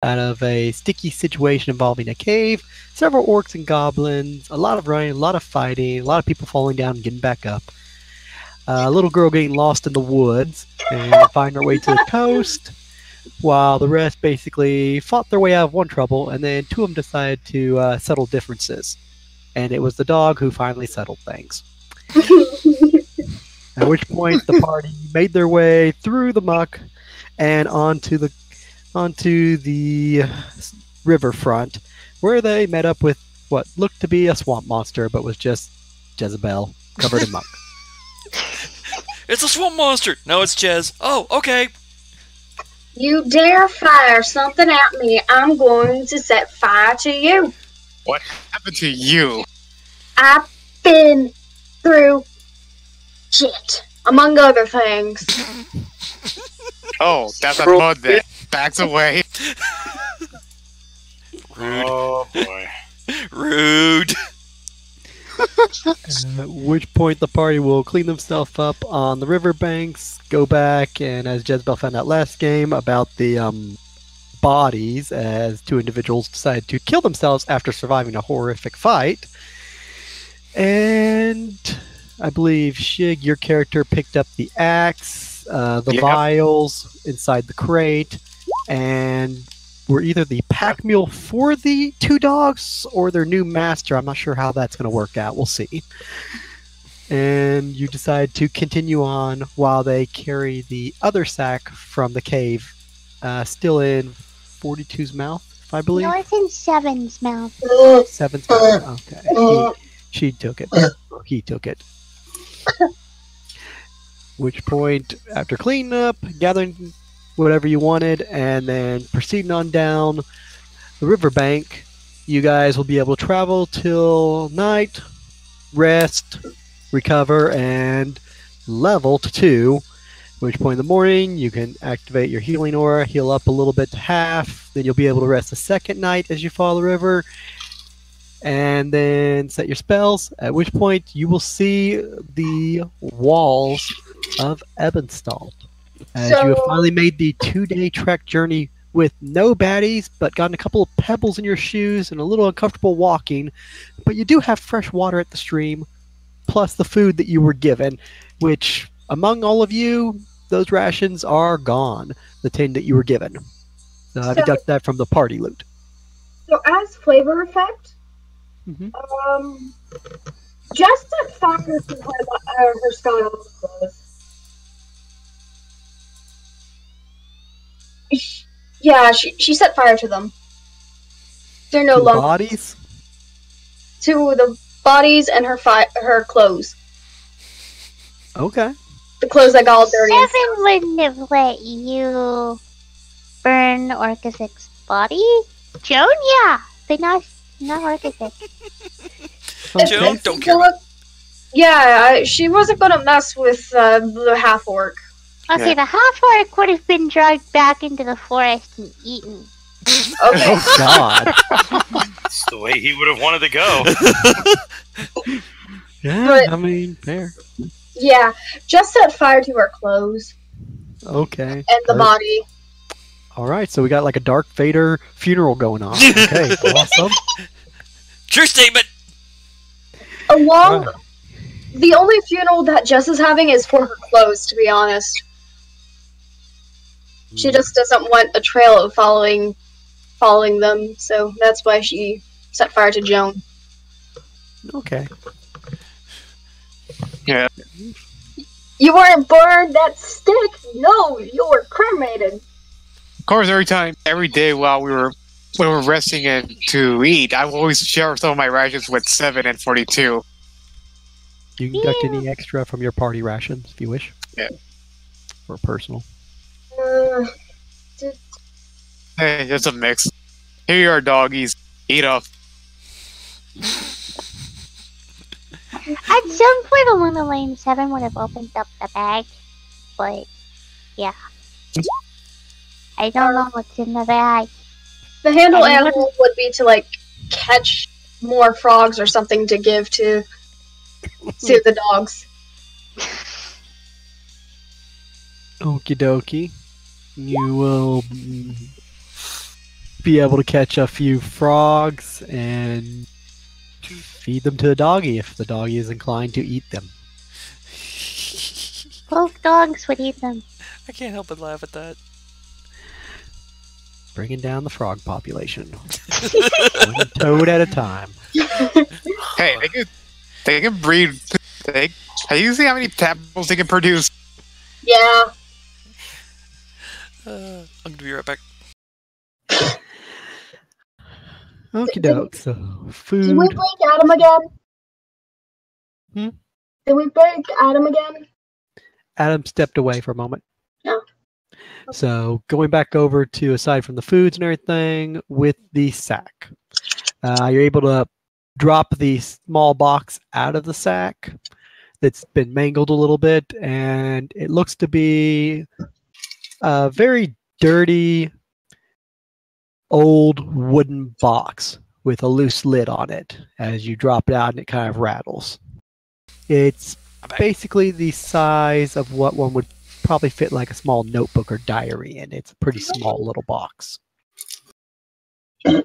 out of a sticky situation involving a cave, several orcs and goblins, a lot of running, a lot of fighting, a lot of people falling down and getting back up. A little girl getting lost in the woods and finding her way to the coast, while the rest basically fought their way out of one trouble, and then two of them decided to settle differences. And it was the dog who finally settled things. At which point the party made their way through the muck and onto the riverfront, where they met up with what looked to be a swamp monster, but was just Jezebel covered in muck. It's a swamp monster! No, it's Jez. Oh, okay. You dare fire something at me, I'm going to set fire to you. What happened to you? I've been through shit, among other things. Oh, that's a mud then. Backs away. Rude. Oh boy. Rude. At which point the party will clean themselves up on the riverbanks, go back, and as Jezebel found out last game about the bodies, as two individuals decided to kill themselves after surviving a horrific fight. And I believe, Shig, your character picked up the axe, the vials inside the crate, and were either the pack mule for the two dogs or their new master. I'm not sure how that's going to work out. We'll see. And you decide to continue on while they carry the other sack from the cave, still in 42's mouth, if I believe. No, it's in Seven's mouth. 7's mouth. Okay. She took it. Or he took it. Which point, after cleaning up, gathering whatever you wanted, and then proceeding on down the riverbank, you guys will be able to travel till night, rest, recover, and level to 2. At which point in the morning, you can activate your healing aura, heal up a little bit to half, then you'll be able to rest the second night as you follow the river, and then set your spells, at which point you will see the walls of Ebunstalt. As you have finally made the 2-day trek journey with no baddies, but gotten a couple of pebbles in your shoes and a little uncomfortable walking, but you do have fresh water at the stream, plus the food that you were given, which, among all of you, those rations are gone, the 10 that you were given. So I deduct that from the party loot. So as flavor effect, just set fire to her skeletal clothes. Yeah, she set fire to them. They're no longer bodies. To the bodies and her clothes. Okay. The clothes that got all dirty. Seven wouldn't have let you burn Orcusic's body. Joan, yeah, but not Orcusic. Joan, don't care. Yeah, she wasn't gonna mess with the half orc. Okay, the half-orc would have been dragged back into the forest and eaten. Okay. Oh, God. That's the way he would have wanted to go. Yeah, But- I mean, fair. Yeah, just set fire to her clothes Okay. and the body. All right, so we got like a Darth Vader funeral going on. Okay, awesome. True statement. Along, the only funeral that Jess is having is for her clothes, to be honest. She just doesn't want a trail of following them, so that's why she set fire to Joan. Okay. Yeah. You weren't burned that stick! No, you were cremated! Of course, every day while we were resting and to eat, I will always share some of my rations with 7 and 42. You can deduct any extra from your party rations if you wish. Yeah. Or personal. Hey, it's a mix. Here you are, doggies. Eat up. At some point along the line, Seven would have opened up the bag, but yeah. I don't know what's in the bag. The handle animal would be to, like, catch more frogs or something to give to the dogs. Okie dokie. You will be able to catch a few frogs and feed them to the doggy if the doggy is inclined to eat them. Both dogs would eat them. I can't help but laugh at that. Bringing down the frog population. One toad at a time. Hey, they can breed. Have you seen how many tadpoles they can produce? Yeah. I'm gonna be right back. Okie doke. So, Did we food. break Adam again? Hmm? Did we break Adam again? Adam stepped away for a moment. Oh. So, going back over to aside from the foods and everything, with the sack, you're able to drop the small box out of the sack that's been mangled a little bit, and it looks to be a very dirty old wooden box with a loose lid on it. As you drop it out and it kind of rattles. It's basically the size of what one would probably fit like a small notebook or diary in. It's a pretty small little box. So,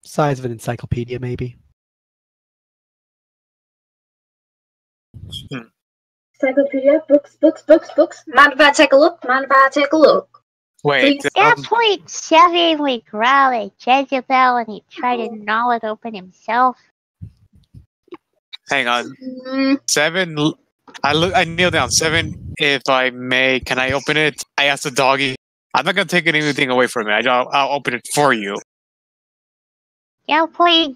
size of an encyclopedia maybe. Encyclopedia, books. Mind if I take a look? Wait, Please. That's what Seven would growl at Jezebel and he'd try to gnaw it open himself. hang on. Mm, 7. I kneel down. 7. If I may, can I open it? I asked the doggy. I'm not gonna take anything away from it. I'll open it for you. Yeah, please.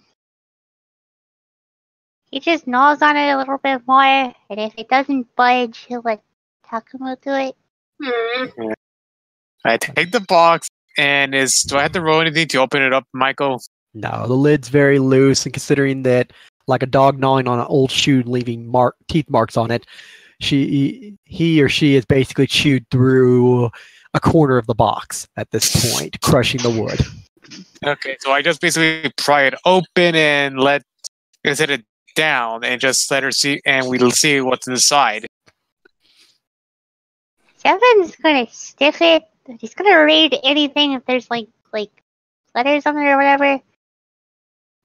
He just gnaws on it a little bit more, and if it doesn't budge, he'll let Takuma do it. hmm. I take the box, and do I have to roll anything to open it up, Michael? No, the lid's very loose, and considering that, like a dog gnawing on an old shoe and leaving teeth marks on it, he or she has basically chewed through a corner of the box at this point, crushing the wood. Okay, so I just basically pry it open and set it down, and just let her see, and we'll see what's inside. Seven's gonna sniff it. He's gonna read anything if there's like letters on it or whatever.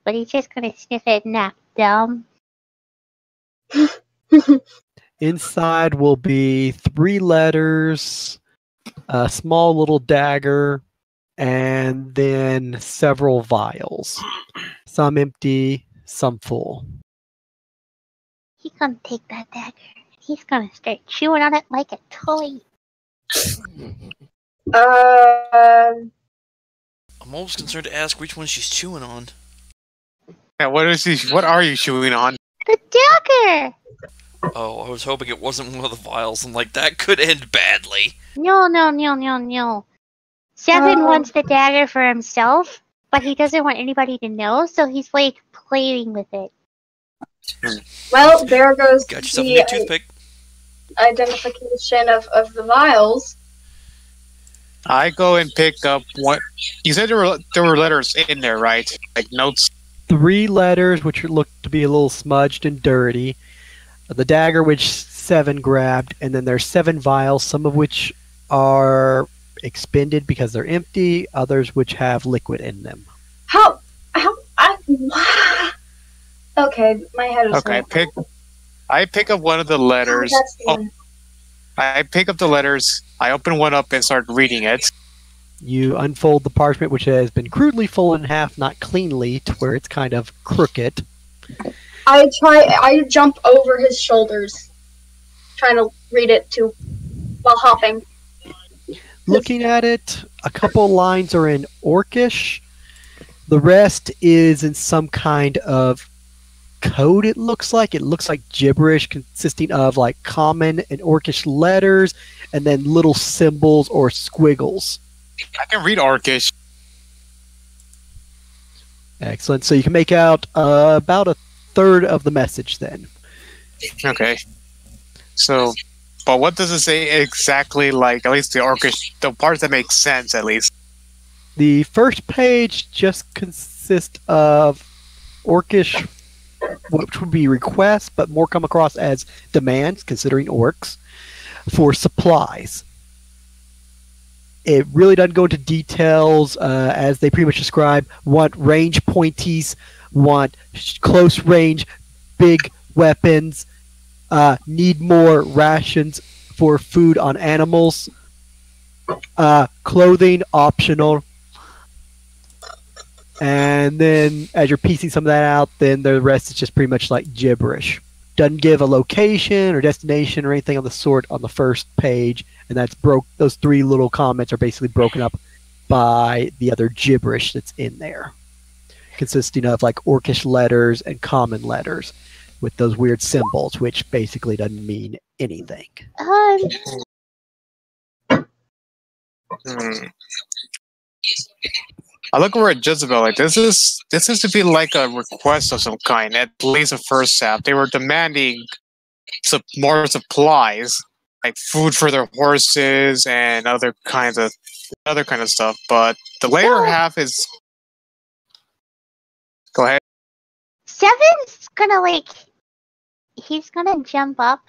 But he's just gonna sniff it and act dumb. Inside will be 3 letters, a small little dagger, and then several vials. Some empty, some full. He's gonna take that dagger. He's gonna start chewing on it like a toy. I'm almost concerned to ask which one she's chewing on. Yeah, what are you chewing on? The dagger! Oh, I was hoping it wasn't one of the vials. I'm like, that could end badly. No. Seven Oh. wants the dagger for himself, but he doesn't want anybody to know, so he's like playing with it. Well, there goes Got yourself a new the toothpick. identification of the vials. I go and pick up what you said. There were letters in there, right? Like notes. 3 letters, which look to be a little smudged and dirty. The dagger, which 7 grabbed, and then there's 7 vials, some of which are expended because they're empty, others which have liquid in them. Okay, my head is Okay, I pick up one of the letters. That's the one. I pick up the letters. I open one up and start reading it. You unfold the parchment, which has been crudely folded in half, not cleanly, to where it's kind of crooked. I jump over his shoulders, trying to read it too, while hopping. Looking at it, a couple lines are in Orcish. The rest is in some kind of code, it looks like. It looks like gibberish consisting of like common and Orcish letters and then little symbols or squiggles. I can read Orcish. Excellent. So you can make out about a third of the message then. Okay. So, but what does it say exactly? Like, at least the Orcish, the parts that make sense, at least. The first page just consists of Orcish, which would be requests, but more come across as demands, considering orcs, for supplies. It really doesn't go into details as they pretty much describe want range pointies, want close range, big weapons, need more rations for food on animals, clothing optional. And then as you're piecing some of that out, then the rest is just pretty much like gibberish. Doesn't give a location or destination or anything of the sort on the first page, and that's those three little comments are basically broken up by the other gibberish that's in there, consisting of like Orcish letters and common letters with those weird symbols, which basically doesn't mean anything. I look over at Jezebel like this seems to be like a request of some kind. At least the first half, they were demanding more supplies, like food for their horses and other kind of stuff. But the later half is. Go ahead. Seven's gonna he's gonna jump up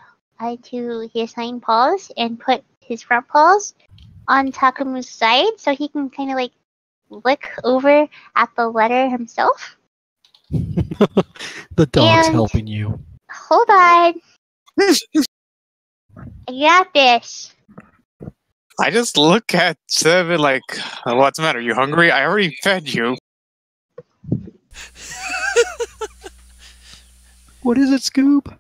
to his hind paws and put his front paws on Takumu's side so he can kind of look over at the letter himself. The dog's helping you. Hold on. I got this. I just look at Seven like, what's the matter? You hungry? I already fed you. What is it, Scoob? What's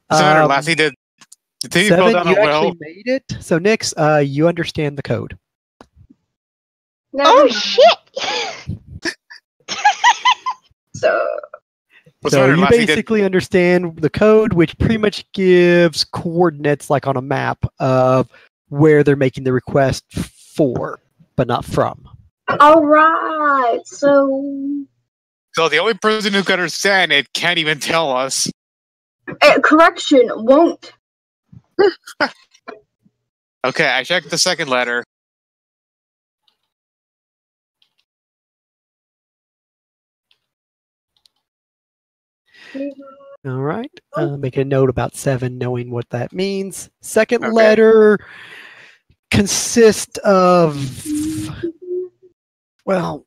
the matter, Lassie? Did you Seven, fall down you a well? actually made it. So, Nix, you understand the code. Oh, shit! So What's the matter, you Lassie? basically understand the code, which pretty much gives coordinates, like on a map, of where they're making the request for, but not from. all right. So So the only person who can understand it can't even tell us. correction, won't. Okay, I checked the second letter. All right. Make a note about 7, knowing what that means. Second Okay. letter consists of, well,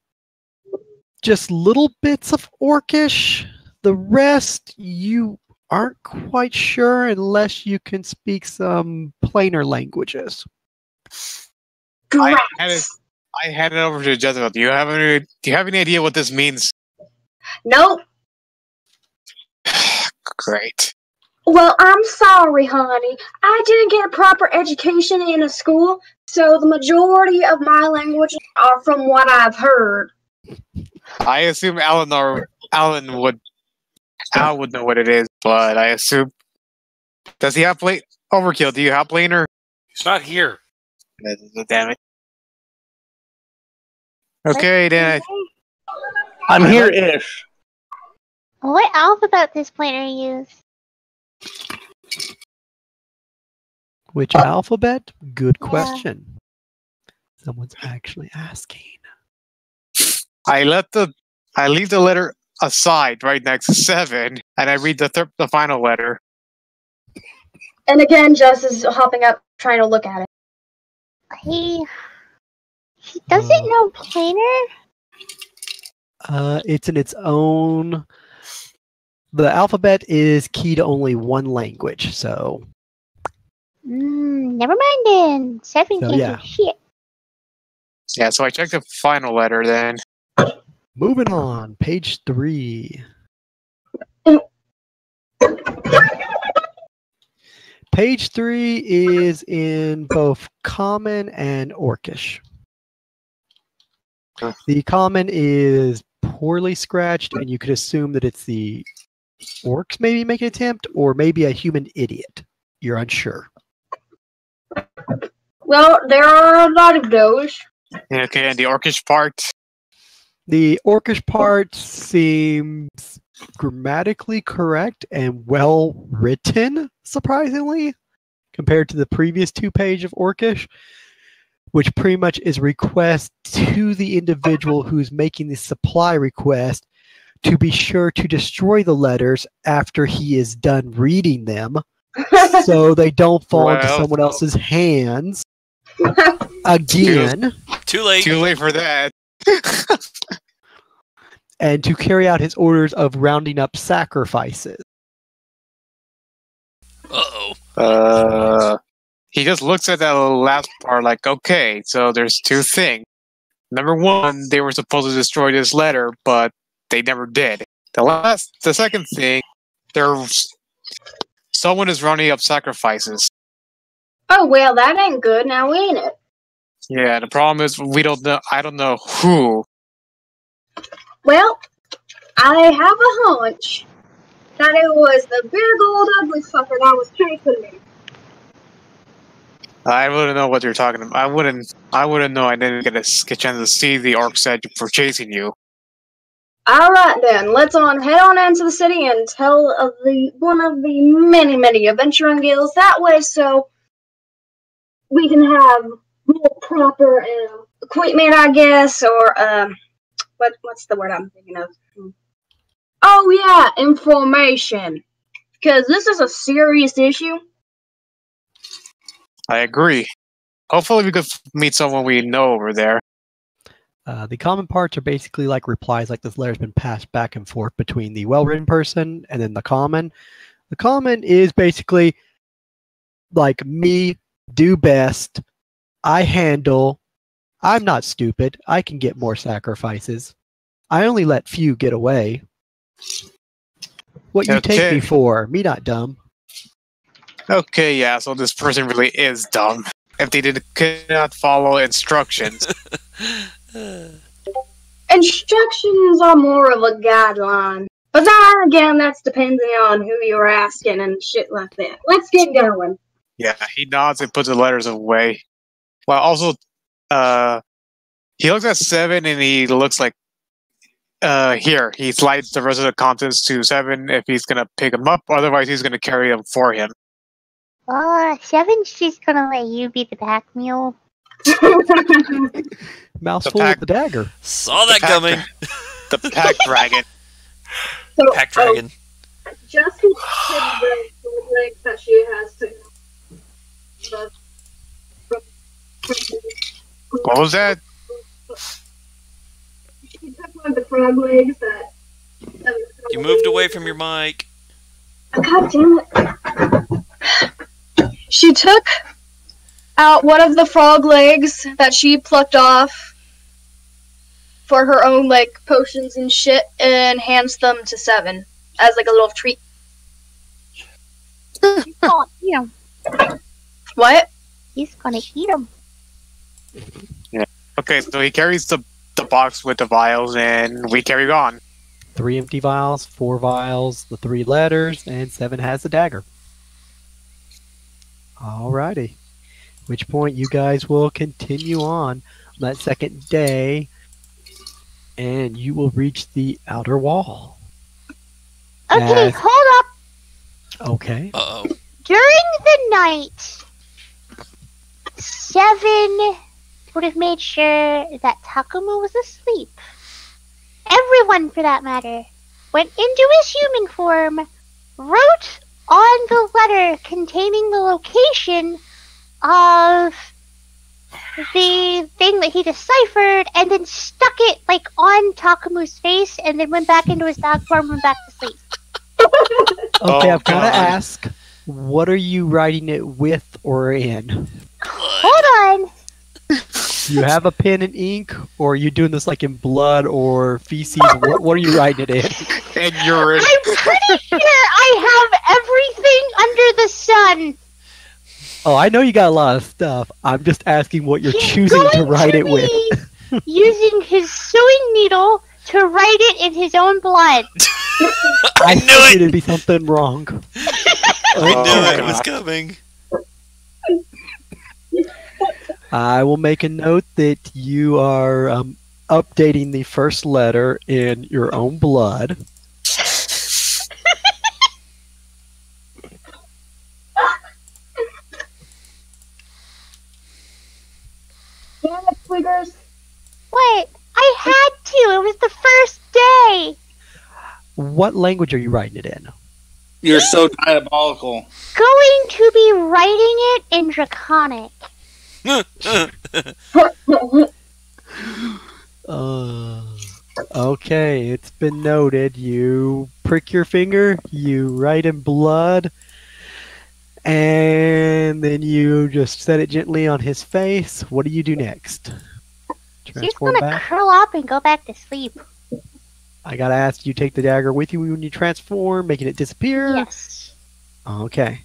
just little bits of Orcish. The rest you aren't quite sure unless you can speak some plainer languages. I Correct. hand it over to Jezebel. Do you have any idea what this means? Nope. Great. Well, I'm sorry, honey. I didn't get a proper education in a school, so the majority of my languages are from what I've heard. I assume Al would know what it is, but I assume. Does he have Overkill? Do you have planer? He's not here. Damn it. Okay, then. I'm here-ish. What alphabet does Planner use? Which alphabet? Good question. Someone's actually asking. I leave the letter aside right next to 7, and I read the final letter. And again, Jess is hopping up, trying to look at it. He doesn't know Planner? It's in its own. The alphabet is key to only one language, so. Never mind then. 7 So, can't yeah. do shit. Yeah, so I checked the final letter then. Moving on, page 3. Page 3 is in both Common and Orcish. The Common is poorly scratched, and you could assume that it's the orcs maybe make an attempt, or maybe a human idiot. You're unsure. Well, there are a lot of those. Okay, and the Orcish part. The Orcish part seems grammatically correct and well written, surprisingly, compared to the previous 2 pages of Orcish, which pretty much is request to the individual who's making the supply request to be sure to destroy the letters after he is done reading them so they don't fall into Well, someone else's hands. again, Too late. Too late for that. and to carry out his orders of rounding up sacrifices. Uh-oh. He just looks at that last part like, okay, so there's two things. Number one, they were supposed to destroy this letter, but they never did. The second thing, someone is rounding up sacrifices. Oh, well, that ain't good now, ain't it? Yeah, the problem is we don't know. I don't know who. Well, I have a hunch that it was the big old ugly fucker that was chasing me. I wouldn't know what you're talking about. I wouldn't know. I didn't get a chance to see the orcs that were chasing you. Alright then, let's head on into the city and tell of one of the many, many adventuring guilds that way, so we can have more proper equipment, I guess, or what's the word I'm thinking of? Oh yeah, information. Because this is a serious issue. I agree. Hopefully we could meet someone we know over there. The common parts are basically like replies, like this letter's been passed back and forth between the well-written person and then the common. The common is basically like me, do best, I handle, I'm not stupid, I can get more sacrifices. I only let few get away. What you take me for? Me not dumb. Okay, yeah, so this person really is dumb. If they cannot follow instructions. Instructions are more of a guideline. But then again, that's depending on who you're asking and shit like that. Let's get going. Yeah, he nods and puts the letters away. Well, also, he looks at 7 and he looks like, here, he slides the rest of the contents to 7 if he's gonna pick them up, otherwise he's gonna carry them for him. 7's just gonna let you be the back mule. Mouthful with the dagger. Saw that coming. The pack dragon. So, Pack dragon. Just the legs that she has to. What was that? She took one of the frog legs that. You moved away from your mic. God damn it. She took out one of the frog legs that she plucked off for her own, like, potions and shit, and hands them to 7 as, like, a little treat. He's gonna eat him. What? He's gonna eat him. Yeah. Okay, so he carries the box with the vials, and we carry on. 3 empty vials, 4 vials, the 3 letters, and 7 has the dagger. Alrighty. Which point you guys will continue on that second day, and you will reach the outer wall. Okay, hold up. Okay. Uh-oh. During the night, 7 would have made sure that Takuma was asleep. Everyone, for that matter, went into his human form, wrote on the letter containing the location of the thing that he deciphered, and then stuck it, like, on Takumu's face, and then went back into his dog form and went back to sleep. Okay, I've got to ask, what are you writing it with or in? Hold on. Do you have a pen and ink, or are you doing this like in blood or feces? What are you writing it in? And urine. I'm pretty sure I have everything under the sun. Oh, I know you got a lot of stuff. I'm just asking what you're choosing to write it with. Using his sewing needle to write it in his own blood. I knew it'd be something wrong. I knew it was coming. I will make a note that you are updating the first letter in your own blood. Damn it, Twiggers. What? I had to. It was the first day. What language are you writing it in? You're so diabolical. Going to be writing it in Draconic. Okay, it's been noted. You prick your finger, you write in blood, and then you just set it gently on his face. What do you do next? She's Transform gonna back? curl up and go back to sleep. I gotta ask, you take the dagger with you when you transform, making it disappear? Yes. Okay.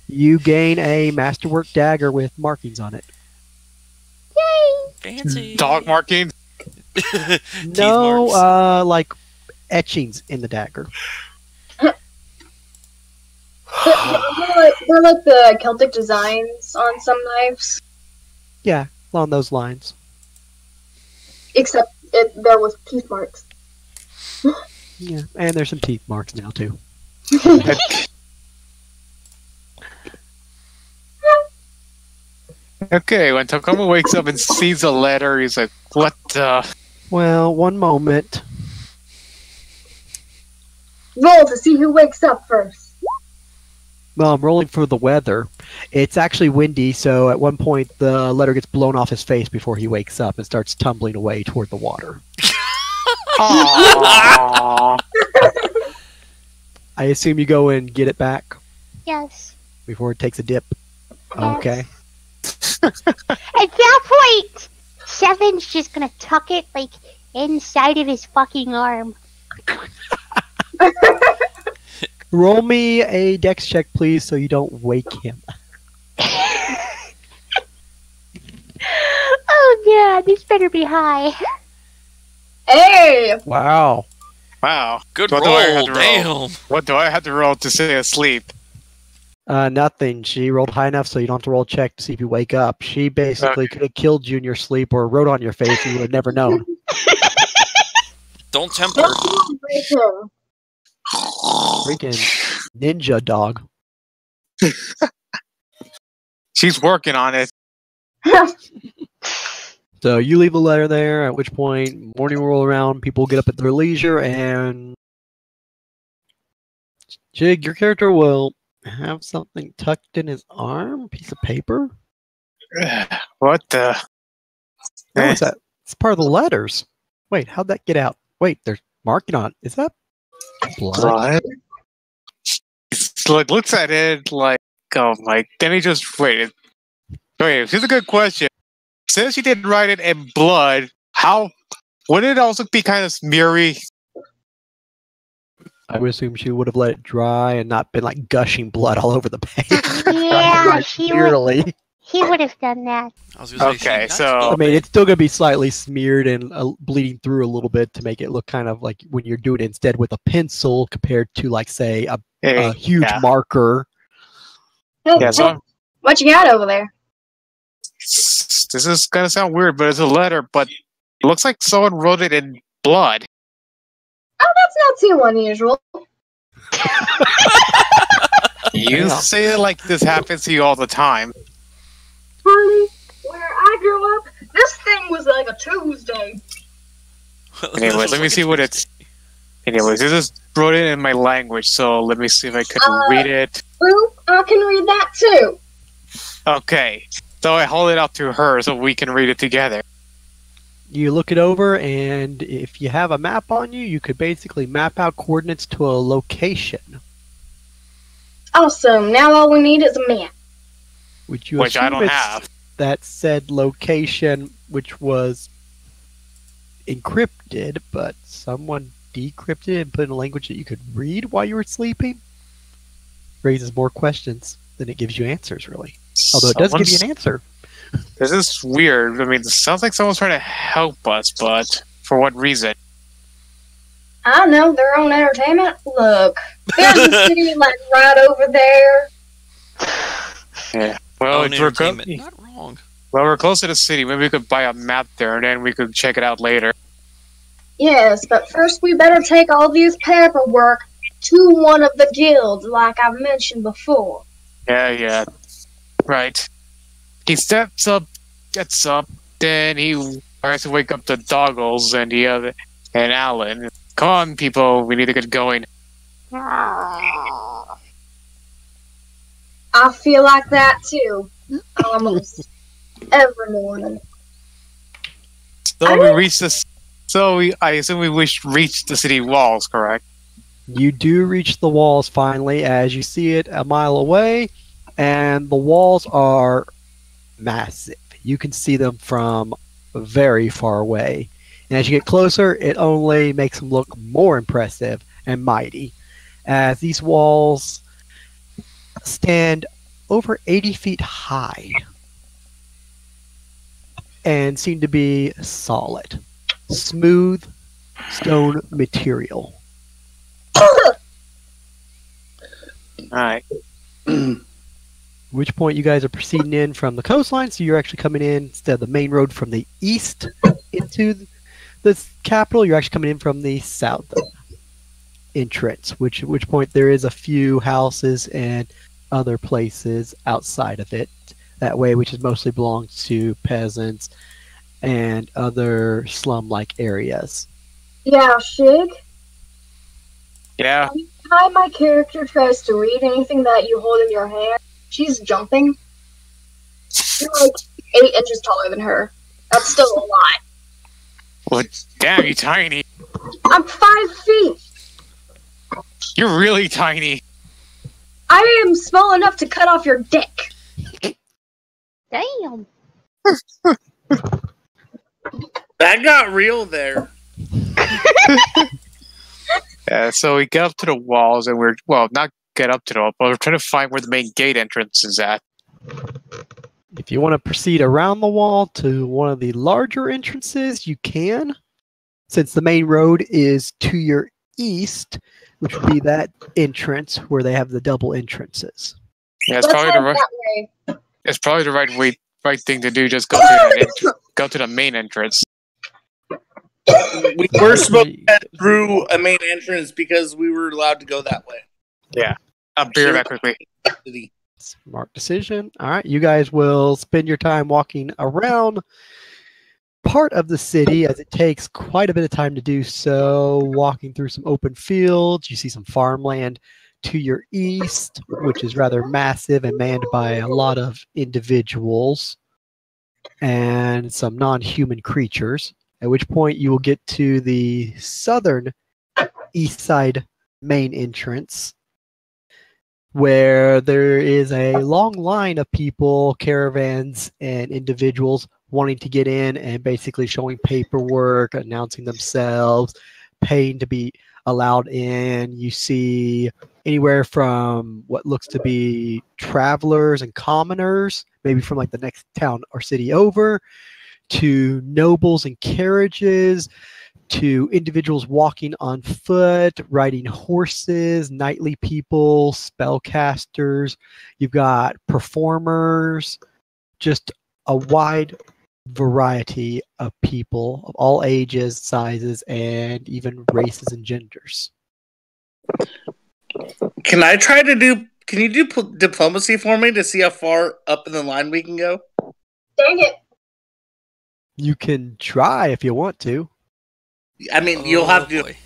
You gain a masterwork dagger with markings on it. Yay! Fancy. Dog marking. Teeth No, marks. like etchings in the dagger. They're like the Celtic designs on some knives, Yeah, along those lines. except there was teeth marks. Yeah, and there's some teeth marks now too. Okay, when Takuma wakes up and sees a letter, he's like, "What the?" Well, one moment. Roll to see who wakes up first. Well, I'm rolling for the weather. It's actually windy, so at one point the letter gets blown off his face before he wakes up and starts tumbling away toward the water. Aww. I assume you go and get it back Yes. before it takes a dip. Yes. Okay. At that point, Seven's just gonna tuck it like inside of his fucking arm. Roll me a dex check, please, so you don't wake him. Oh god, this better be high. Hey! Wow. Wow. Good What do I have roll. to roll? Damn. What do I have to roll to stay asleep? Nothing. She rolled high enough so you don't have to roll a check to see if you wake up. She basically could have killed you in your sleep or wrote on your face and you would have never known. Don't tempt her. Freaking ninja dog. She's working on it. So you leave the letter there, at which point morning will roll around, people get up at their leisure, and Jig, your character will have something tucked in his arm? Piece of paper? What the? No, it's that. It's part of the letters. Wait, how'd that get out? Wait, there's marking on it. Is that blood? Blood? Like, looks at it like, oh my. Then he just waited. Wait, here's a good question. Since he didn't write it in blood, how would it also be kind of smeary? I would assume she would have let it dry and not been like gushing blood all over the page. Yeah, Right, he would. clearly. He would have done that. I was gonna say, Okay, she so- I mean, it's still going to be slightly smeared and bleeding through a little bit to make it look kind of like when you're doing it instead with a pencil compared to, like, say, a huge yeah. marker. Yeah, so What you got over there? this is gonna sound weird, but it's a letter, but it looks like someone wrote it in blood. Oh, that's not too unusual. You say it like this happens to you all the time. Honey, where I grew up, this thing was like a Tuesday. Anyways, let me see what it's. Anyways, this is wrote it in my language, so let me see if I can read it. Well, I can read that too. Okay, so I hold it up to her so we can read it together. You look it over, and if you have a map on you, you could basically map out coordinates to a location. Awesome. Now all we need is a map. Which Which I assume don't it's have. that said location, which was encrypted, but someone decrypted it and put in a language that you could read while you were sleeping. Raises more questions than it gives you answers, really. Although it does give you an answer. This is weird. I mean, it sounds like someone's trying to help us, but for what reason? I know, their own entertainment. Look, there's a city like right over there. Yeah. Well, Own we're entertainment. Not wrong. we're close to the city. Maybe we could buy a map there, and then we could check it out later. Yes, but first we better take all these paperwork to one of the guilds, like I mentioned before. Yeah. Right. He steps up, gets up, then he tries to wake up the Doggles and the other and Alan. Come on, people, we need to get going. I feel like that too. Almost. every morning. So we reached this. I assume we reached the city walls, correct? You do reach the walls finally, as you see it a mile away, and the walls are massive. You can see them from very far away. And as you get closer, it only makes them look more impressive and mighty, as these walls stand over 80 feet high and seem to be solid, smooth stone material. Alright. At which point you guys are proceeding in from the coastline, so you're actually coming in instead of the main road from the east into the capital. You're actually coming in from the south entrance. At which point there is a few houses and other places outside of it that way, which is mostly belongs to peasants and other slum-like areas. Yeah, Shig. Yeah. Anytime my character tries to read anything that you hold in your hand, she's jumping. You're like 8 inches taller than her. That's still a lot. Well, damn, you're tiny. I'm 5 feet. You're really tiny. I am small enough to cut off your dick. Damn. That got real there. Yeah, so we get up to the walls, and not get up to the wall, but we're trying to find where the main gate entrance is at. If you want to proceed around the wall to one of the larger entrances, you can. Since the main road is to your east, which would be that entrance where they have the double entrances. Yeah, it's Let's probably head the right. that way. It's probably the right thing to do. Just go to that go to the main entrance. We were supposed to head through a main entrance because we were allowed to go that way. Yeah, I'll be right back quickly. Smart decision. All right, you guys will spend your time walking around part of the city, as it takes quite a bit of time to do so. Walking through some open fields, you see some farmland to your east, which is rather massive and manned by a lot of individuals and some non-human creatures. At which point you will get to the southern east side main entrance, where there is a long line of people, caravans, and individuals wanting to get in and basically showing paperwork, announcing themselves, paying to be allowed in. You see anywhere from what looks to be travelers and commoners, maybe from like the next town or city over, to nobles and carriages, to individuals walking on foot, riding horses, knightly people, spellcasters. You've got performers, just a wide variety of people of all ages, sizes, and even races and genders. Can you do diplomacy for me to see how far up in the line we can go? Dang it. You can try if you want to. I mean, you'll have to. Boy.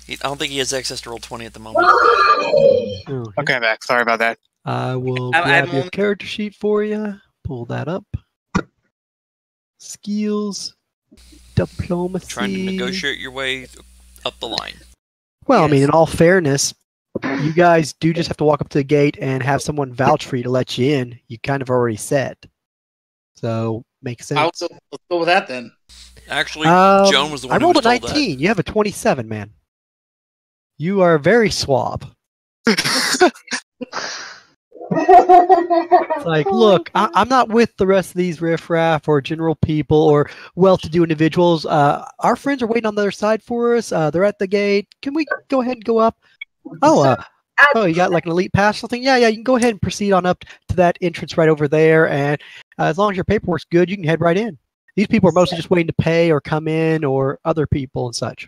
I don't think he has access to roll 20 at the moment. Okay. Okay, back. Sorry about that. I will I'm grab your only- character sheet for you. Pull that up. Skills. Diplomacy. Trying to negotiate your way up the line. Well, I mean, Yes. in all fairness, you guys do just have to walk up to the gate and have someone vouch for you to let you in. You kind of already said. So, makes sense. Let's go with that then. Actually, Um, Joan was the one I who rolled was a told 19. You have a 27, man. You are very suave. It's like, look, I'm not with the rest of these riffraff or general people or well-to-do individuals. Our friends are waiting on the other side for us. They're at the gate. Can we go ahead and go up? Oh, you got like an elite pass or something? Yeah, you can go ahead and proceed on up to that entrance right over there. And as long as your paperwork's good, you can head right in. These people are mostly just waiting to pay or come in, or other people and such.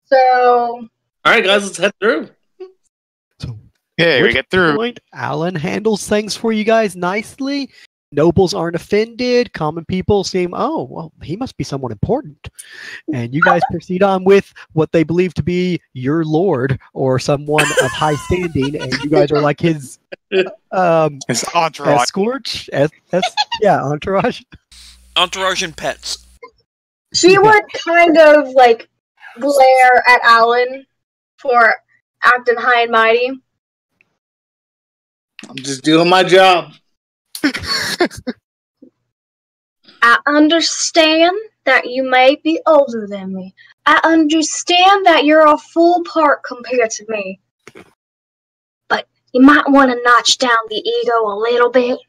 So, All right, guys, let's head through. So, Yeah, we which get through. point, Alan handles things for you guys nicely. Nobles aren't offended. Common people seem, oh, well, he must be someone important. And you guys proceed on with what they believe to be your lord or someone of high standing. And you guys are like his It's entourage. Escort? Yeah, entourage. Entourage and pets. She would kind of like glare at Alan for acting high and mighty. I'm just doing my job. I understand that you may be older than me. I understand that you're a full part compared to me. But you might want to notch down the ego a little bit.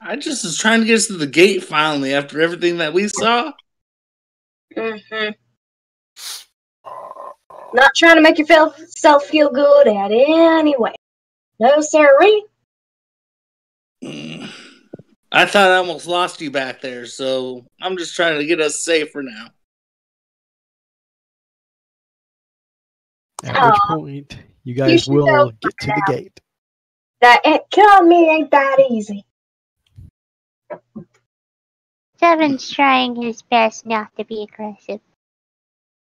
I just was trying to get us to the gate finally after everything that we saw. Mm-hmm. Not trying to make yourself feel good at any way. No, sirree. I thought I almost lost you back there, so I'm just trying to get us safe for now. At which point, you guys should know will get to the gate. That killing me ain't that easy. Seven's trying his best not to be aggressive.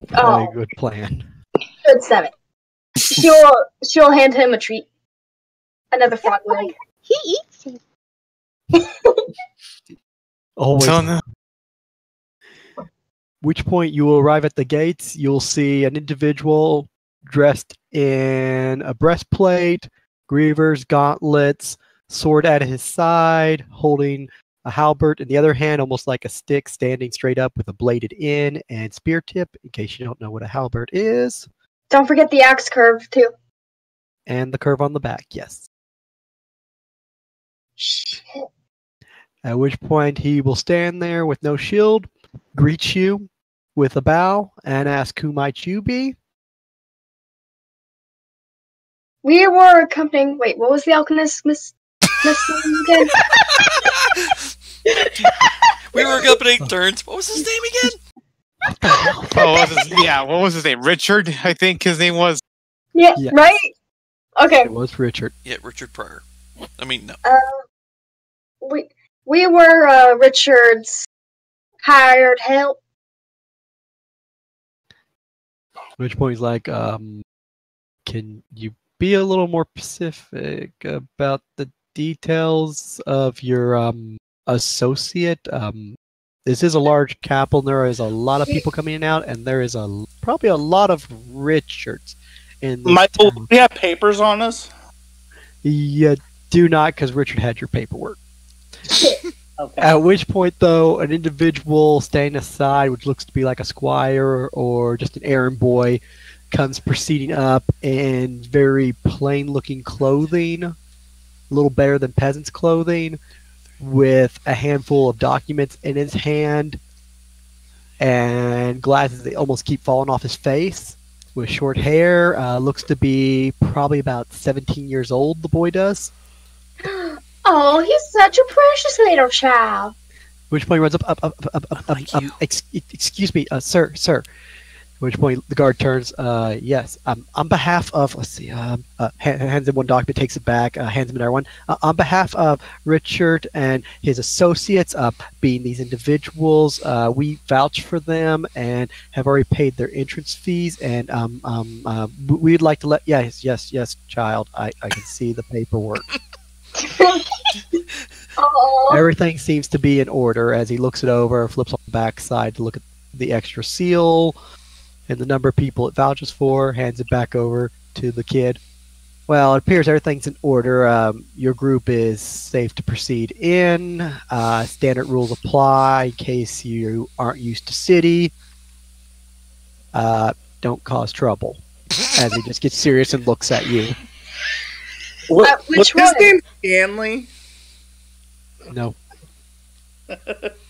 Probably Oh. a good plan. Good 7. She'll hand him a treat. Another frog leg. He eats it. Always. So no. Which point you will arrive at the gates, you'll see an individual dressed in a breastplate, greavers, gauntlets, sword at his side, holding a halberd in the other hand, almost like a stick, standing straight up with a bladed end and spear tip, in case you don't know what a halberd is. Don't forget the axe curve, too. And the curve on the back, yes. Shit. At which point he will stand there with no shield, greet you with a bow, and ask, who might you be? We were accompanying... Wait, what was the alchemist miss again? We were accompanying Turns. What was his name again? What was his name? Richard, I think his name was. Yeah, Yes. right? Okay. It was Richard. Yeah, Richard Pryor. I mean, no. We were Richard's hired help. At which point he's like, can you be a little more specific about the details of your associate? This is a large capital, and there is a lot of people coming in and out, and there is probably a lot of Richards in this Michael, town. we have papers on us? You do not, because Richard had your paperwork. Okay. At which point, though, an individual standing aside, which looks to be like a squire or just an errand boy, comes proceeding up in very plain-looking clothing, a little better than peasants' clothing, with a handful of documents in his hand and glasses that almost keep falling off his face, with short hair. Looks to be probably about 17 years old, the boy does. Oh, he's such a precious little child. At which point he runs up. Thank you. Excuse me, sir. At which point the guard turns. Yes. On behalf of, let's see. Hands him one document, takes it back, hands him another one. On behalf of Richard and his associates, being these individuals, we vouch for them and have already paid their entrance fees. And we'd like to let. Yes, child. I can see the paperwork. Oh, Everything seems to be in order as he looks it over, flips on the back side to look at the extra seal and the number of people it vouches for, hands it back over to the kid. Well, it appears everything's in order. Your group is safe to proceed in. Standard rules apply in case you aren't used to city. Don't cause trouble. As he just gets serious and looks at you. What's which his one? name? Stanley? No.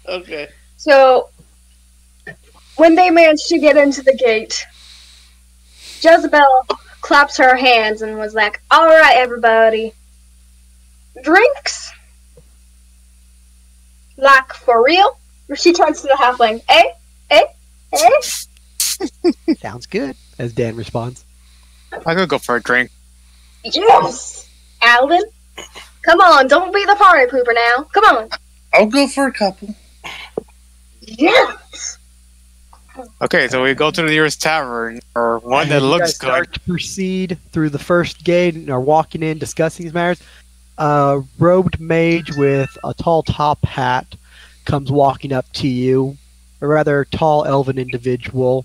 Okay. so when they managed to get into the gate, Jezebel claps her hands and was like, "All right, everybody, drinks? Like for real?" She turns to the halfling. Eh? Sounds good, as Dan responds. I could go for a drink. Yes, Alvin. Come on, don't be the party pooper now. Come on. I'll go for a couple. Yes. Okay, so we go to the nearest tavern, or one that And you looks guys start good. to proceed through the first gate and are walking in, discussing these matters. A robed mage with a tall top hat comes walking up to you. A rather tall elven individual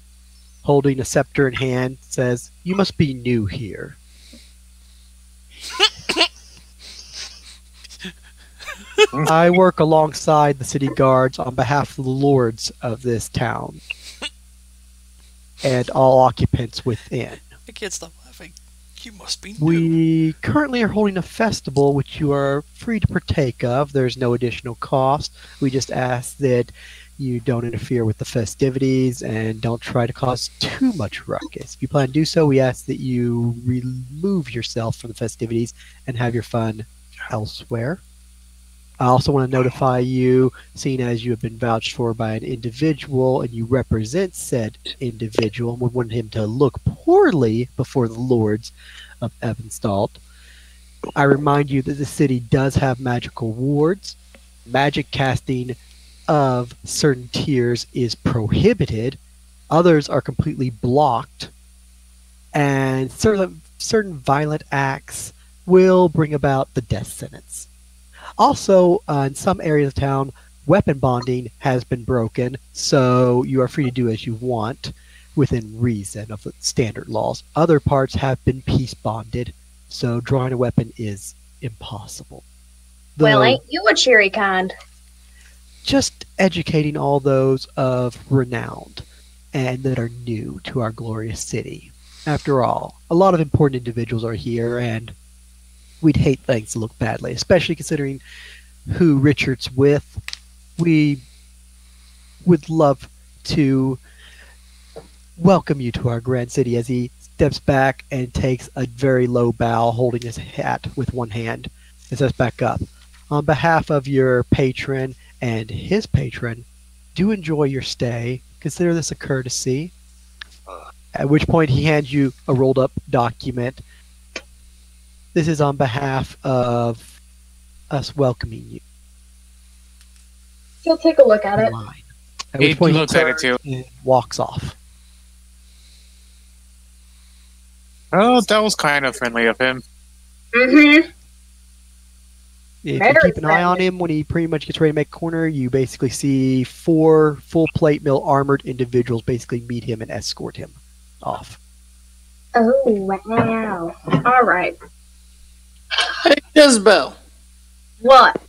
holding a scepter in hand says, "You must be new here." "I work alongside the city guards on behalf of the lords of this town and all occupants within. I can't stop laughing. You must be new. We currently are holding a festival which you are free to partake of. There's no additional cost. We just ask that you don't interfere with the festivities and don't try to cause too much ruckus. If you plan to do so, we ask that you remove yourself from the festivities and have your fun elsewhere. I also want to notify you, seeing as you have been vouched for by an individual and you represent said individual and would want him to look poorly before the lords of Ebunstalt, I remind you that the city does have magical wards. Magic casting of certain tiers is prohibited. Others are completely blocked. And certain violent acts will bring about the death sentence. Also, in some areas of town, weapon bonding has been broken, so you are free to do as you want within reason of the standard laws. Other parts have been peace bonded, so drawing a weapon is impossible. Well, Though, ain't you a cheery kind? just educating all those of renown and that are new to our glorious city. After all, a lot of important individuals are here, and we'd hate things to look badly, especially considering who Richard's with. We would love to welcome you to our grand city. As he steps back and takes a very low bow, holding his hat with one hand, and steps back up. On behalf of your patron and his patron, do enjoy your stay. Consider this a courtesy. At which point he hands you a rolled up document. This is on behalf of us welcoming you. He'll take a look at it. Online. At He which point looks at it too. and walks off. Oh, that was kind of friendly of him. Mm-hmm. If Very you keep an eye on friendly. him when he pretty much gets ready to make a corner, you basically see 4 full plate mill armored individuals basically meet him and escort him off. Oh, wow. All right. Hey, Isabel, What?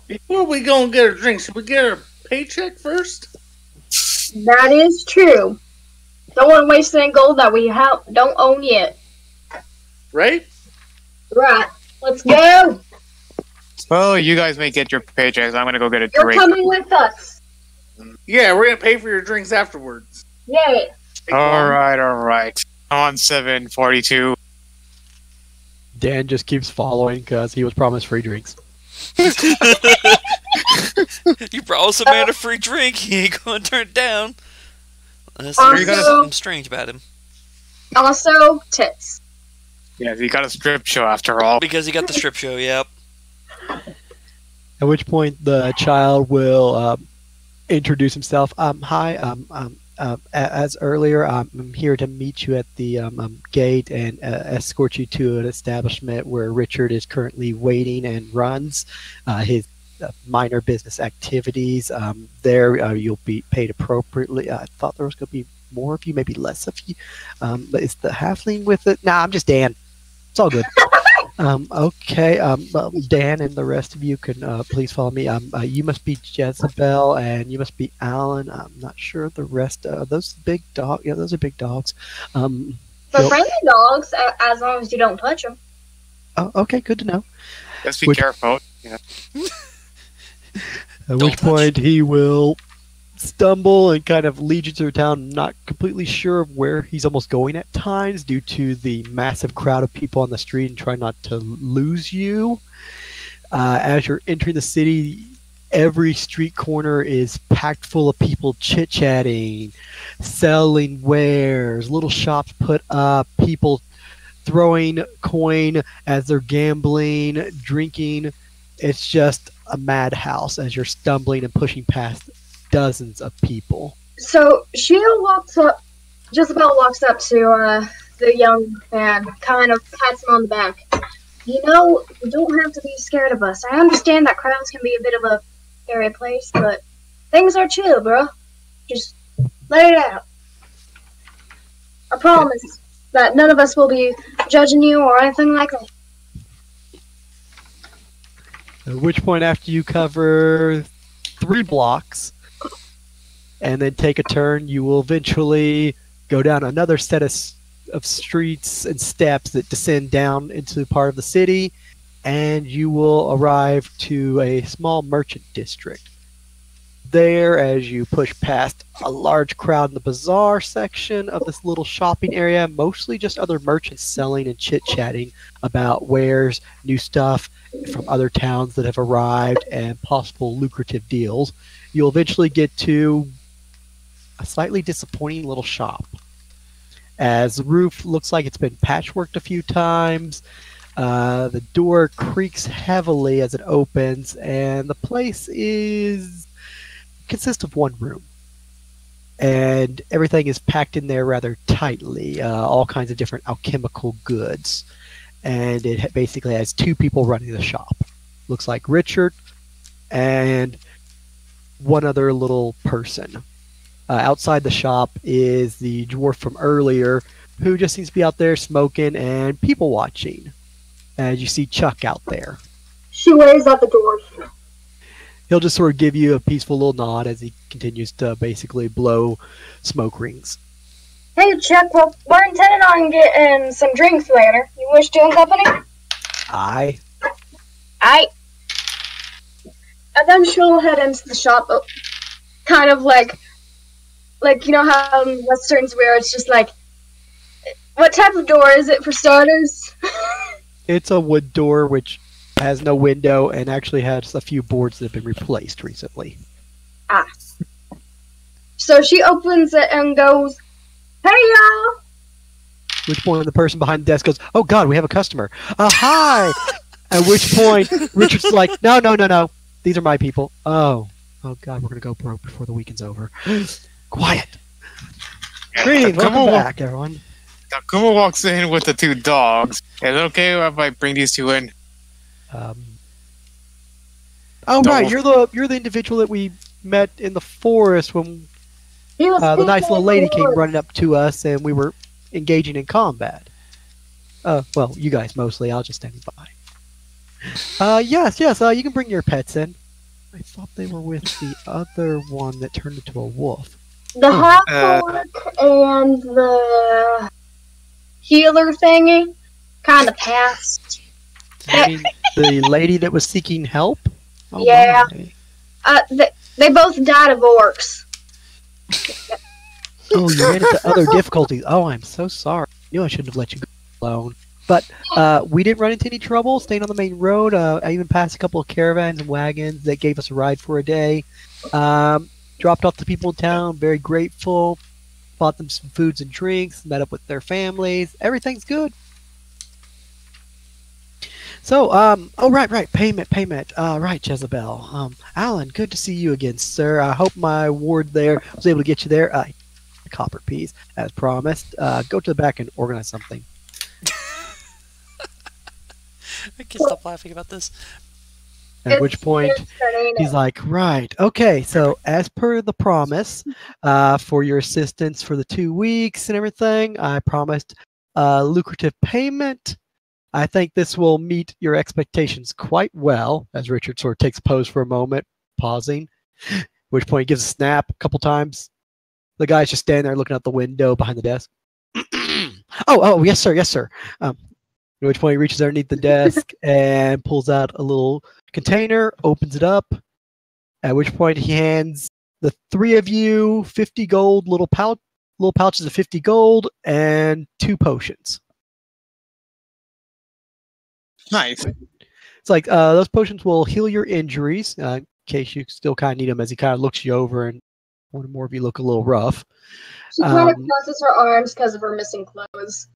before we go and get our drink, should we get our paycheck first? That is true. Don't want to waste any gold that we don't own yet. Right? Right. Let's go. Well, you guys may get your paychecks. I'm gonna go get a You're drink. coming with us. Yeah, we're gonna pay for your drinks afterwards. Yay. All right. On 742. Dan just keeps following because he was promised free drinks. You promised a man a free drink. He ain't gonna turn it down. There's Also- something strange about him. Also, tits. Yeah, you got a strip show after all. Because he got the strip show, yep. At which point the child will introduce himself. Hi, as earlier, I'm here to meet you at the gate and escort you to an establishment where Richard is currently waiting and runs his minor business activities. There, you'll be paid appropriately. I thought there was going to be more of you, maybe less of you. But is the halfling with it? Nah, I'm just Dan. It's all good. Okay, Dan and the rest of you can please follow me. You must be Jezebel, and you must be Alan. I'm not sure the rest. Those big dog. Yeah, those are big dogs. For Yep. friendly dogs, as long as you don't touch them. Oh, okay, good to know. Just be Which- careful. Yeah. At Don't which touch. point he will stumble and kind of lead you through town, not completely sure of where he's almost going at times due to the massive crowd of people on the street and try not to lose you. As you're entering the city, every street corner is packed full of people chit-chatting, selling wares, little shops put up, people throwing coin as they're gambling, drinking. It's just a madhouse as you're stumbling and pushing past dozens of people. So Sheila walks up, Jezebel walks up to the young man, kind of pats him on the back. You know, you don't have to be scared of us. I understand that crowds can be a bit of a scary place, but things are chill, bro. Just let it out. I promise that none of us will be judging you or anything like that. At which point, after you cover 3 blocks and then take a turn, you will eventually go down another set of streets and steps that descend down into part of the city, and you will arrive to a small merchant district. There, as you push past a large crowd in the bazaar section of this little shopping area, mostly just other merchants selling and chit-chatting about wares, new stuff from other towns that have arrived, and possible lucrative deals, you'll eventually get to a slightly disappointing little shop. As the roof looks like it's been patchworked a few times, the door creaks heavily as it opens, and the place consists of one room. And everything is packed in there rather tightly, all kinds of different alchemical goods. And it basically has 2 people running the shop. Looks like Richard and one other little person. Outside the shop is the dwarf from earlier, who just seems to be out there smoking and people watching. As you see Chuck out there. She waves at the dwarf. He'll just sort of give you a peaceful little nod as he continues to basically blow smoke rings. Hey, Chuck, well, we're intending on getting some drinks later. You wish to accompany? Aye. Aye. And then she'll head into the shop, kind of like you know how in westerns where it's just like, what type of door is it for starters? It's a wood door which has no window and actually has a few boards that have been replaced recently. Ah. So she opens it and goes, "Hey, y'all!" At which point the person behind the desk goes, "Oh God, we have a customer. Hi!" At which point Richard's like, No. These are my people. Oh God, we're going to go broke before the weekend's over. Quiet. Greetings, welcome back, everyone. Takuma walks in with the 2 dogs. Is it okay if I bring these 2 in? Right, you're the individual that we met in the forest when the nice little lady came running up to us and we were engaging in combat. Well, you guys mostly. I'll just stand by. Yes, you can bring your pets in. I thought they were with the other one that turned into a wolf. The half-orc and the healer thingy kind of passed. I mean, the lady that was seeking help? Oh, yeah. My. They both died of orcs. Oh, you ran into other difficulties. Oh, I'm so sorry. I knew I shouldn't have let you go alone. But we didn't run into any trouble staying on the main road. I even passed a couple of caravans and wagons that gave us a ride for a day. Dropped off the people in town, very grateful. Bought them some foods and drinks, met up with their families. Everything's good. So, right, payment. Right, Jezebel. Alan, good to see you again, sir. I hope my ward there was able to get you there. Copper piece, as promised. Go to the back and organize something. I can't stop laughing about this. At which point, he's like, right, okay, so as per the promise, for your assistance for the 2 weeks and everything, I promised lucrative payment. I think this will meet your expectations quite well, as Richard sort of takes a pose for a moment, pausing, at which point he gives a snap a couple times. The guy's just standing there looking out the window behind the desk. Oh, yes, sir. At which point he reaches underneath the desk and pulls out a little container, opens it up, at which point he hands the 3 of you 50 gold, little pouches of 50 gold, and 2 potions. Nice. It's like those potions will heal your injuries, in case you still kind of need them, as he kind of looks you over and one or more of you look a little rough. She kind of crosses her arms because of her missing clothes.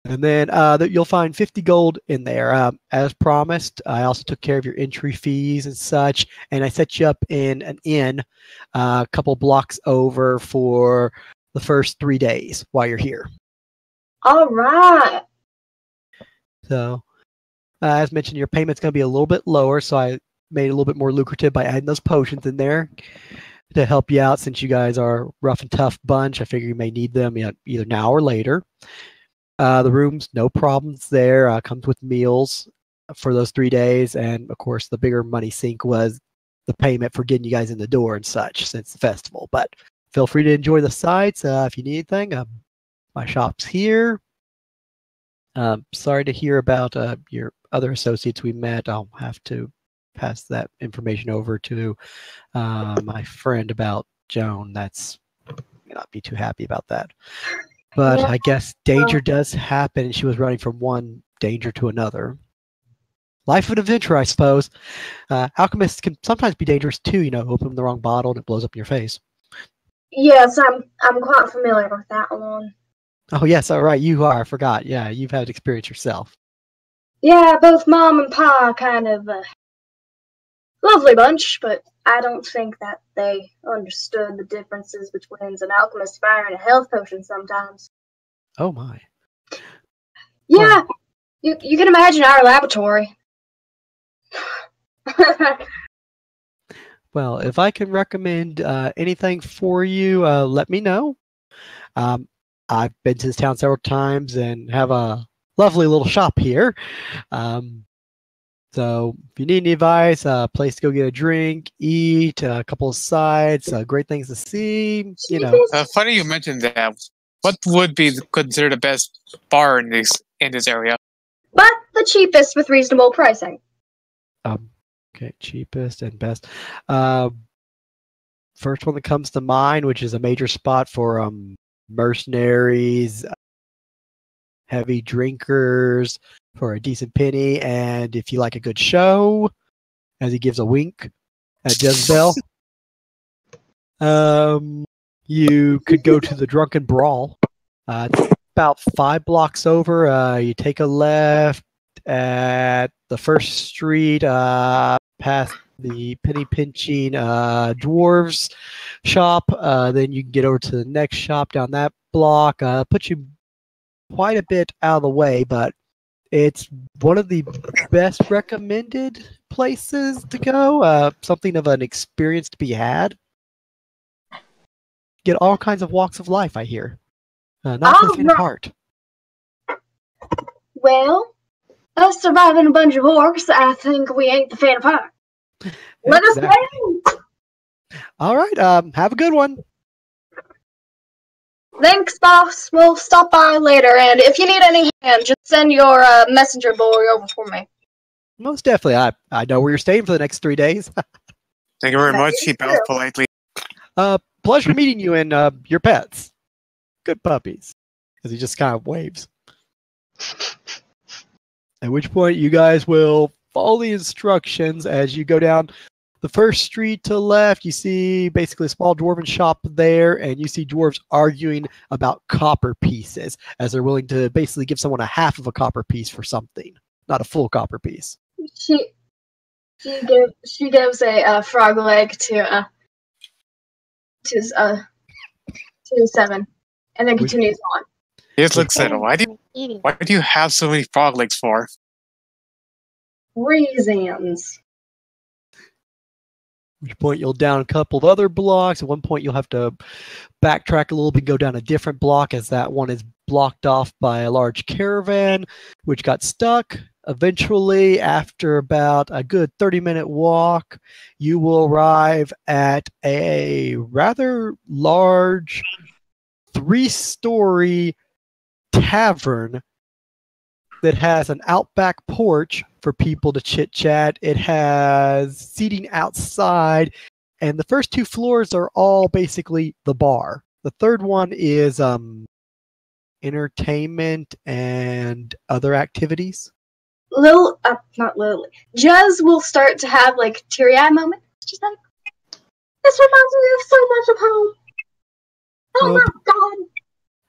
And then you'll find 50 gold in there. As promised, I also took care of your entry fees and such, and I set you up in an inn a couple blocks over for the first 3 days while you're here. All right. So, as mentioned, your payment's going to be a little bit lower, so I made it a little bit more lucrative by adding those potions in there to help you out since you guys are a rough and tough bunch. I figure you may need them either now or later. The rooms, no problems there. Comes with meals for those 3 days, and of course, the bigger money sink was the payment for getting you guys in the door and such since the festival. But feel free to enjoy the sights. If you need anything, my shop's here. Sorry to hear about your other associates we met. I'll have to pass that information over to my friend about Joan. That's may not be too happy about that. But Yeah. I guess danger does happen, and she was running from one danger to another. Life of an adventure, I suppose. Alchemists can sometimes be dangerous too. Open the wrong bottle and it blows up in your face. Yes, I'm quite familiar with that one. Oh yes, all right, you are. I forgot. Yeah, you've had experience yourself. Yeah, both Mom and Pa kind of lovely bunch, but I don't think that they understood the differences between an alchemist fire and a health potion sometimes. Oh my. Yeah, you can imagine our laboratory. Well, if I can recommend anything for you, let me know. I've been to this town several times and have a lovely little shop here. So if you need any advice, a place to go get a drink, eat, a couple of sides, great things to see, Funny you mentioned that. What would be considered the best bar in this area? But the cheapest with reasonable pricing. Okay, cheapest and best. First one that comes to mind, which is a major spot for mercenaries, heavy drinkers for a decent penny, and if you like a good show, as he gives a wink at Jezebel, you could go to the Drunken Brawl. It's about 5 blocks over. You take a left at the first street, past the penny pinching dwarves shop. Then you can get over to the next shop down that block. Put you quite a bit out of the way, but it's one of the best recommended places to go. Something of an experience to be had. Get all kinds of walks of life, I hear. Not for the faint of heart. Well, us surviving a bunch of orcs, I think we ain't the fan of heart. Let us go! All right, have a good one. Thanks, boss. We'll stop by later, and if you need any hand, just send your messenger boy over for me. Most definitely. I know where you're staying for the next 3 days. Thank you very much. He bows politely. Pleasure meeting you and your pets. Good puppies. As he just kind of waves. At which point you guys will follow the instructions as you go down the first street to the left. You see basically a small dwarven shop there, and you see dwarves arguing about copper pieces as they're willing to basically give someone a half of a copper piece for something, not a full copper piece. She gives a frog leg to 7, and then continues on. He just looks at him. Why do you have so many frog legs for? Reasons. At which point you'll down a couple of other blocks. At one point you'll have to backtrack a little bit and go down a different block as that one is blocked off by a large caravan, which got stuck. Eventually, after about a good 30-minute walk, you will arrive at a rather large 3-story tavern that has an outback porch for people to chit-chat. It has seating outside, and the first 2 floors are all basically the bar. The third one is entertainment and other activities. Not Lily. Jez will start to have like teary-eyed moments. She's like, "This reminds me of so much of home. Oh my god!"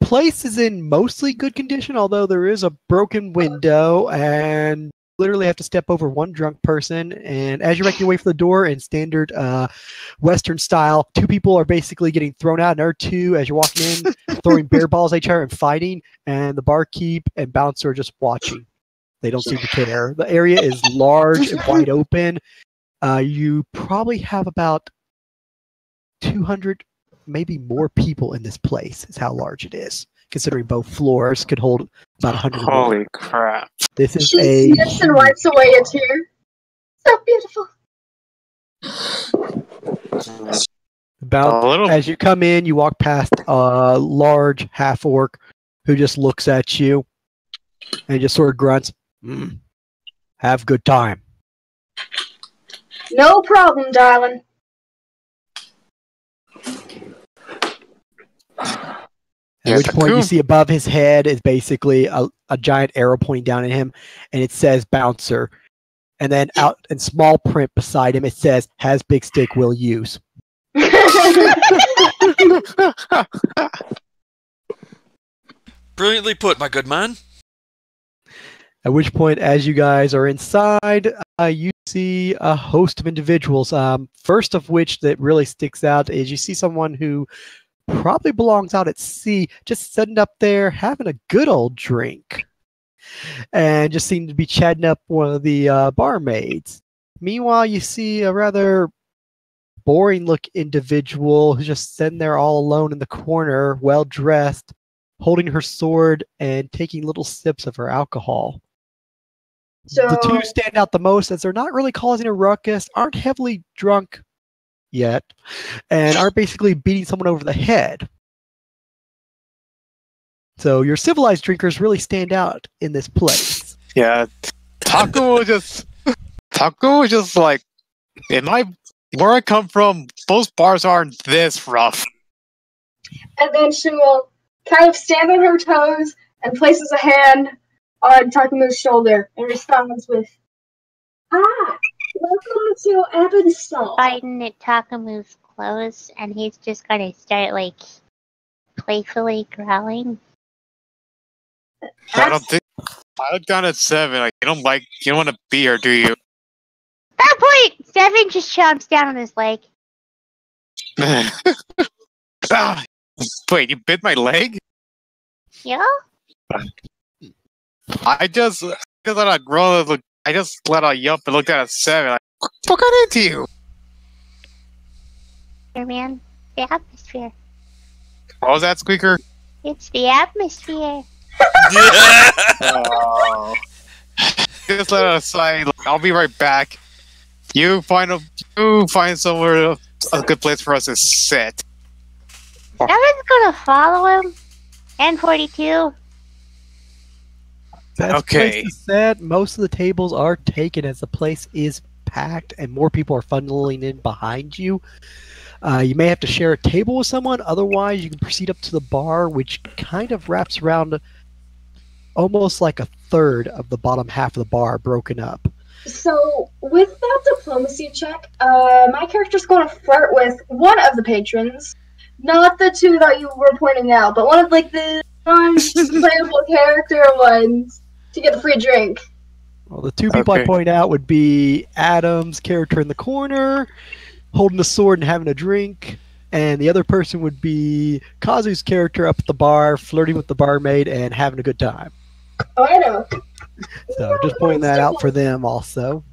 place is in mostly good condition, although there is a broken window, and literally have to step over one drunk person. And as you're making your way for the door in standard Western style, two people are basically getting thrown out, and two, as you're walking in, throwing bear balls at each other and fighting, and the barkeep and bouncer are just watching. They don't seem to care. The area is large and wide open. You probably have about 200, maybe more people in this place, is how large it is, considering both floors could hold about 100. Holy crap. This is She a sniffs and wipes away a tear. So beautiful. about as you come in, you walk past a large half orc who just looks at you and just sort of grunts, have a good time. No problem, darling. At which point you see above his head is basically a giant arrow pointing down at him, and it says bouncer. And then out in small print beside him, it says, has big stick, will use. Brilliantly put, my good man. At which point, as you guys are inside, you see a host of individuals. First of which that really sticks out is you see someone who probably belongs out at sea, just sitting up there having a good old drink. And just seemed to be chatting up one of the barmaids. Meanwhile, you see a rather boring-look individual who's just sitting there all alone in the corner, well-dressed, holding her sword and taking little sips of her alcohol. So, the two stand out the most as they're not really causing a ruckus, aren't heavily drunk yet, and are basically beating someone over the head. So your civilized drinkers really stand out in this place. Yeah, Taco was just like, where I come from, most bars aren't this rough. And then she will kind of stand on her toes and places a hand on Takuma's shoulder and responds with, welcome to Ebunstalt. Biting at Takamu's clothes, and he's just gonna start, like, playfully growling. I look down at 7. Like, you don't want to be here, do you? At that point, Seven just chomps down on his leg. Wait, you bit my leg? Yeah? I just let out grow. I just let out yelp and looked at 7. Like, what got into you? Here, man. The atmosphere. What was that, Squeaker? It's the atmosphere. Oh. Just let it aside. I'll be right back. You find somewhere a good place for us to sit. Seven's gonna follow him. And 42. Best Okay. place to sit. Most of the tables are taken as the place is packed and more people are funneling in behind you. You may have to share a table with someone. Otherwise, you can proceed up to the bar, which kind of wraps around almost like a third of the bottom half of the bar broken up. So, with that diplomacy check, my character's going to flirt with one of the patrons. Not the two that you were pointing out, but one of, like, the non-playable character ones to get the free drink. Well, the two people I point out would be Adam's character in the corner, holding a sword and having a drink, and the other person would be Kazu's character up at the bar, flirting with the barmaid and having a good time. Oh, I know. So just pointing that out for them also.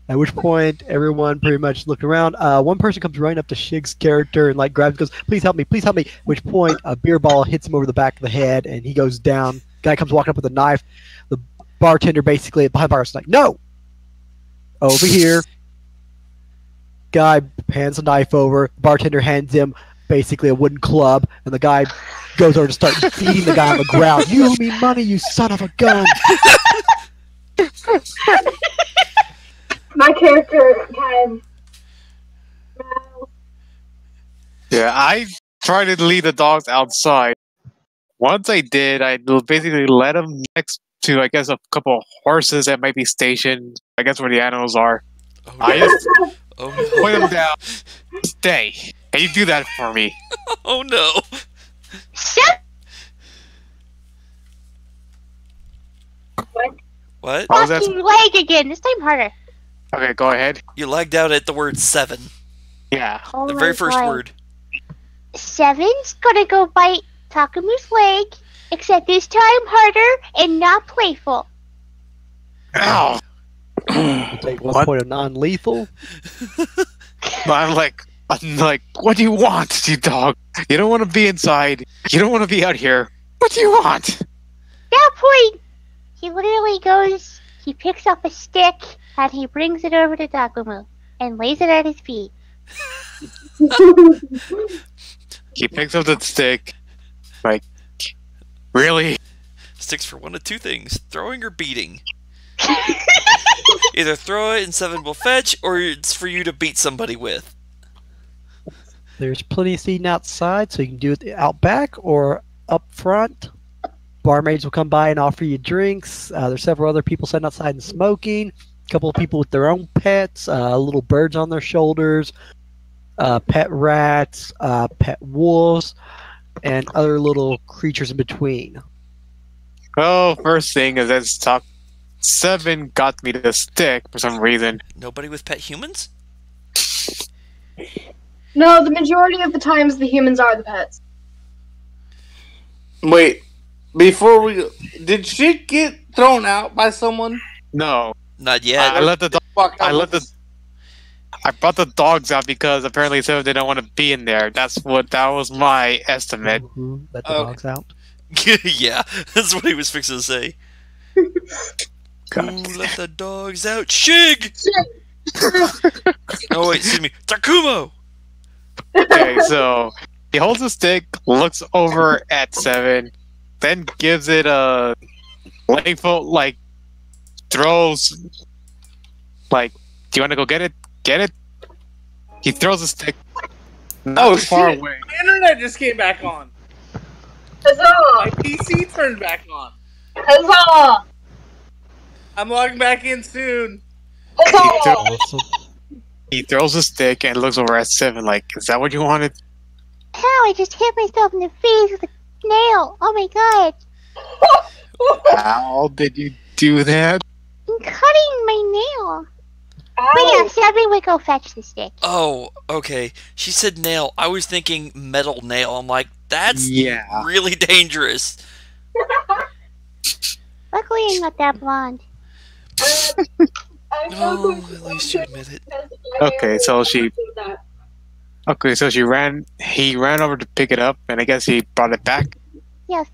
At which point, everyone pretty much looked around. One person comes running up to Shig's character and like grabs, goes, "Please help me! Please help me!" At which point, a beer ball hits him over the back of the head, and he goes down. Guy comes walking up with a knife. The bartender basically behind the bar is like, "No, over here." Guy hands a knife over. Bartender hands him basically a wooden club, and the guy goes over to start beating the guy on the ground. "You owe me money, you son of a gun!" My character kind of... Yeah, I tried to lead the dogs outside. Once I did, I basically led them next to, I guess, a couple of horses that might be stationed, I guess, where the animals are. Oh, I no. just Oh, put no. them down. Stay. Can you do that for me? Oh, no. Seven What? What was that? Fucking leg again. This time harder. Okay, go ahead. You lagged out at the word 7. Yeah. Oh The my very first God. word. 7's gonna go bite Takamu's leg, except this time harder and not playful. Ow. You take 1 What? point of non-lethal. I'm like, what do you want, you dog? You don't want to be inside. You don't want to be out here. What do you want? That point, he literally goes, he picks up a stick and he brings it over to Takamu and lays it at his feet. He picks up the stick. Like, really? Sticks for one of two things: throwing or beating. Either throw it and 7 will fetch, or it's for you to beat somebody with. There's plenty of seating outside, so you can do it out back or up front. Barmaids will come by and offer you drinks. There's several other people sitting outside and smoking. A couple of people with their own pets, little birds on their shoulders, pet rats, pet wolves, and other little creatures in between. Oh, first thing is let's talk. 7 got me the stick for some reason. Nobody with pet humans? No, the majority of the times the humans are the pets. Wait, before we did she get thrown out by someone? No, Not yet. I let the dog. Fuck, I brought the dogs out because apparently 7 didn't want to be in there. That was my estimate. Let the Okay. dogs out. Yeah, that's what he was fixing to say. God. Ooh, let the dogs out. Shig! Oh, wait, excuse me. Takumo! Okay, so he holds the stick, looks over at 7, then gives it a playful, like, throws, like, do you want to go get it? Get it? He throws the stick not too far shit. away. My internet just came back on. My Huzzah! PC turned back on. Huzzah! I'm logging back in soon. Huzzah! Awesome. He throws the stick and looks over at 7 like, is that what you wanted? Ow, I just hit myself in the face with a nail. Oh my God. How did you do that? I'm cutting my nail. But Ow. yeah, 7 would go fetch the stick. Oh, okay. She said nail. I was thinking metal nail. I'm like, that's Yeah. really dangerous. Luckily, I'm not that blonde. Oh, at least you admit it. Okay, so he ran over to pick it up, and I guess he brought it back. Yes.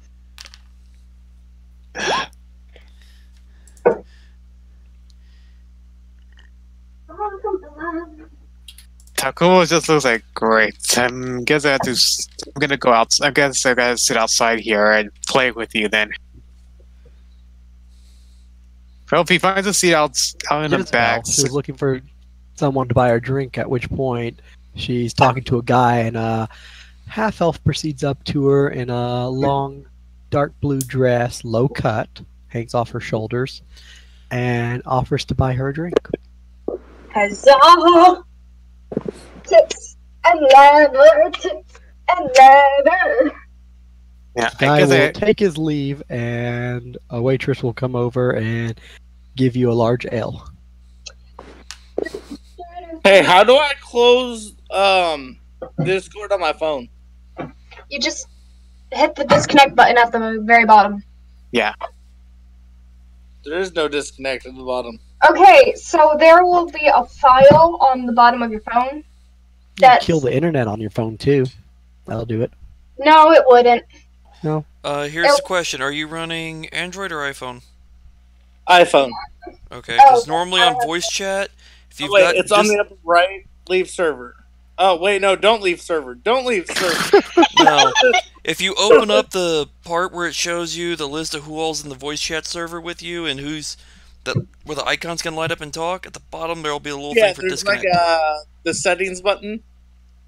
Takuma just looks like great. I'm gonna go out. I guess I gotta sit outside here and play with you then. Well, if he finds a seat out in the Jezebel, back, she was looking for someone to buy her drink, at which point she's talking to a guy, and a half-elf proceeds up to her in a long, dark blue dress, low cut, hangs off her shoulders, and offers to buy her a drink. Huzzah! Tips and leather, tips and leather. yeah, I Guy guess will I, take his leave, and a waitress will come over and give you a large ale. Hey, how do I close Discord on my phone? You just hit the disconnect button at the very bottom. There is no disconnect at the bottom. Okay, so there will be a file on the bottom of your phone. You can That's... kill the internet on your phone, too. That'll do it. No, it wouldn't. Here's the question. Are you running Android or iPhone? iPhone. Okay, because normally on voice chat, if you've Oh, wait, got it's on the upper right. Leave server. Oh, wait, no, don't leave server. Don't leave server. No. If you open up the part where it shows you the list of who all's in the voice chat server with you and where the icons can light up and talk, at the bottom there'll be a little Yeah, thing for there's disconnect. like the settings button,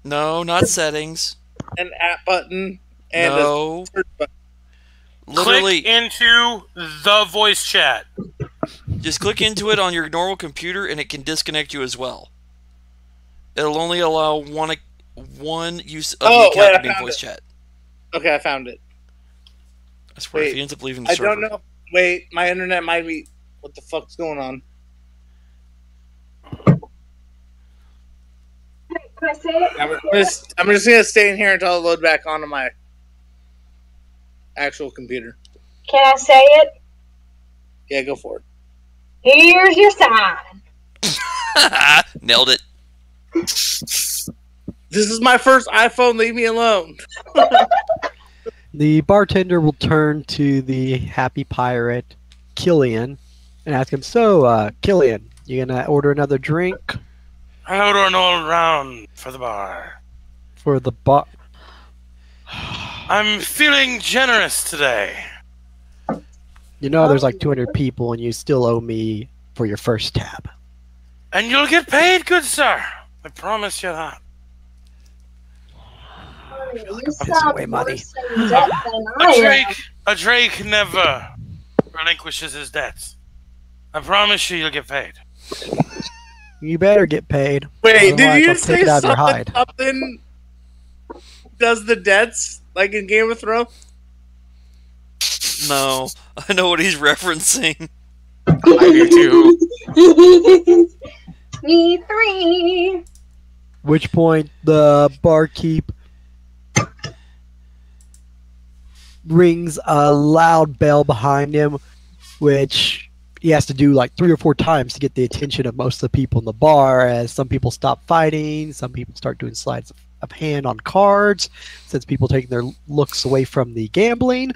No, not settings. an app button, and No. a search button. Literally, Click into the voice chat. just click into it on your normal computer and it can disconnect you as well. It'll only allow one use of Oh, the account wait, to be I in found voice it. chat. Okay, I found it. I swear, if Wait, he ends up leaving the I server. don't know. Wait, my internet might be. What the fuck's going on? Can I say it? I'm just gonna stay in here until I load back onto my actual computer. Can I say it? Yeah, go for it. Here's your sign. Nailed it. This is my first iPhone. Leave me alone. The bartender will turn to the happy pirate, Killian, and ask him, "So, Killian, you gonna order another drink I order an all round for the bar. for the bar?" I'm feeling generous today. You know, there's like 200 people, and you still owe me for your first tab. And you'll get paid, good sir. I promise you that. You pissing sound away money. worse in debt than I am. A Drake never relinquishes his debts. I promise you'll get paid. You better get paid. Wait, Otherwise, did you I'll take say it out of your hide. something does the debts like in Game of Thrones? No, I know what he's referencing. I do too. Me three. Which point the barkeep rings a loud bell behind him, which he has to do like 3 or 4 times to get the attention of most of the people in the bar, as some people stop fighting, some people start doing sleights of hand on cards, since people taking their looks away from the gambling.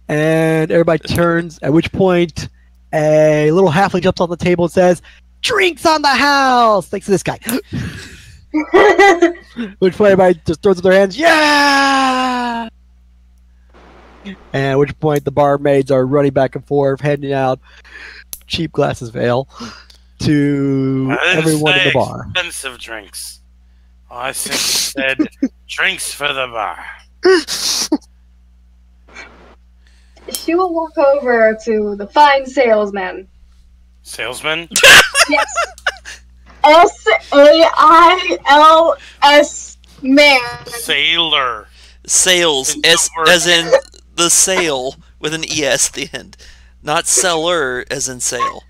And everybody turns, at which point a little halfling jumps on the table and says, "Drinks on the house!" Thanks to this guy. Which point everybody just throws up their hands, "Yeah!" And at which point the barmaids are running back and forth, handing out cheap glasses of ale to everyone in the bar. Expensive drinks. I simply said drinks for the bar. She will walk over to the fine salesman. Salesman? Yes. S-A-I-L-S man. Sailor. Sales, It's the word. as in the sale with an ES at the end. Not seller as in sale.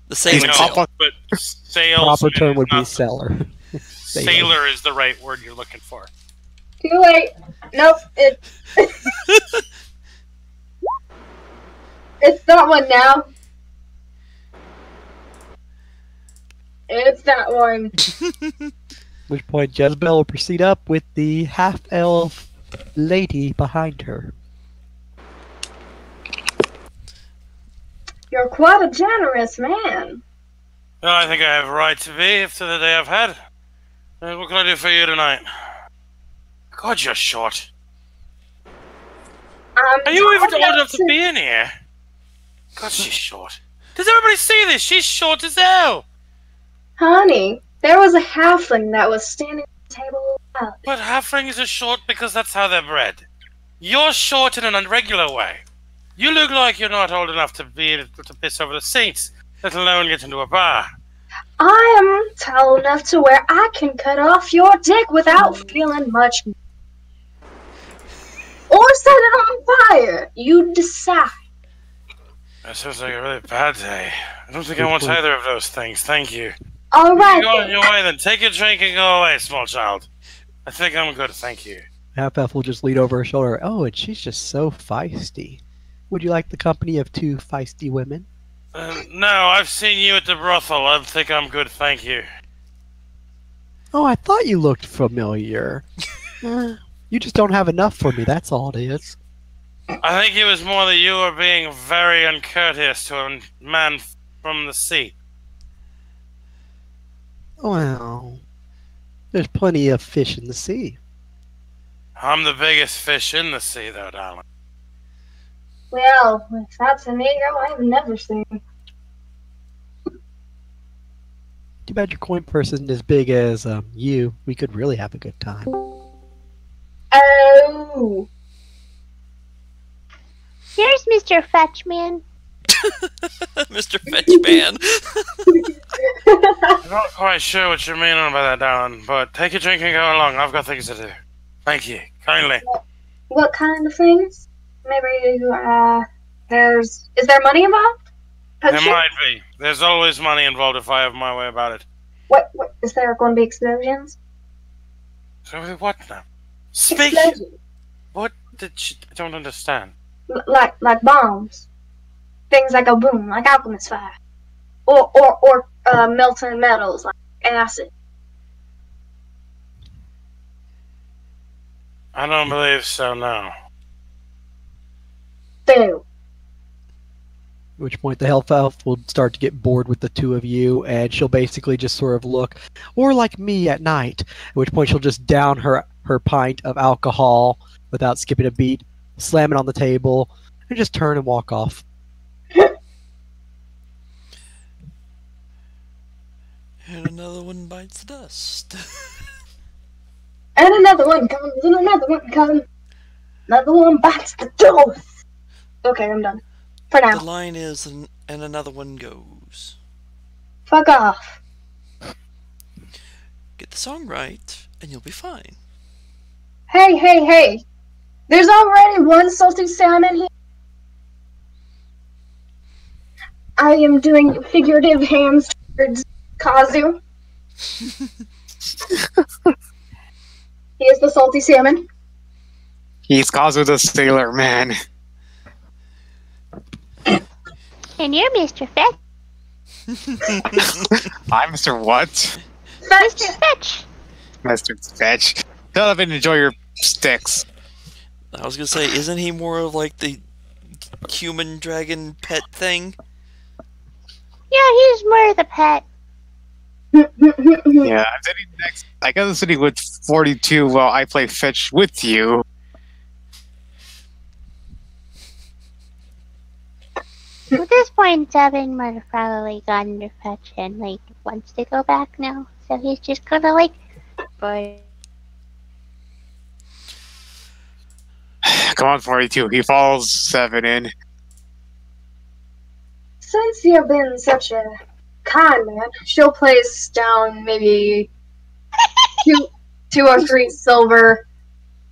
The same No, sale. But sales. Proper term would be seller. Sailor is the right word you're looking for. Too late. Nope. It's that one now. It's that one. Which point Jezebel will proceed up with the half-elf lady behind her. You're quite a generous man. Well, I think I have a right to be after the day I've had. What can I do for you tonight? God, you're short. Are you even old enough to be in here? God, she's short. Does everybody see this? She's short as hell. Honey, there was a halfling that was standing at the table. But halflings are short because that's how they're bred. You're short in an irregular way. You look like you're not old enough to be able to piss over the seats, let alone get into a bar. I am tall enough to where I can cut off your dick without feeling much. Or set it on fire. You decide. That sounds like a really bad day. I don't think I want either of those things, thank you. Alright. You go on your way then. Take your drink and go away, small child. I think I'm good, thank you. Half-elf will just lean over her shoulder. "Oh, and she's just so feisty. Would you like the company of 2 feisty women?" No, I've seen you at the brothel. I think I'm good, thank you. "Oh, I thought you looked familiar." You just don't have enough for me, that's all it is. I think it was more that you were being very uncourteous to a man from the sea. Well, there's plenty of fish in the sea. I'm the biggest fish in the sea, though, darling. Well, if that's a negro I've never seen. Too bad your coin purse isn't as big as you. We could really have a good time. Oh. Here's Mr. Fetchman. Mr. Fetchman. I'm not quite sure what you mean by that, darling, but take your drink and go along. I've got things to do. Thank you. Kindly. What kind of things? Maybe is there money involved? There Potion? might be. There's always money involved if I have my way about it. What is there going to be explosions? So what now? Speak! Explosions. What did you... I don't understand. Like bombs. Things that go boom, like alchemist fire. Or melting metals, like acid. I don't believe so, no. Boo. At which point the Health Elf will start to get bored with the two of you, and she'll basically just sort of look, or like me at night, at which point she'll just down her pint of alcohol without skipping a beat, slam it on the table, and just turn and walk off. And another one bites the dust. And another one comes, and another one comes. Another one bites the dust. Okay, I'm done. For now. The line is, and another one goes. Fuck off. Get the song right, and you'll be fine. Hey. There's already one salty salmon here. I am doing figurative hands towards Kazu. He is the salty salmon. He's Kazu the Sailor Man. And you're Mr. Fetch. I'm Mr. What? Mr. Fetch. Mr. Fetch. Shut up and enjoy your sticks. I was gonna say, isn't he more of like the human dragon pet thing? Yeah, he's more the pet. Yeah, I'm sitting next. I guess I'm sitting with 42 while I play fetch with you. At this point, Devin might have probably gotten to Fetch and like wants to go back now, so he's just gonna like, but Come on, 42. He falls 7 in. Since you've been such a kind man, she'll place down maybe two or three silver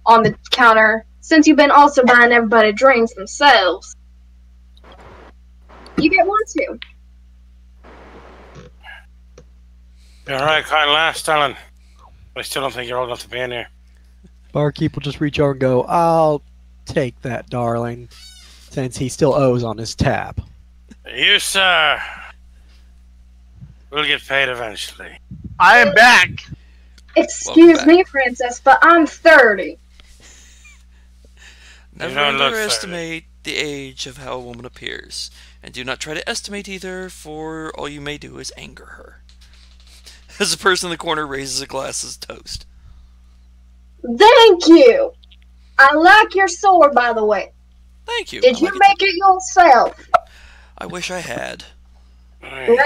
on the counter. Since you've been also buying everybody drinks themselves, you get one too. You're alright, kind last, Alan. I still don't think you're old enough to be in here. Barkeep will just reach over and go, "I'll take that, darling," since he still owes on his tab. You, sir, will get paid eventually. I am back. Excuse me, princess, but I'm 30. Never don't look underestimate the age of how a woman appears. And do not try to estimate either, for all you may do is anger her. As the person in the corner raises a glass as toast. Thank you. I like your sword, by the way. Thank you. Did you make it yourself? I wish I had. Great.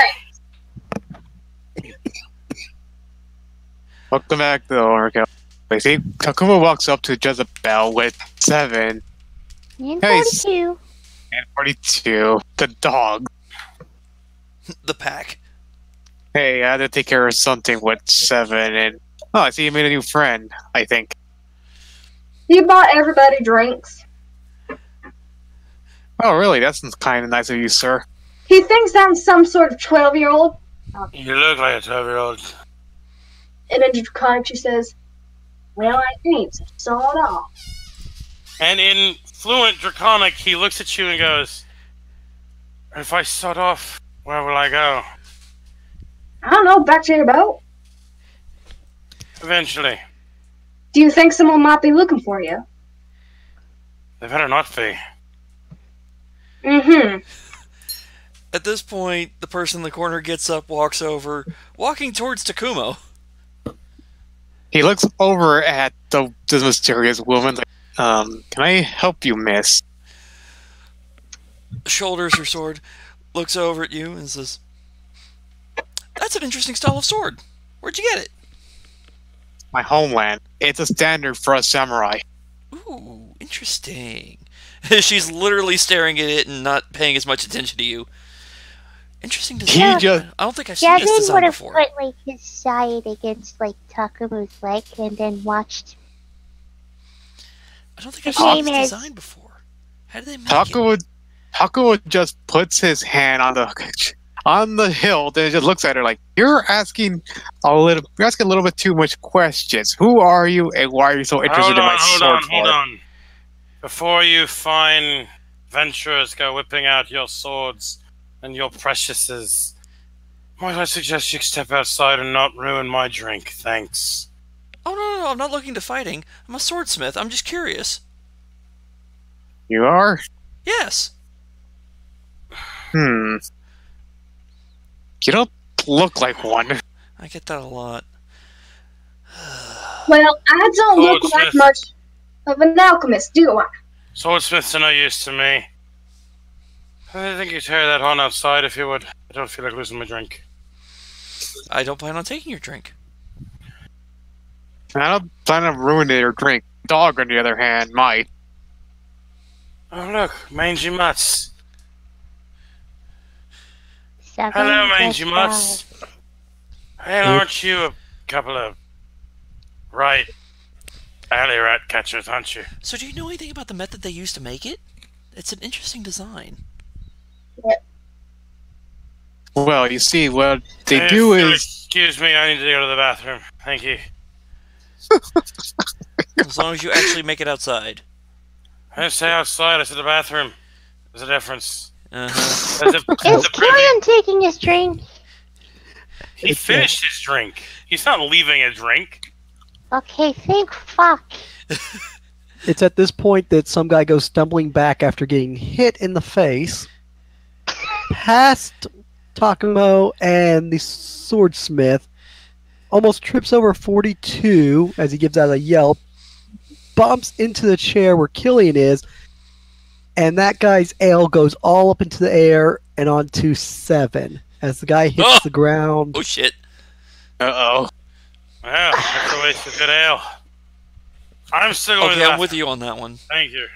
Welcome back, though, Orko. Wait, see, Takuma walks up to Jezebel with 7 and Hey, 42. and 42. The dog. The pack. Hey, I had to take care of something with 7 and... Oh, I see you made a new friend, I think. He bought everybody drinks. Oh, really? That's kind of nice of you, sir. He thinks I'm some sort of 12-year-old. You look like a 12-year-old. And in Draconic, she says, "Well, I ain't, so saw it all." And in fluent Draconic, he looks at you and goes, "If I sod off, where will I go?" I don't know, back to your boat. Eventually. Do you think someone might be looking for you? They better not be. Mm-hmm. At this point, the person in the corner gets up, walks over, walking towards Takumo. He looks over at the mysterious woman like, can I help you, miss? Shoulders her sword, looks over at you and says, "That's an interesting style of sword. Where'd you get it?" My homeland. It's a standard for a samurai. Ooh, interesting. She's literally staring at it and not paying as much attention to you. Interesting design. I don't think I've seen this Devin would design have before. put like his side against like Takumu's leg and then watched. I don't think I've The seen name this is- design before. How did they make it? Taco just puts his hand on the hilt and just looks at her like, you're asking a little bit too much questions. Who are you and why are you so interested in my sword? Hold on. Before you fine venturers go whipping out your swords and your preciouses, might I suggest you step outside and not ruin my drink? Thanks. Oh, no, I'm not looking to fighting. I'm a swordsmith. I'm just curious. You are? Yes. You don't look like one. I get that a lot. Well, I don't look like much of an alchemist, do I? Swordsmiths are no use to me. I think you tear that horn outside if you would. I don't feel like losing my drink. I don't plan on taking your drink. I don't plan on ruining your drink. Dog, on the other hand, might. Oh, look, mangy mutts. Seven Hello, mangy plus mutts. Hey, aren't you a couple of alley rat catchers, aren't you? So do you know anything about the method they used to make it? It's an interesting design. Well, you see, what they do is... Excuse me, I need to go to the bathroom. Thank you. As long as you actually make it outside. I didn't say outside, I said the bathroom. There's a difference. Uh-huh. Is Kieran taking his drink? He finished his drink. He's not leaving a drink. Okay, thank fuck. It's at this point that some guy goes stumbling back after getting hit in the face, past Takamo and the swordsmith, almost trips over 42 as he gives out a yelp, bumps into the chair where Killian is, and that guy's ale goes all up into the air and onto 7 as the guy hits the ground. Oh shit. Uh-oh. Well, that's a waste of good ale. I'm still going Okay, to I'm with you on that one. Thank you.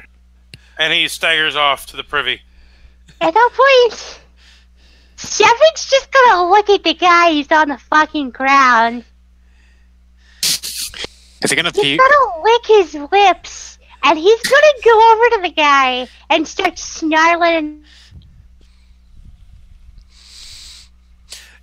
And he staggers off to the privy. At that point, Seven's just gonna look at the guy who's on the fucking ground. Is he gonna He's pee? gonna lick his lips, and he's gonna go over to the guy and start snarling.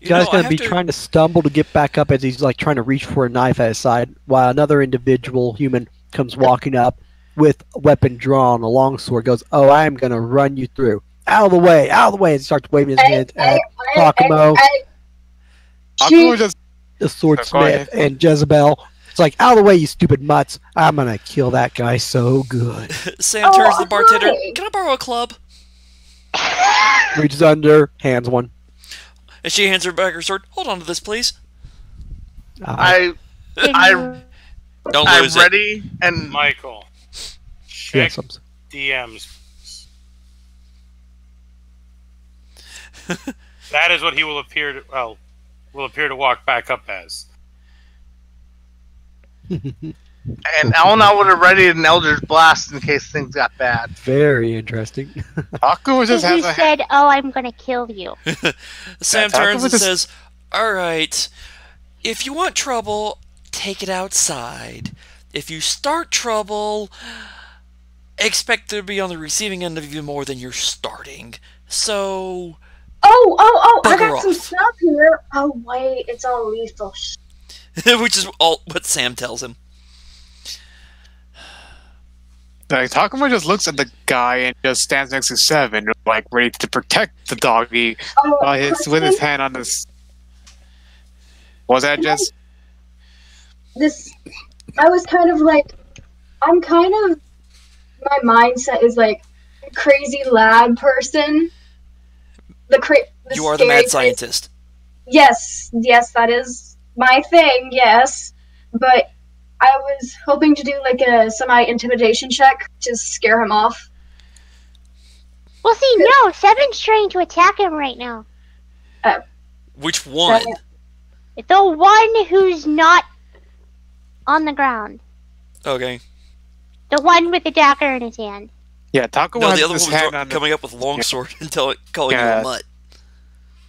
The guy's going to be trying to stumble to get back up as he's like trying to reach for a knife at his side, while another individual human comes walking up with a weapon drawn, a longsword, goes, "Oh, I'm going to run you through. Out of the way, out of the way," and starts waving his hand at Takamo, the swordsmith, and Jezebel. It's like, "Out of the way, you stupid mutts. I'm going to kill that guy so good." Sam turns to the bartender. Can I borrow a club? Reaches under, hands one. And she hands her back her sword. Hold on to this, please. I'm Don't lose it. ready, and Michael, check Yes, DMs. That is what he will appear to walk back up as. and Elna would have readied an Eldritch Blast in case things got bad. very interesting. Taco just He has a said, "Oh, I'm gonna kill you." Sam turns and says, "Alright, if you want trouble, take it outside. If you start trouble, expect to be on the receiving end of even more than you're starting. So..." I Bugger got some off. stuff here. Oh, wait, it's all lethal. Which is all what Sam tells him. Like, Takuma just looks at the guy and just stands next to 7, like ready to protect the doggy with his hand on this. Was that just? I was kind of like, my mindset is like crazy lab person. You are the mad scientist. Yes, that is my thing. Yes, but I was hoping to do like a semi-intimidation check to scare him off. Well, see, no, Seven's trying to attack him right now. Which one? The one who's not on the ground. Okay. The one with the dagger in his hand. Yeah, Takuma No, has the other his one hand was on coming up with longsword and calling you Yeah. a mutt.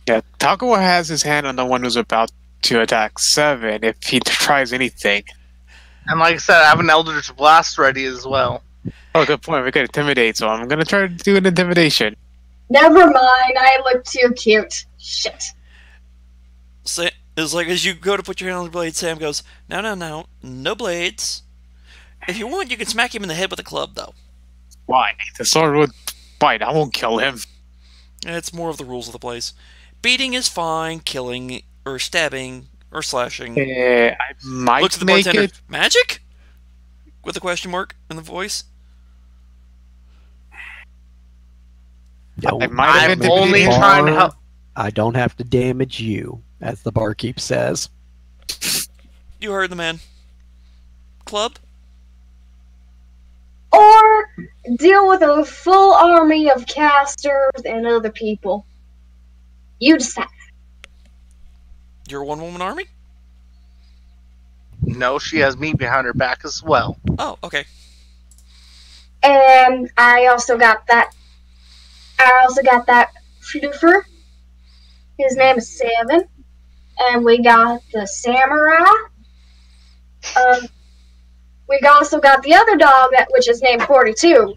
Yeah, Takuma has his hand on the one who's about to attack 7 if he tries anything. And like I said, I have an Eldritch Blast ready as well. Oh, good point. We could intimidate, so I'm gonna try to do an intimidation. Never mind, I look too cute. Shit. It's like as you go to put your hand on the blade, Sam goes, No, no blades. If you want, you can smack him in the head with a club, though. Why? The sword would bite. I won't kill him. It's more of the rules of the place. Beating is fine. Killing or stabbing or slashing. I might Looks at the make bartender. it. Magic? With a question mark in the voice. No, I might have I'm only intimidated him. trying to help. I don't have to damage you, as the barkeep says. You heard the man. Club? Or deal with a full army of casters and other people. You decide. You're a one-woman army? No, she has me behind her back as well. Oh, okay. And I also got that floofer. His name is Seven. And we got the samurai. We also got the other dog, which is named 42.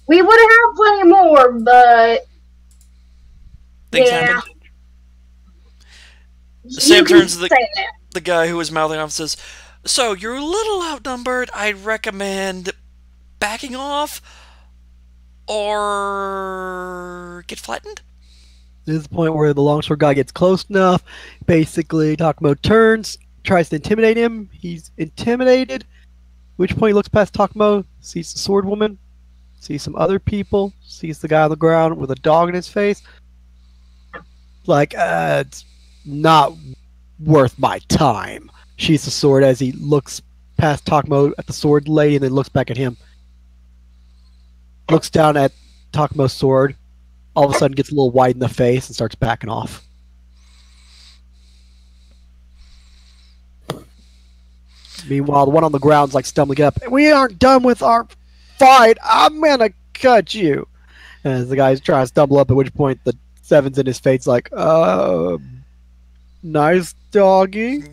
We would have plenty more, but Things yeah. happen. Sam turns to say that. the guy who was mouthing off and says, So, you're a little outnumbered. I'd recommend backing off or get flattened. This is the point where the longsword guy gets close enough. Basically, Takamo turns, tries to intimidate him. He's intimidated. At which point he looks past Takamo, sees the sword woman, sees some other people, sees the guy on the ground with a dog in his face. Like, it's not worth my time. Sheathes the sword as he looks past Takamo at the sword lady and then looks back at him. Looks down at Takamo's sword. All of a sudden gets a little white in the face and starts backing off. Meanwhile, the one on the ground's like stumbling up. We aren't done with our fight. I'm gonna cut you. And as the guy's trying to stumble up, at which point the Seven's in his face like, nice doggy.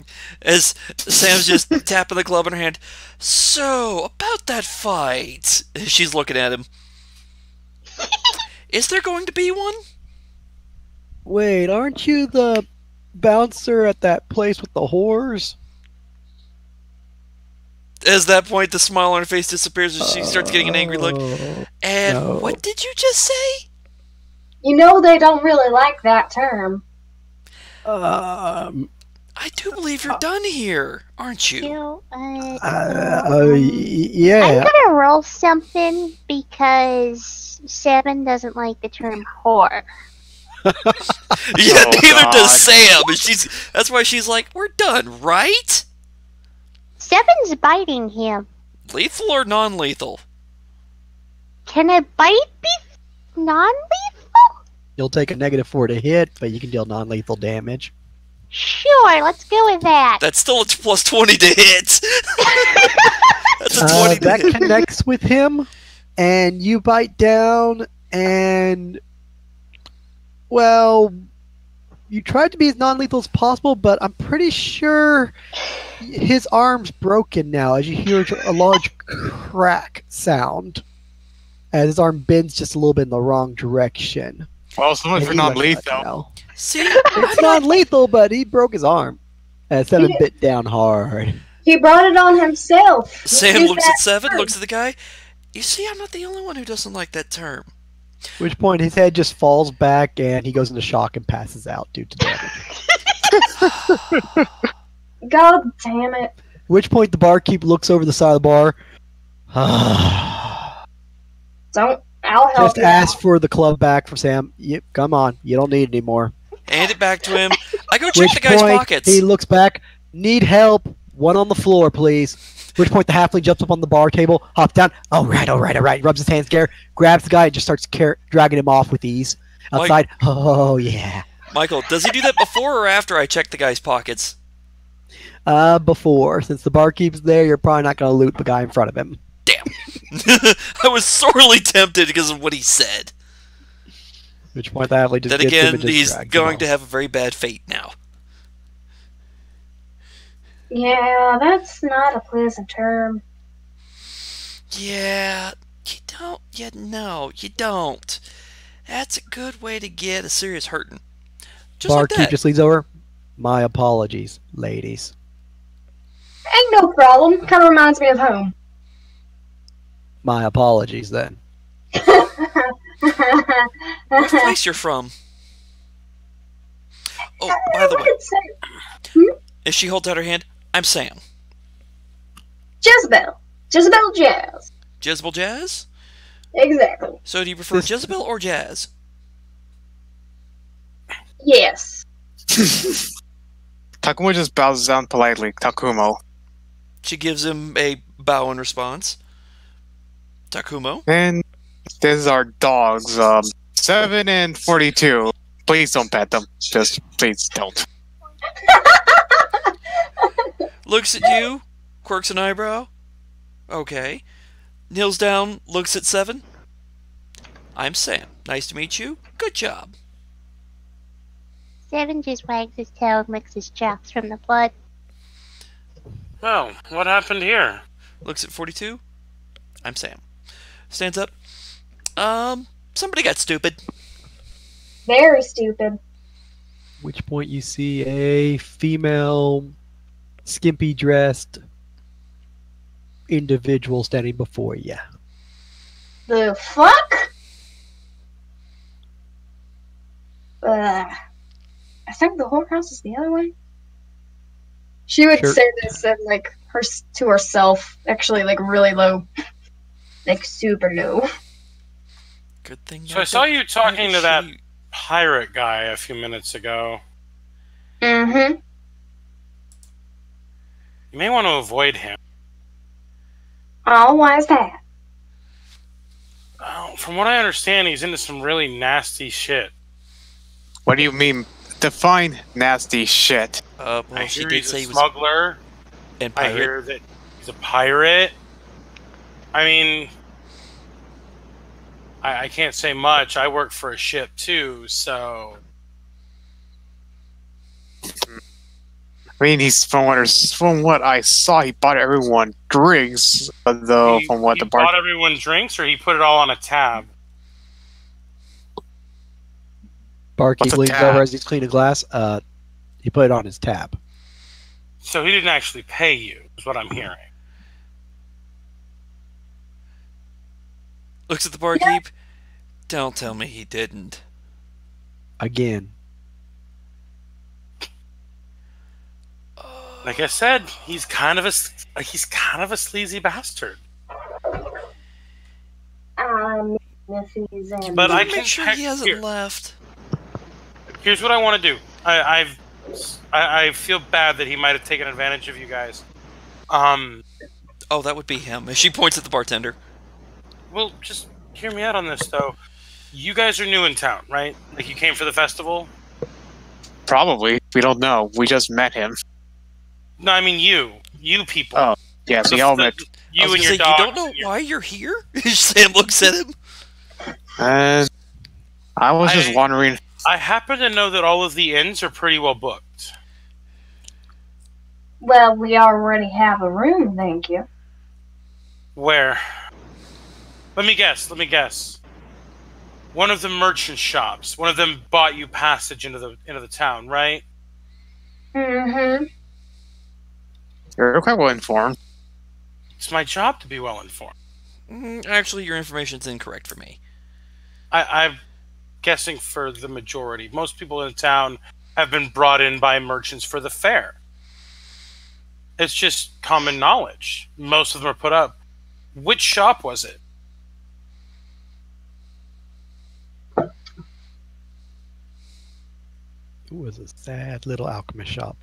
As Sam's just tapping the glove in her hand. So, about that fight. She's looking at him. Is there going to be one? Wait, aren't you the bouncer at that place with the whores? As that point, the smile on her face disappears as she starts getting an angry look. And no. what did you just say? You know they don't really like that term. I do believe you're done here, aren't you? Yeah. I'm gonna roll something because Seven doesn't like the term whore. Yeah, Oh, neither God. does Sam. And that's why she's like, we're done, right? Seven's biting him. Lethal or non-lethal? Can a bite be non-lethal? You'll take a -4 to hit, but you can deal non-lethal damage. Sure, let's go with that. That's still a plus 20 to hit. That's a 20 to That hit. connects with him, and you bite down, and well, you tried to be as non-lethal as possible, but I'm pretty sure his arm's broken now as you hear a large crack sound as his arm bends just a little bit in the wrong direction. Well, so much And for he lets non-lethal. out now. See? It's non-lethal, but he broke his arm. As Seven Yeah. bit down hard. He brought it on himself. Sam Use looks that at Seven, term. looks at the guy. You see, I'm not the only one who doesn't like that term. At which point his head just falls back and he goes into shock and passes out due to damage. God damn it. At which point the barkeep looks over the side of the bar. I'll help Just you ask for the club back from Sam. Yep, come on, you don't need it anymore. Hand it back to him. I go check Which the guy's point pockets. he looks back. Need help. One on the floor, please. Which point the halfling jumps up on the bar table, hops down. All right. Rubs his hands together, grabs the guy, and just starts dragging him off with ease. Outside. Oh yeah. Michael, does he do that before or after I check the guy's pockets? Before, since the barkeep's there, you're probably not gonna loot the guy in front of him. Damn. I was sorely tempted because of what he said. Which point the halfling just Then gets him again, and just he's drags him going off. to have a very bad fate now. Yeah, that's not a pleasant term. Yeah, you don't. Yeah, no, you don't. That's a good way to get a serious hurting. Just like Barkeep that. just leads over. My apologies, ladies. Ain't no problem. Kind of reminds me of home. My apologies then. What place you're from? Oh, by the way, if she holds out her hand, I'm Sam. Jezebel. Jezebel Jazz. Jezebel Jazz? Exactly. So do you prefer Jezebel or Jazz? Yes. Takumo just bows down politely. Takumo. She gives him a bow in response. Takumo? And this is our dogs, 7 and 42. Please don't pet them. Just please don't. Looks at you, quirks an eyebrow. Okay. Kneels down, looks at 7. I'm Sam. Nice to meet you. Good job. 7 just wags his tail and licks his chops from the blood. Well, what happened here? Looks at 42. I'm Sam. Stands up. Somebody got stupid. Very stupid. Which point you see a female, skimpy dressed individual standing before you. The fuck? I think the whorehouse is the other way. She would Sure. say this and like her to herself, actually, like really low, like super low. Good thing. So I saw you talking to that pirate guy a few minutes ago. Mm-hmm. You may want to avoid him. Oh, why is that? From what I understand, he's into some really nasty shit. What do you mean? Define nasty shit. Well, I she hear did he's say a he was smuggler. and I pirate. hear that he's a pirate. I mean, I can't say much. I work for a ship too, so I mean, he's from what I saw, he bought everyone drinks. Though, he, from what he the bar, bought everyone drinks, or he put it all on a tab. Barkeep What's a leans tab? over as he's cleaning glass. He put it on his tab. So he didn't actually pay you, is what I'm hearing. Looks at the barkeep. Don't tell me he didn't. Again. Like I said, he's kind of a sleazy bastard. If he's in. But I Make can sure he hasn't left. Here's what I want to do. I feel bad that he might have taken advantage of you guys. Oh, that would be him. She points at the bartender. Well, just hear me out on this though. You guys are new in town, right? Like you came for the festival? probably. We don't know. We just met him. No, I mean you people. Oh, yes, we all met. You and your You dogs. don't know why you're here? Sam looks at him. I was just wondering. I happen to know that all of the inns are pretty well booked. Well, we already have a room, thank you. Where? Let me guess. One of the merchant shops. One of them bought you passage into the town, right? Mm-hmm. You're quite well informed. It's my job to be well informed. Actually, your information's incorrect for me. I'm guessing for the majority. Most people in town have been brought in by merchants for the fair. It's just common knowledge. Most of them are put up. Which shop was it? It was a sad little alchemist shop.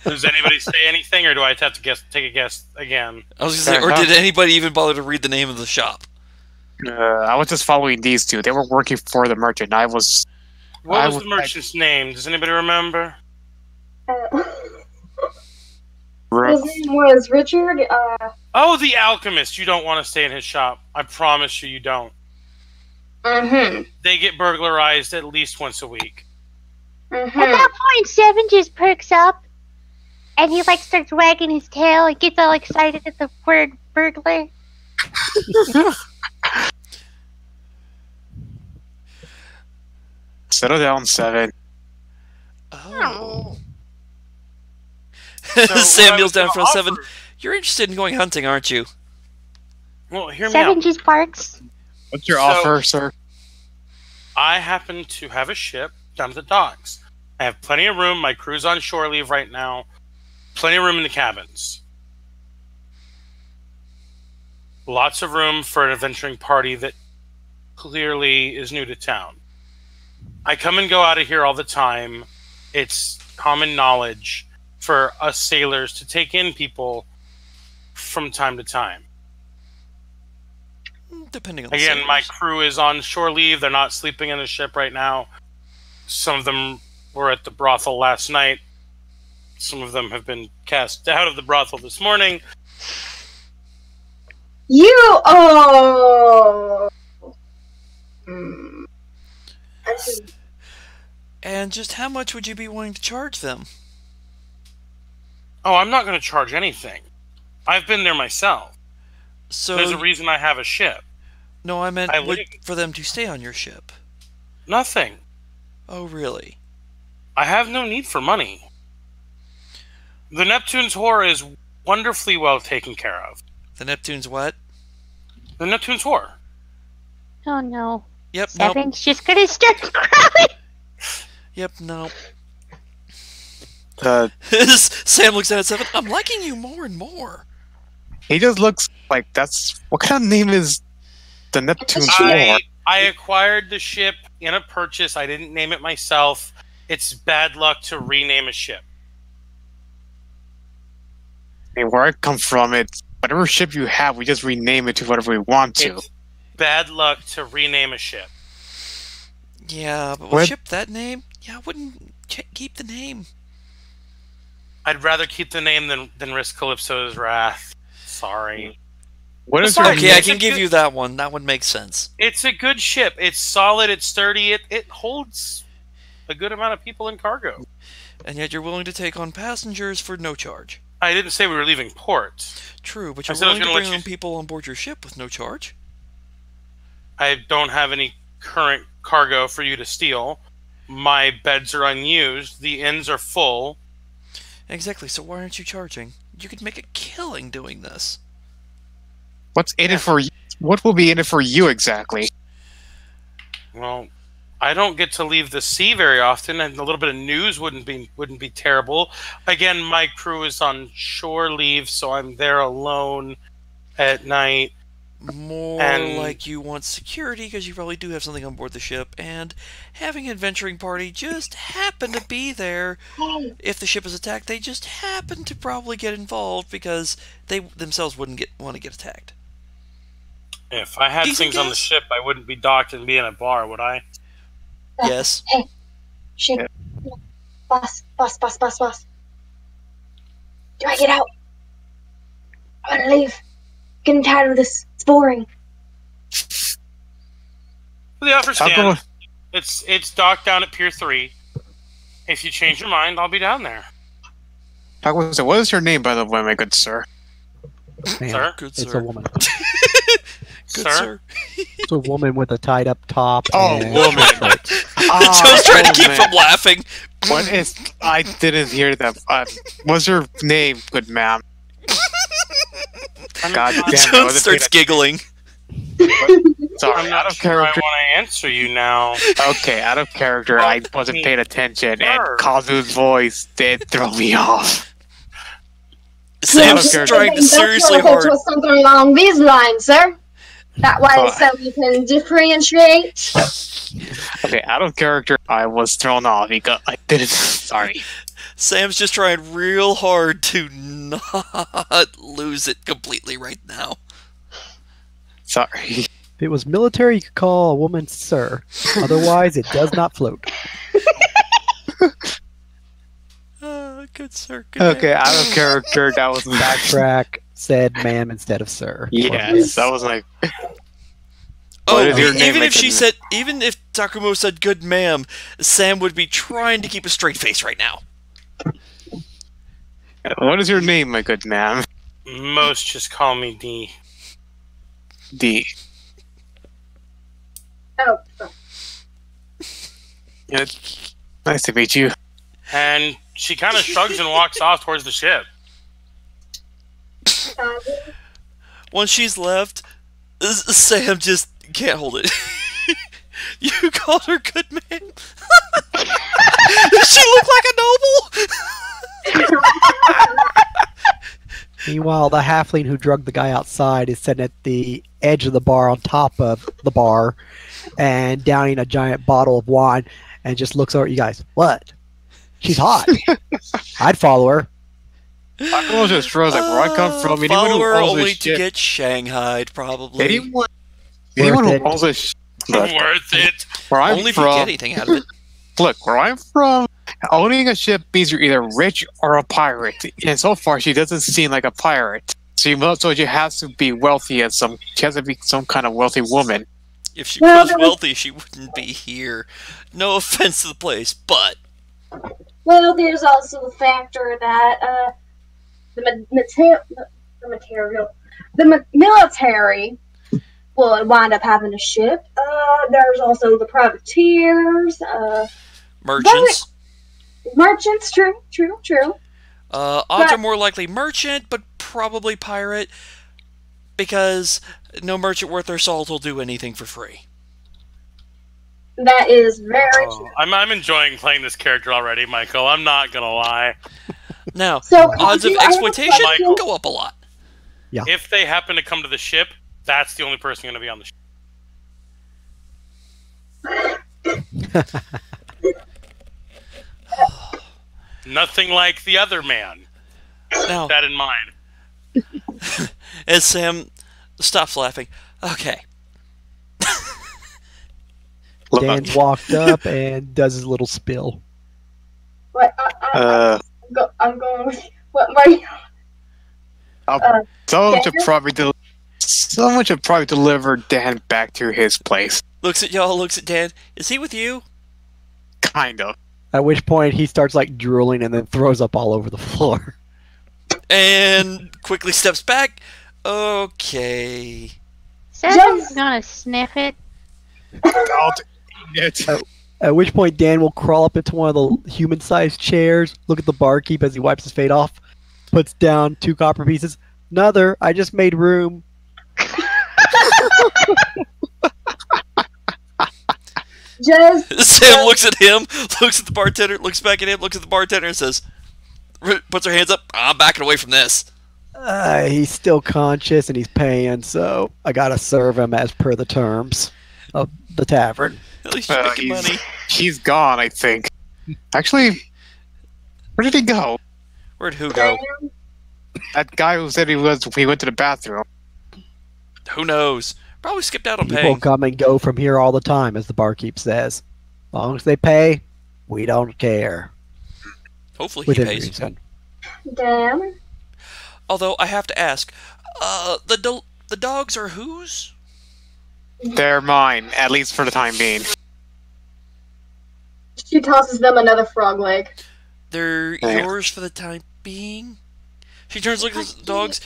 Does anybody say anything, or do I have to take a guess again? I was gonna say, or did anybody even bother to read the name of the shop? I was just following these two. They were working for the merchant. What was the merchant's name? Does anybody remember? His name was Richard. Oh, the alchemist. You don't want to stay in his shop. I promise you, you don't. Mm-hmm. They get burglarized at least once a week. Mm-hmm. At that point, Seven just perks up, and he starts wagging his tail and gets all excited at the word burglar. Settle down, 7. Oh. So Sam what I kneels was down gonna for 7. offer- You're interested in going hunting, aren't you? Well, hear me 7 out. just barks. What's your So- offer, sir? I happen to have a ship down at the docks. I have plenty of room. My crew's on shore leave right now. Plenty of room in the cabins. Lots of room for an adventuring party that clearly is new to town. I come and go out of here all the time. It's common knowledge for us sailors to take in people from time to time. Depending on the Again, my sailors. crew is on shore leave. They're not sleeping in the ship right now. Some of them were at the brothel last night. Some of them have been cast out of the brothel this morning. You oh. I see. And just how much would you be willing to charge them? Oh, I'm not going to charge anything. I've been there myself. So There's a reason I have a ship. no, I meant I would, live- for them to stay on your ship. Nothing. Oh, really? I have no need for money. The Neptune's whore is wonderfully well taken care of. The Neptune's what? The Neptune's whore. Oh no. Yep, nope. 7's just gonna start crying. Yep, no. The Sam looks at it 7. I'm liking you more and more. he just looks like that's what kind of name is the Neptune's War? I acquired the ship in a purchase. I didn't name it myself. It's bad luck to rename a ship. I mean, where I come from, it's whatever ship you have, we just rename it to whatever we want to. It's bad luck to rename a ship. Yeah, but What? with ship that name, yeah, I wouldn't keep the name. I'd rather keep the name than risk Calypso's wrath. Sorry. What is Sorry, your Okay, I It's a can give good- you that one. That one makes sense. It's a good ship. It's solid. It's sturdy. It holds a good amount of people in cargo. And yet you're willing to take on passengers for no charge. I didn't say we were leaving port. True, but I you're said I was willing to gonna bring let on you- people on board your ship with no charge? I don't have any current cargo for you to steal. My beds are unused. The inns are full. Exactly, so why aren't you charging? You could make a killing doing this. what's in it for you? What will be in it for you exactly? Well, I don't get to leave the sea very often, and a little bit of news wouldn't be terrible. Again, my crew is on shore leave, so I'm there alone at night. More And- like you want security because you probably do have something on board the ship, and having an adventuring party just happen to be there. If the ship is attacked, they just happen to probably get involved because they themselves wouldn't want to get attacked. If I had Decent things on the guess. ship, I wouldn't be docked and be in a bar, would I? Yes. Shit. Boss. Do I get out? I wanna leave. Getting tired of this. It's boring. The offer I'll go- stands. It's docked down at Pier 3. If you change your mind, I'll be down there. What is your name, by the way, my good sir? Man, Sir? Good it's sir. a woman. Good Sir? sir. It's a woman with a tied up top. Oh, and woman. Joe's trying to keep from laughing. What is? I didn't hear that. What's your name, good ma'am? God damn it! I Joe wasn't starts giggling. Sorry, I'm out not of sure I character. want to answer you now. Okay, out of character. I wasn't paying attention, and Sir. Kazu's voice did throw me off. Sam's character. trying to seriously If it hard. was something along these lines, sir. That way, Oh. so we can differentiate. Okay, out of character. I was thrown off because I didn't. Sorry. Sam's just trying real hard to not lose it completely right now. Sorry. If it was military, you could call a woman sir. Otherwise, it does not float. Good sir. Good Okay, man. out of character. That was Backtrack, said ma'am instead of sir. Yes, that was like. Oh, What is your name, even if she Richard? said, even if Takumo said "good ma'am," Sam would be trying to keep a straight face right now. What is your name, my good ma'am? Most just call me D. D. Oh, Yeah, nice to meet you. And she kind of shrugs and walks off towards the ship. Once she's left, Sam just can't hold it. You called her good man? Does she look like a noble? Meanwhile, the halfling who drugged the guy outside is sitting at the edge of the bar on top of the bar and downing a giant bottle of wine and just looks over at you guys. What? She's hot. I'd follow her. I was just froze like where I come from. Anyone Follow who her owns only this to shit, get shanghaied, probably. anyone Worth who it. owns this look, Worth it. where I'm Only if you from, get anything out of it. look, where I'm from, owning a ship means you're either rich or a pirate. And so far, she doesn't seem like a pirate. So she has to be wealthy as she has to be some kind of wealthy woman. If she Well, was wealthy, she wouldn't be here. No offense to the place, but well, there's also the factor that the military will wind up having a ship. There's also the privateers, merchants. merchants. True. Odds are more likely merchant, but probably pirate, because no merchant worth their salt will do anything for free. That is very true. I'm enjoying playing this character already, Michael. I'm not gonna lie. Now, So, odds of I have a exploitation Michael. go up a lot. If they happen to come to the ship, that's the only person gonna be on the ship. Nothing like the other man. Now, Keep that in mind. as Sam stops laughing, okay. Dan walked up and does his little spill. What? I'm going. What? My. Someone should probably deliver Dan back to his place. Looks at y'all, looks at Dan. Is he with you? Kind of. At which point he starts like drooling and then throws up all over the floor. And quickly steps back. Okay. Seven's gonna sniff it. I'll eat it. At which point Dan will crawl up into one of the human-sized chairs, look at the barkeep as he wipes his fade off, puts down 2 copper pieces. Another, I just made room. Sam looks at him, looks at the bartender, looks back at him, looks at the bartender, and says, puts her hands up, I'm backing away from this. He's still conscious and he's paying, so I gotta serve him as per the terms of the tavern. At least you're making money. He's gone, I think. Actually, where did he go? Where'd who go? That guy who said he went to the bathroom. Who knows? Probably skipped out on People paying. come and go from here all the time, as the barkeep says. As long as they pay, we don't care. Hopefully he Within pays. reason. Damn. Although, I have to ask, the dogs are whose? They're mine, at least for the time being. She tosses them another frog leg. They're yours for the time being? She turns to look at the dogs.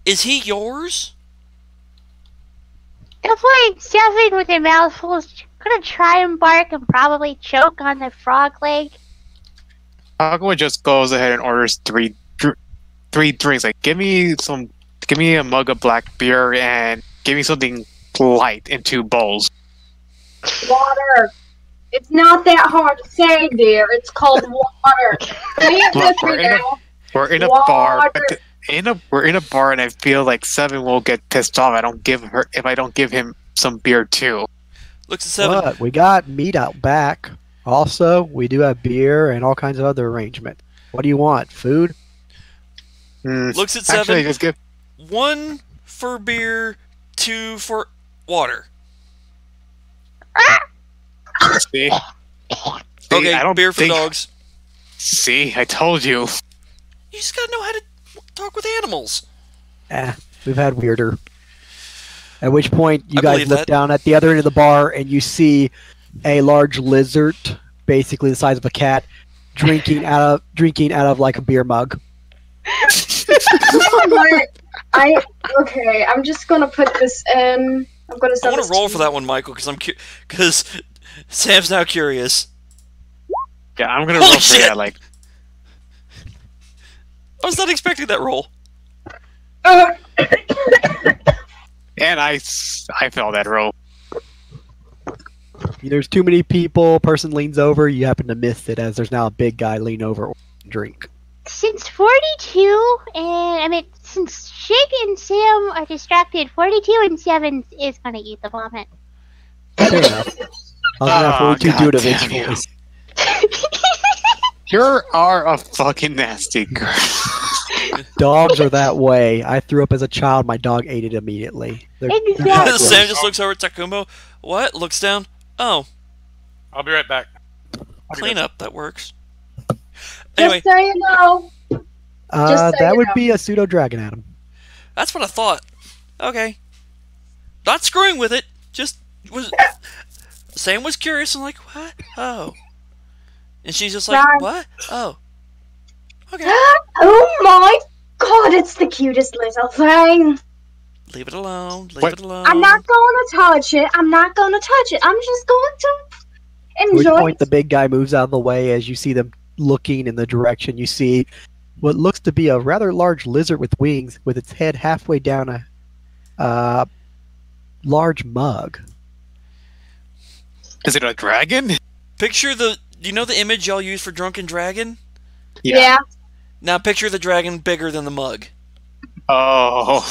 Is he yours? Definitely Seven with their mouth full is gonna try and bark and probably choke on the frog leg. Aqua just goes ahead and orders three drinks. Like, give me a mug of black beer and give me something light in 2 bowls. Water. It's not that hard to say, dear. It's called water. Say it Look, with me now. we're in a bar. We're in a bar, and I feel like Seven will get pissed off. If I don't give him some beer too. Looks at Seven. But we got meat out back. Also, we do have beer and all kinds of other arrangement. What do you want? Food? Looks at Seven. Actually, just give 1 for beer, 2 for water. See? Okay, I don't beer for think- dogs. See, I told you. You just gotta know how to talk with animals. We've had weirder. At which point, you I guys believe look that. down at the other end of the bar and you see a large lizard, basically the size of a cat, drinking out of like a beer mug. Okay, I'm just gonna put this in. I'm gonna I send want this to roll to for that one, Michael, because Sam's now curious. Yeah, I'm gonna Holy roll for shit! that. Like, I was not expecting that roll. and I failed that roll. There's too many people. Person leans over. You happen to miss it as there's now a big guy lean over and drink. Since 42 and since Shig and Sam are distracted, 42 and 7 is gonna eat the vomit. Fair enough. I was gonna have 42 do it damn you. eventually. You are a fucking nasty girl. Dogs are that way. I threw up as a child. My dog ate it immediately. Exactly. Sam just looks over at Takumo. What? Looks down. Oh, I'll be right back. clean up. That works. Anyway, Just so you know. Just so that you would know. be a pseudo dragon, Adam. that's what I thought. Okay. Not screwing with it. Just was. Sam was curious and like, what? Oh. And she's just like, Right. what? Oh. Okay. Oh my god, it's the cutest little thing. Leave it alone. Leave What? it alone. I'm not going to touch it. I'm not going to touch it. I'm just going to At which enjoy point the big guy moves out of the way as you see them looking in the direction. You see what looks to be a rather large lizard with wings with its head halfway down a large mug. Is it a dragon? Picture the. You know the image y'all use for Drunken Dragon? Yeah. Now picture the dragon bigger than the mug. Oh.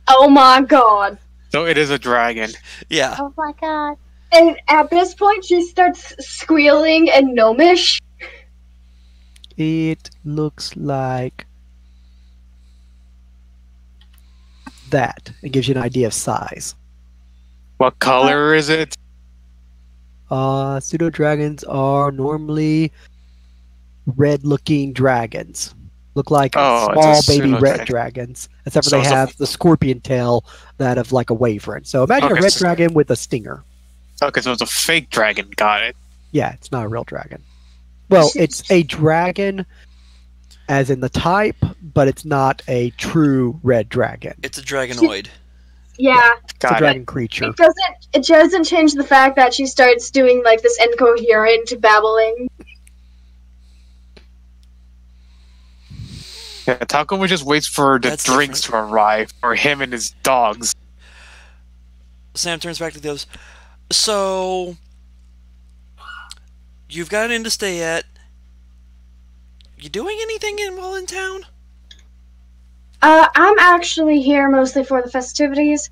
Oh my god. So it is a dragon. Yeah. Oh my god. And at this point, she starts squealing and gnomish. It looks like that. It gives you an idea of size. What color is it? Pseudo dragons are normally red-looking dragons. Look like Oh, it's a small baby pseudo red dragon. dragons, except for So they it's a- have the scorpion tail that of like a wyvern. So imagine Okay, a red so- dragon with a stinger. Okay, so it's a fake dragon. Got it. Yeah, it's not a real dragon. Well, it's a dragon, as in the type, but it's not a true red dragon. It's a dragonoid. Yeah. It's a Got it. dragon creature. It doesn't change the fact that she starts doing like this incoherent babbling. Yeah, Takuma just waits for the That's drinks to arrive for him and his dogs. Sam turns back to the others. So, you've got an inn to stay at. You doing anything while in town? I'm actually here mostly for the festivities.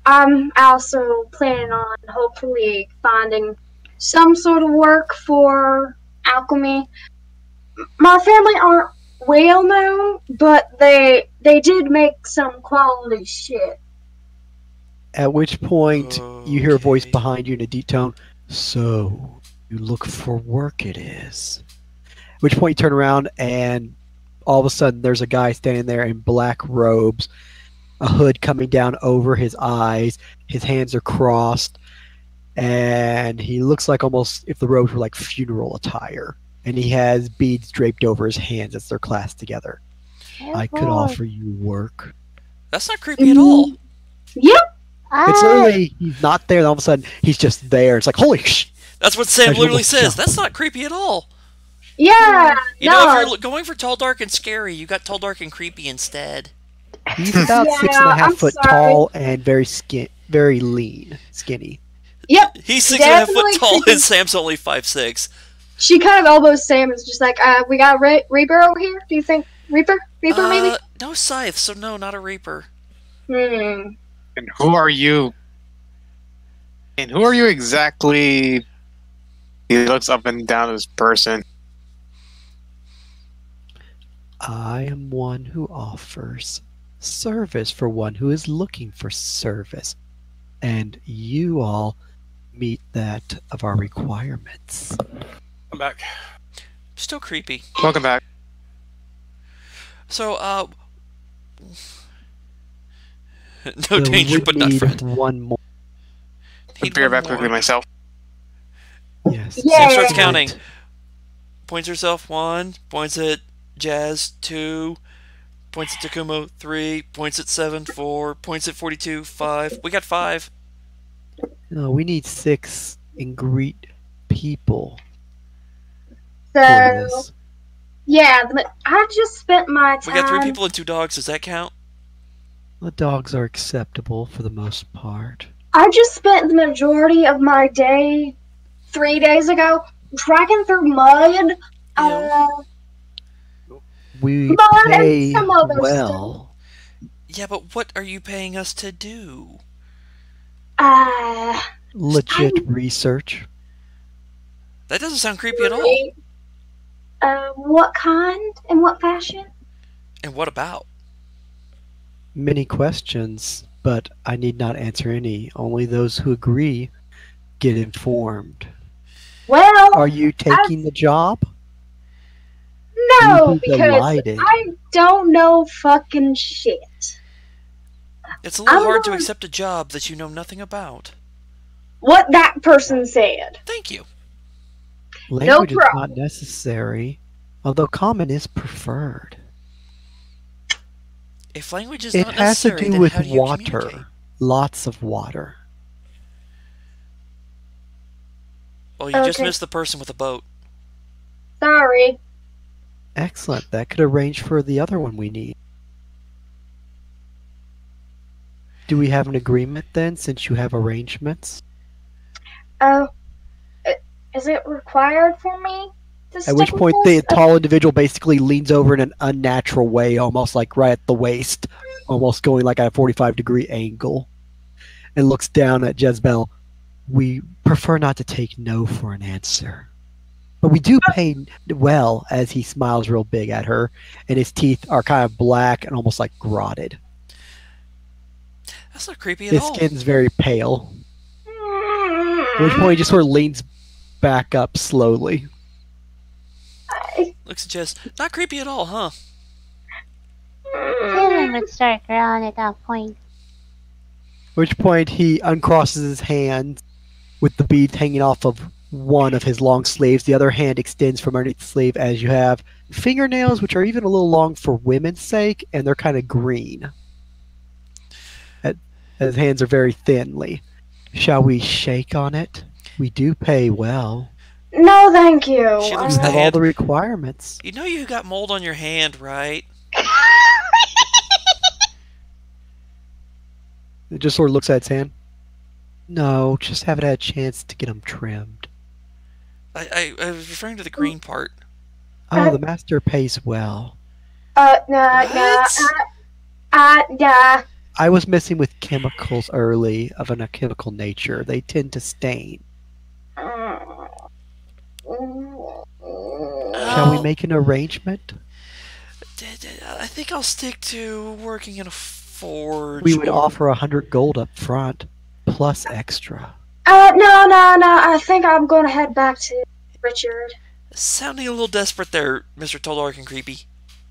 I'm also planning on hopefully finding some sort of work for alchemy. My family aren't well known, but they did make some quality shit. At which point, you hear a voice Okay. behind you in a deep tone. So, you look for work it is. At which point you turn around and all of a sudden there's a guy standing there in black robes, a hood coming down over his eyes, his hands are crossed, and he looks like almost if the robes were like funeral attire. And he has beads draped over his hands as they're clasped together. I could offer you work. That's not creepy at all. Yep. It's literally, he's not there, and all of a sudden, he's just there. It's like, holy sh! That's what Sam As you literally look says. down. That's not creepy at all. Yeah. You no. know, if you're going for tall, dark, and scary, you got tall, dark, and creepy instead. He's about Yeah, 6.5 I'm foot sorry. tall and very lean, skinny. Yep. He's 6.5 foot Definitely tall, creepy. and Sam's only 5'6". She kind of elbows Sam and is just like, we got Reaper over here? Do you think? Reaper? Reaper, maybe? No scythe, so no, not a reaper. Hmm. And who are you? And who are you exactly? He looks up and down at this person. I am one who offers service for one who is looking for service. And you all meet that of our requirements. I'm back. Still creepy. Welcome back. So, no So danger, we but not need friend. one more. Need Be right one back quickly more. myself. Yes. Yeah. Sam starts Right. counting. Points herself 1, points at Jazz 2, Points at Takumo, 3. Points at 7, 4. Points at 42, 5. We got 5. No, we need 6 ingredient people So, for this. yeah, I just spent my time. We got 3 people and 2 dogs. Does that count? The dogs are acceptable for the most part. I just spent the majority of my day 3 days ago tracking through mud. We Mud and pay some other well. Yeah, but what are you paying us to do? Legit research. That doesn't sound creepy at all. What kind and what fashion? And what about? Many questions, but I need not answer any. Only those who agree get informed. Well, Are you taking the job? No, You'd be because delighted. I don't know fucking shit. It's a little I'm hard to not- accept a job that you know nothing about. What that person said. Thank you. Language is problem. not necessary, although common is preferred. If language is It not has to necessary, do then with how do you water. communicate? Lots of water. Well, you just Okay. missed the person with a boat. Sorry. Excellent. That could arrange for the other one we need. Do we have an agreement then, since you have arrangements? Oh, is it required for me to At stick which with point the this? tall individual basically leans over in an unnatural way, almost like right at the waist, almost going like at a 45-degree angle, and looks down at Jezebel. We prefer not to take no for an answer. But we do pay well, as he smiles real big at her, and his teeth are kind of black and almost like grotted. That's not creepy at His all. skin's very pale. At which point he just sort of leans back up slowly. Looks at Jess. Not creepy at all, huh? Children would start growling at that point. At which point he uncrosses his hand with the beads hanging off of one of his long sleeves. The other hand extends from underneath the sleeve as you have fingernails, which are even a little long for women's sake, and they're kind of green. His hands are very thinly. Shall we shake on it? We do pay well. No, thank you. She We looks at the have all hand. the requirements. You know you got mold on your hand, right? It just sort of looks at its hand. No, just haven't had a chance to get them trimmed. I was referring to the green part. Oh, the master pays well. No, What? yeah. I was messing with chemicals early of a chemical nature. They tend to stain. Shall we Oh. make an arrangement? I think I'll stick to working in a forge. We would or- offer 100 gold up front, plus extra. No. I think I'm gonna head back to Richard. Sounding a little desperate there, Mr. Toldark and Creepy.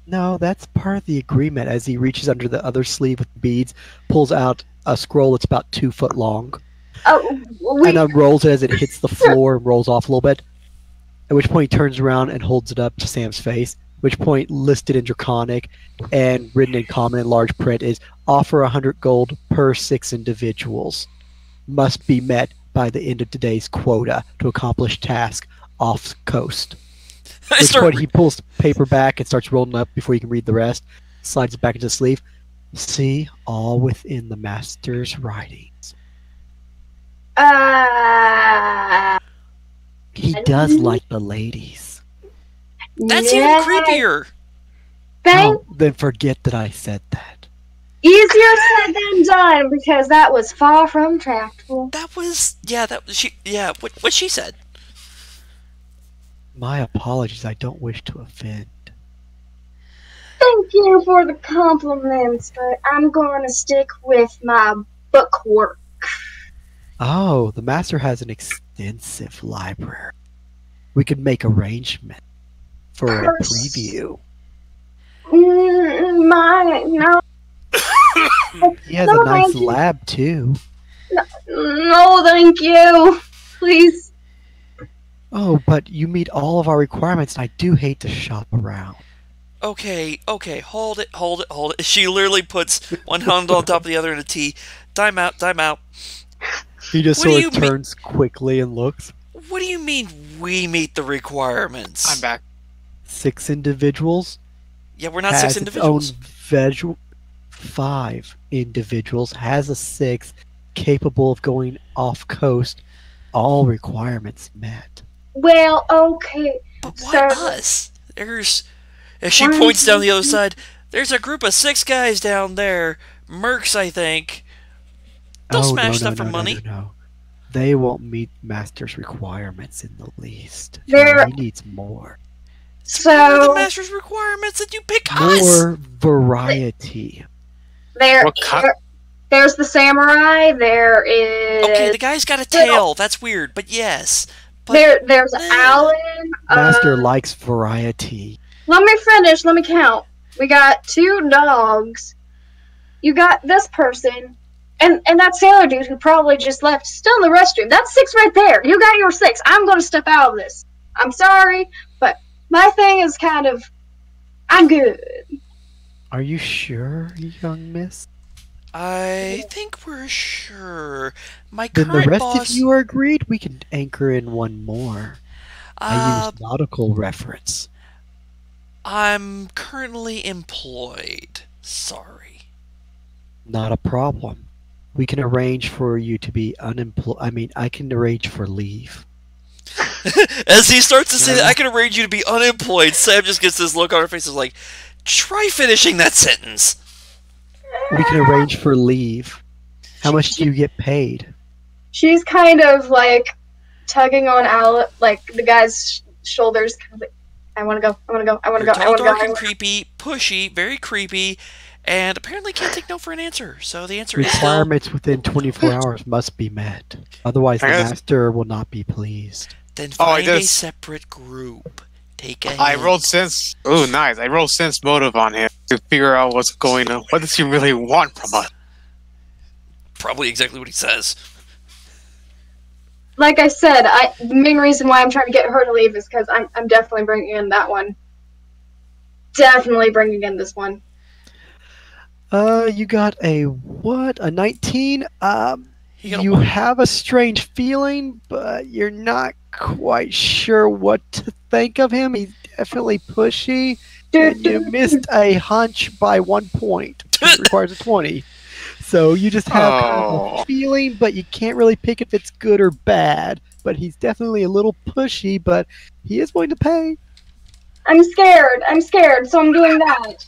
No, that's part of the agreement. As he reaches under the other sleeve with beads, pulls out a scroll that's about 2 foot long, and unrolls it as it hits the floor and rolls off a little bit. At which point he turns around and holds it up to Sam's face. At which point, listed in Draconic and written in common in large print is offer 100 gold per 6 individuals. Must be met by the end of today's quota to accomplish task off coast. I At which start point he pulls the paper back and starts rolling up before you can read the rest. Slides it back into the sleeve. See, all within the master's writings. He does like the ladies. That's even creepier. Thank Oh, then forget that I said that. Easier said than done, because that was far from tractable. That was what she said. My apologies, I don't wish to offend. Thank you for the compliments, but I'm going to stick with my book work. Oh, the master has an extensive library. We could make arrangement for a preview. No, He has No, a nice thank you. lab too. no, thank you. Please. Oh, but you meet all of our requirements, and I do hate to shop around. Okay, hold it. She literally puts one hand on top of the other in a T. Time out. He just What do sort you of turns quickly and looks. What do you mean we meet the requirements? I'm back. 6 individuals. Yeah, we're not has 6 individuals. Its own visual. 5 individuals has a 6th capable of going off coast. All requirements met. Well, okay. But why So- us? As she points down the other side, there's a group of 6 guys down there. Mercs, I think. They'll smash stuff for money. No. They won't meet Master's requirements in the least. They're- He needs more. What are the So master's requirements that you pick us? More variety. there's the samurai. There is Okay, the guy's got a tail. That's weird, but yes. But there's Alan. Master likes variety. Let me finish. Let me count. We got 2 dogs. You got this person. And that sailor dude who probably just left, still in the restroom. That's 6 right there. You got your 6. I'm going to step out of this. I'm sorry, but my thing is kind of, I'm good. Are you sure, young miss? I think we're sure. My Then the current rest boss. of you are agreed. We can anchor in one more. I use nautical reference. I'm currently employed. Sorry. Not a problem. We can arrange for you to be unemployed. I mean, I can arrange for leave. As he starts to say that, I can arrange you to be unemployed. Sam just gets this look on her face. Is like, try finishing that sentence. We can arrange for leave. How much do you get paid? She's kind of like tugging on Alan, like the guy's shoulders. Kind of like, I want to go. I want to go. I want to You're go. I tall, want to dark, go. and creepy, pushy, very creepy, and apparently can't take no for an answer. So the answer is still... Requirements within 24 hours must be met. Otherwise, the master will not be pleased. Then find a separate group. Take a I rolled sense. Oh, nice. I rolled sense motive on him to figure out what's going on. What does he really want from us? Probably exactly what he says. Like I said, the main reason why I'm trying to get her to leave is because I'm definitely bringing in that one. Definitely bringing in this one. You got a what? A 19? You have a strange feeling, but you're not quite sure what to think of him. He's definitely pushy. And you missed a hunch by 1 point. It requires a 20. So you just have kind of a feeling, but you can't really pick if it's good or bad. But he's definitely a little pushy, but he is willing to pay. I'm scared, so I'm doing that.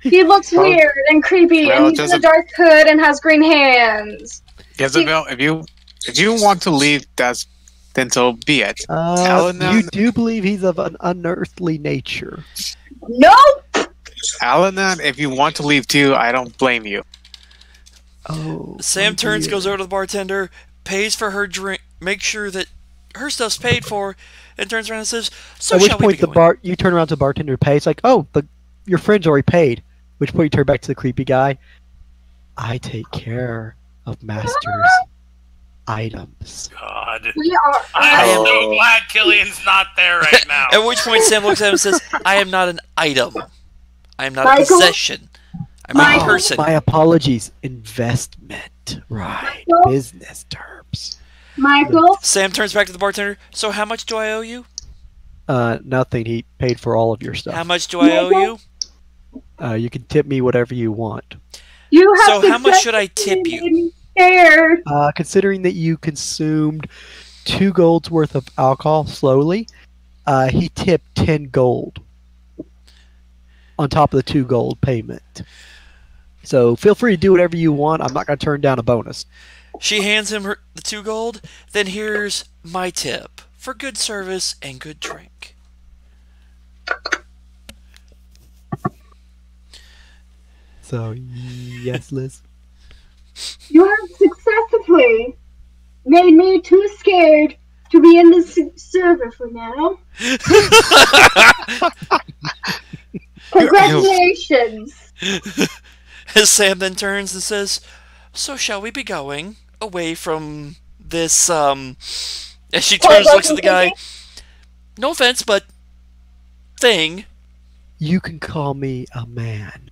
He looks weird and creepy, and he's in a dark hood and has green hands. Jezebel, if you want to leave, then so be it. You do believe he's of an unearthly nature. Nope! Alanan, if you want to leave too, I don't blame you. Oh. Sam turns, goes over to the bartender, pays for her drink, makes sure that her stuff's paid for, and turns around and says, "So at which shall we point be going?" you turn around to the bartender to pay. It's like, oh, your friend's already paid. At which point you turn back to the creepy guy. I take care of Master's items. God. I am so glad Killian's not there right now. At which point Sam looks at him and says, "I am not an item. I am not a possession. I'm a person." My apologies. Investment. Right. Business terms. Michael? Sam turns back to the bartender. "So how much do I owe you?" Nothing. He paid for all of your stuff. "How much do I owe you?" You can tip me whatever you want. So how much should I tip you? Considering that you consumed 2 gold's worth of alcohol slowly, he tipped 10 gold on top of the 2 gold payment. So feel free to do whatever you want. I'm not going to turn down a bonus. She hands him the 2 gold. "Then here's my tip for good service and good drink." So, yes, Liz? You have successfully made me too scared to be in this server for now. Congratulations! As Sam then turns and says, "So shall we be going away from this, As she turns, looks at the guy. "No offense, but thing. You can call me a man.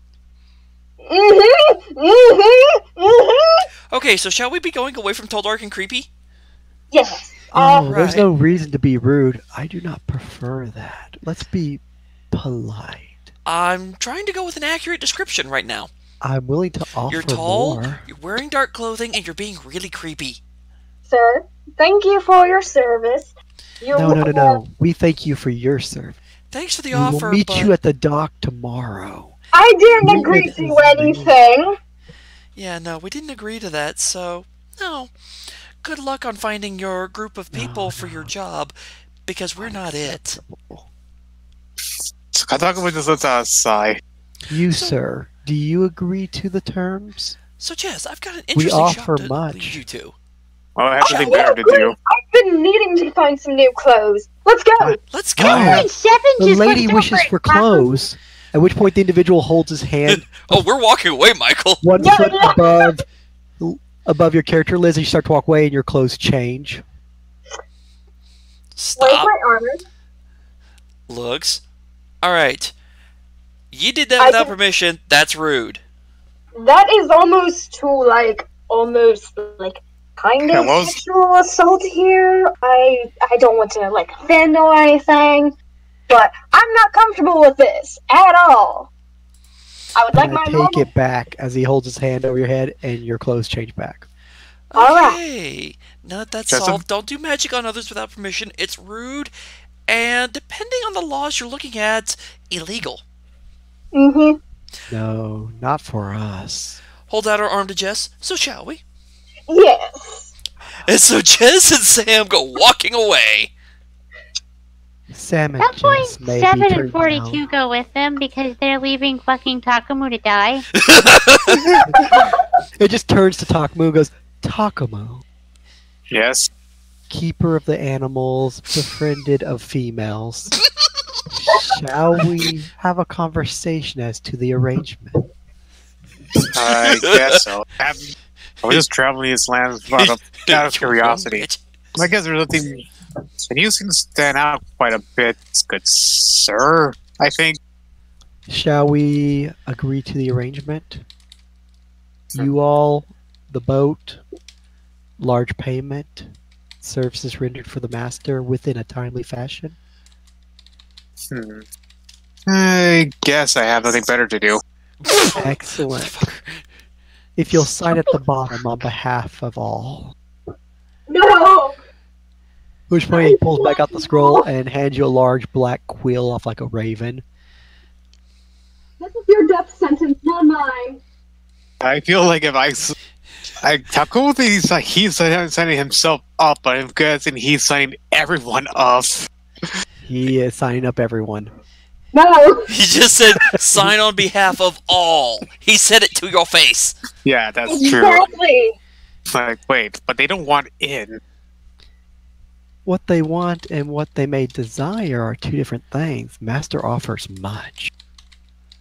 Okay, so shall we be going away from Tall, Dark, and Creepy? Yes. Oh, there's right. no reason to be rude. I do not prefer that. Let's be polite. I'm trying to go with an accurate description right now. I'm willing to offer You're tall, more. you're wearing dark clothing, and you're being really creepy. Sir, thank you for your service. No. We thank you for your service. Thanks for the We offer, will meet but... you at the dock tomorrow. I didn't You agree did to as anything. Yeah, no, we didn't agree to that, so... No. Good luck on finding your group of people for your job, because we're not it. I thought we just let us sigh. You, sir, do you agree to the terms? So, Jess, I've got an We interesting offer shop to much. lead you to. Oh, I have something better to do. I've been needing to find some new clothes. Let's go. Let's go! Oh, Seven the just lady looked wishes over for at Taco. clothes, at which point the individual holds his hand Oh, we're walking away, Michael! 1 Yeah, foot yeah. above your character, Liz, and you start to walk away and your clothes change. Where's Stop. my armor? Looks. Alright. You did that I without can- permission. That's rude. That is almost kind of Hello? sexual assault here. I don't want to offend or anything, but I'm not comfortable with this at all. I would like And my I take normal. it back as he holds his hand over your head and your clothes change back. Alright. Okay. Now that that's Just a- solved, don't do magic on others without permission. It's rude. And depending on the laws you're looking at, illegal. Mm-hmm. No, not for us. Hold out our arm to Jess. So shall we? Yes. And so Jess and Sam go walking away. Sam and At that point, Jess may 7 be and turned 42 down. go with them because they're leaving fucking Takamu to die. It just turns to Takamu and goes, Takamu, Yes. keeper of the animals, befriended of females. Shall we have a conversation as to the arrangement? I guess so. I was just traveling these lands out of curiosity. Bitch. I guess there's nothing. And you seem to stand out quite a bit, good sir. I think. Shall we agree to the arrangement? You all, the boat, large payment, services rendered for the master within a timely fashion. I guess I have nothing better to do. Excellent. If you'll sign at the bottom on behalf of all. No. At which point he pulls back out the scroll and hands you a large black quill off like a raven. This is your death sentence, not mine. I feel like if how cool is like he's signing himself up, but I'm guessing he's signing everyone up. He is signing up everyone. No. He just said, sign on behalf of all. He said it to your face. Yeah, that's true. Exactly. Like, wait, but they don't want in. What they want and what they may desire are two different things. Master offers much.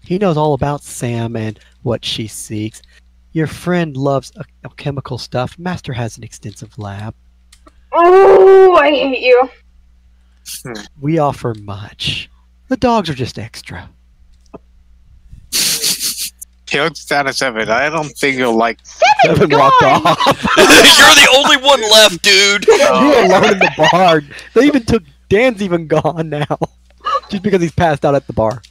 He knows all about Sam and what she seeks. Your friend loves alchemical stuff. Master has an extensive lab. Oh, I hate you. We offer much. The dogs are just extra. He looks down at Seven. I don't think he'll like. Seven walked off. You're the only one left, dude. You're alone in the bar. They even took Dan's even gone now, just because he's passed out at the bar.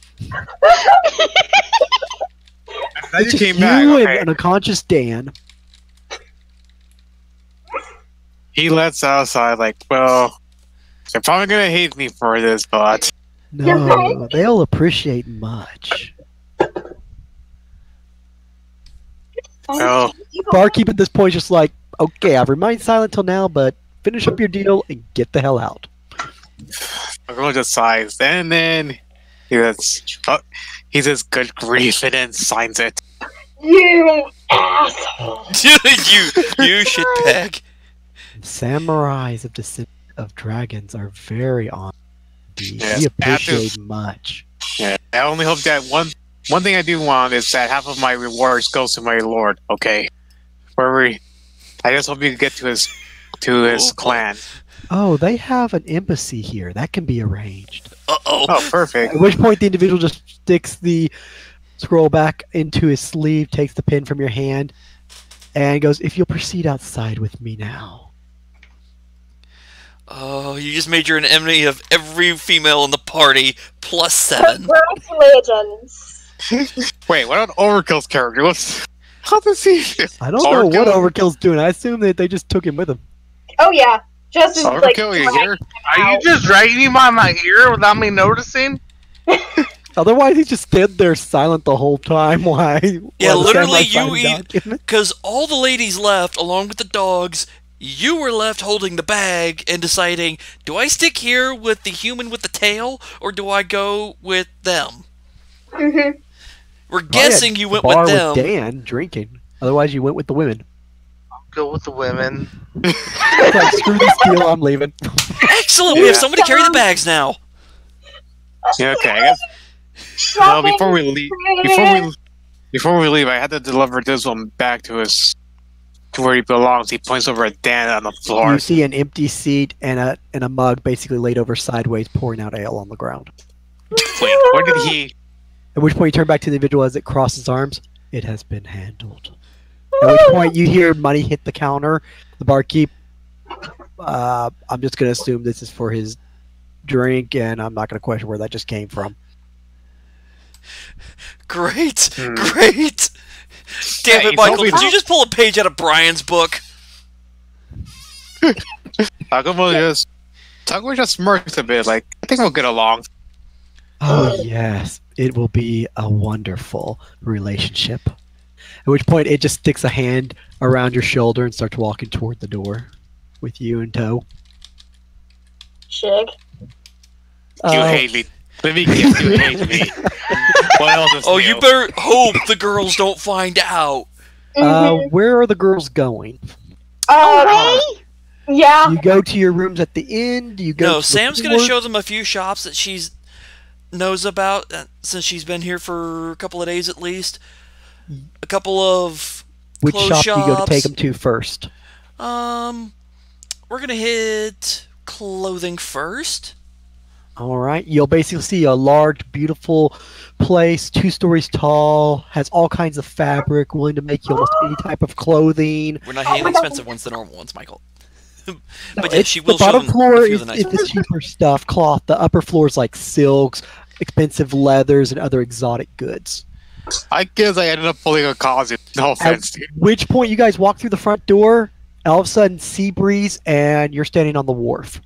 I It's just just came back. you and Okay. an unconscious Dan. He lets outside, like, well, they're probably gonna hate me for this, but No, they'll appreciate much. well, Barkeep at this point is just like, okay, I've remained silent till now, but finish up your deal and get the hell out. I'm going to sighs, and then he says, "Good grief," and then signs it. You asshole. you shitbag. Samurais of Descent of Dragons are very honored. Yes, We appreciate much. Yeah, I only hope that one thing I do want is that half of my rewards goes to my lord. Okay, I just hope you can get to his clan. Oh, they have an embassy here. That can be arranged. Uh-oh. Oh, perfect. At which point the individual just sticks the scroll back into his sleeve, takes the pen from your hand, and goes, "If you'll proceed outside with me now." Oh, you just made your an enemy of every female in the party, +7. Congratulations. Wait, what about Overkill's character? How does he? I don't know what Overkill's doing. I assume that they just took him with them. Oh yeah, just as like. Overkill, you here? Are you just dragging him by my ear without me noticing? Otherwise, he just stood there silent the whole time. Why? Yeah, while literally, Samurai signed because all the ladies left, along with the dogs. You were left holding the bag and deciding, do I stick here with the human with the tail, or do I go with them? Mm-hmm. We're guessing you went bar with them. With Dan drinking. Otherwise, you went with the women. I'll go with the women. Like, screw this deal, I'm leaving. Excellent, we have somebody to carry the bags now. Yeah, okay. I guess. Well, before we leave, I had to deliver this one back to where he belongs. He points over at Dan on the floor. You see an empty seat and a mug basically laid over sideways, pouring out ale on the ground. Wait, where did he? At which point you turn back to the individual as it crosses arms. It has been handled. At which point you hear money hit the counter. The barkeep. I'm just going to assume this is for his drink, and I'm not going to question where that just came from. Great, great. Damn it, Michael! Did you just pull a page out of Brian's book? Takumo just smirks a bit, like, I think we'll get along. Oh, yes. It will be a wonderful relationship. At which point, it just sticks a hand around your shoulder and starts walking toward the door with you in tow. Shig. You hate me. Let me guess, you hate me. What else is new? You better hope the girls don't find out. Where are the girls going? Yeah. You go to your rooms at the end? You go. No, Sam's going to show them a few shops that she knows about since she's been here for a couple of days at least. A couple of Which shop shops. do you go to take them to first? We're going to hit clothing first. All right. You'll basically see a large, beautiful place, 2 stories tall, has all kinds of fabric, willing to make you almost any type of clothing. We're not hitting the expensive ones, the normal ones, Michael. But No, yeah, she will the bottom show them floor a few is of the nice the cheaper stuff, cloth. The upper floor is like silks, expensive leathers, and other exotic goods. I guess I ended up pulling a closet. No offense, dude. At which point you guys walk through the front door, all of a sudden sea breeze, and you're standing on the wharf.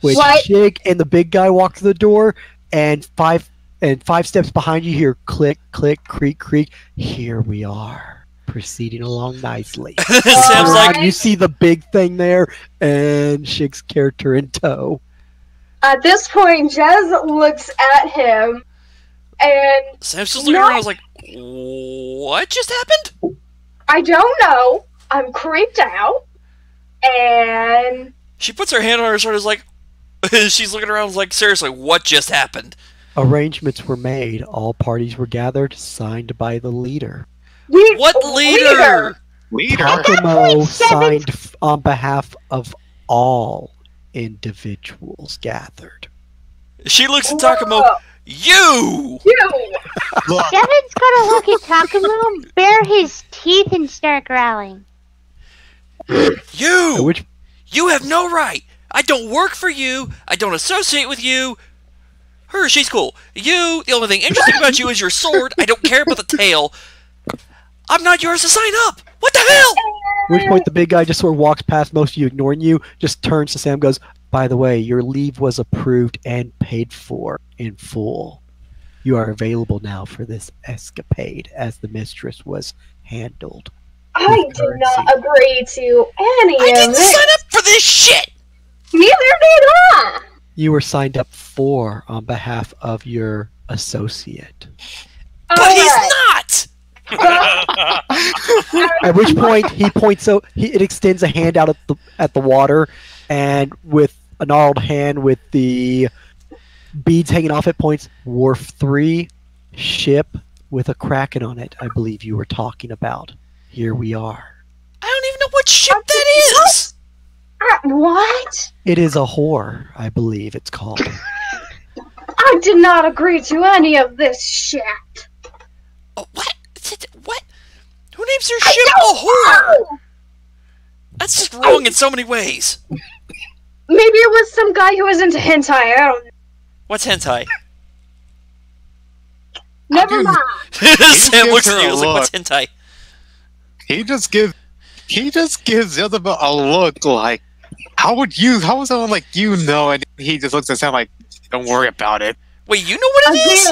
Which Shig and the big guy walk through the door, and five steps behind you hear click, click, creak, creak. Here we are. Proceeding along nicely. Sam's like, you see the big thing there, and Shig's character in tow. At this point, Jez looks at him, and Sam's just looking around. I was like, "What just happened?" I don't know. I'm creeped out, and she puts her hand on her shoulders, like she's looking around, like, "Seriously, what just happened?" Arrangements were made. All parties were gathered, signed by the leader. What leader? Takumo signed on behalf of all individuals gathered. She looks at Takumo. You! Devin's gonna look at Takumo, bare his teeth, and start growling. You! You have no right! I don't work for you! I don't associate with you! She's cool. You, the only thing interesting about you is your sword. I don't care about the tail. I'm not yours to sign up! What the hell? At which point the big guy just sort of walks past most of you, ignoring you, just turns to Sam and goes, "By the way, your leave was approved and paid for in full. You are available now for this escapade as the mistress was handled." I do not agree to any of it. I didn't sign up for this shit! Neither did I! You were signed up for on behalf of your associate. But he's not! At which point it extends a hand out at the water, and with a gnarled hand with the beads hanging off it points, Wharf 3, ship with a kraken on it. I believe you were talking about. Here we are. I don't even know what ship that is! What? It is a whore, I believe it's called. I did not agree to any of this shit. Oh, what? What? Who names their ship a whore? That's just wrong in so many ways. Maybe it was some guy who was into hentai. I don't know. What's hentai? Never mind. Sam looks at you and is like, what's hentai? He just gives Isabel a look like, how would someone like you know? And he just looks at Sam like, don't worry about it. Wait, you know what it is?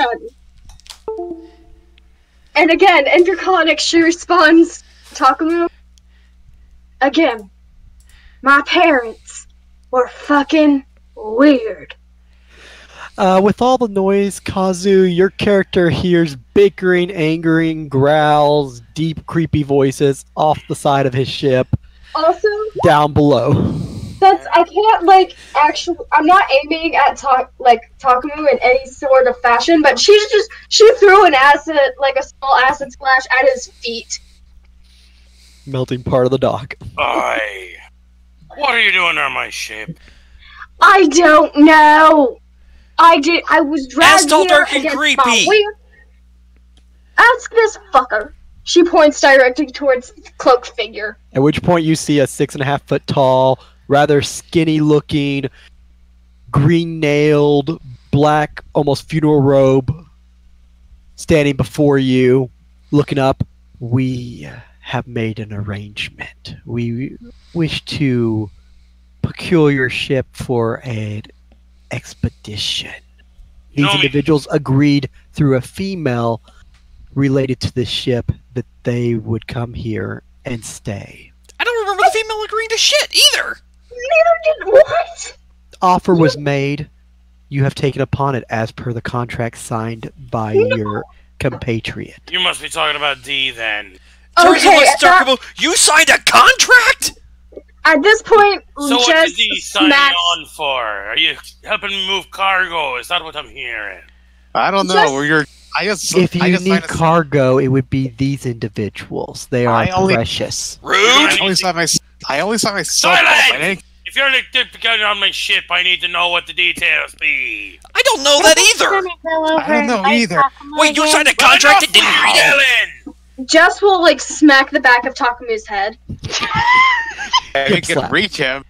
And again, Interconic, she responds, Takamu. Again, my parents were fucking weird. With all the noise, Kazu, your character hears bickering, angering growls, deep, creepy voices off the side of his ship. Also, down below. Since I can't, actually, I'm not aiming at Takamu in any sort of fashion, but she threw an acid, a small acid splash at his feet. Melting part of the dock. Aye. What are you doing on my ship? I don't know. I was dragged all here dark and against creepy. my will. Ask this fucker. She points directly towards the cloaked figure. At which point you see a 6.5 foot tall, rather skinny looking, green nailed, black, almost funeral robe standing before you, looking up. We have made an arrangement. We wish to procure your ship for an expedition. These individuals agreed through a female related to the ship that they would come here and stay. I don't remember the female agreeing to shit either. Neither did what? Offer was made. You have taken upon it as per the contract signed by your compatriot. You must be talking about D then. Okay, you signed a contract? At this point, so what did D sign on for? Are you helping me move cargo? Is that what I'm hearing? I don't know. If you need cargo, it would be these individuals. They are precious. Rude! I only saw myself. Silence! If you're getting on my ship, I need to know what the details be. I don't know that either. I don't know either. Wait, you signed a contract and didn't read it? Jess will smack the back of Takamu's head. I can reach him.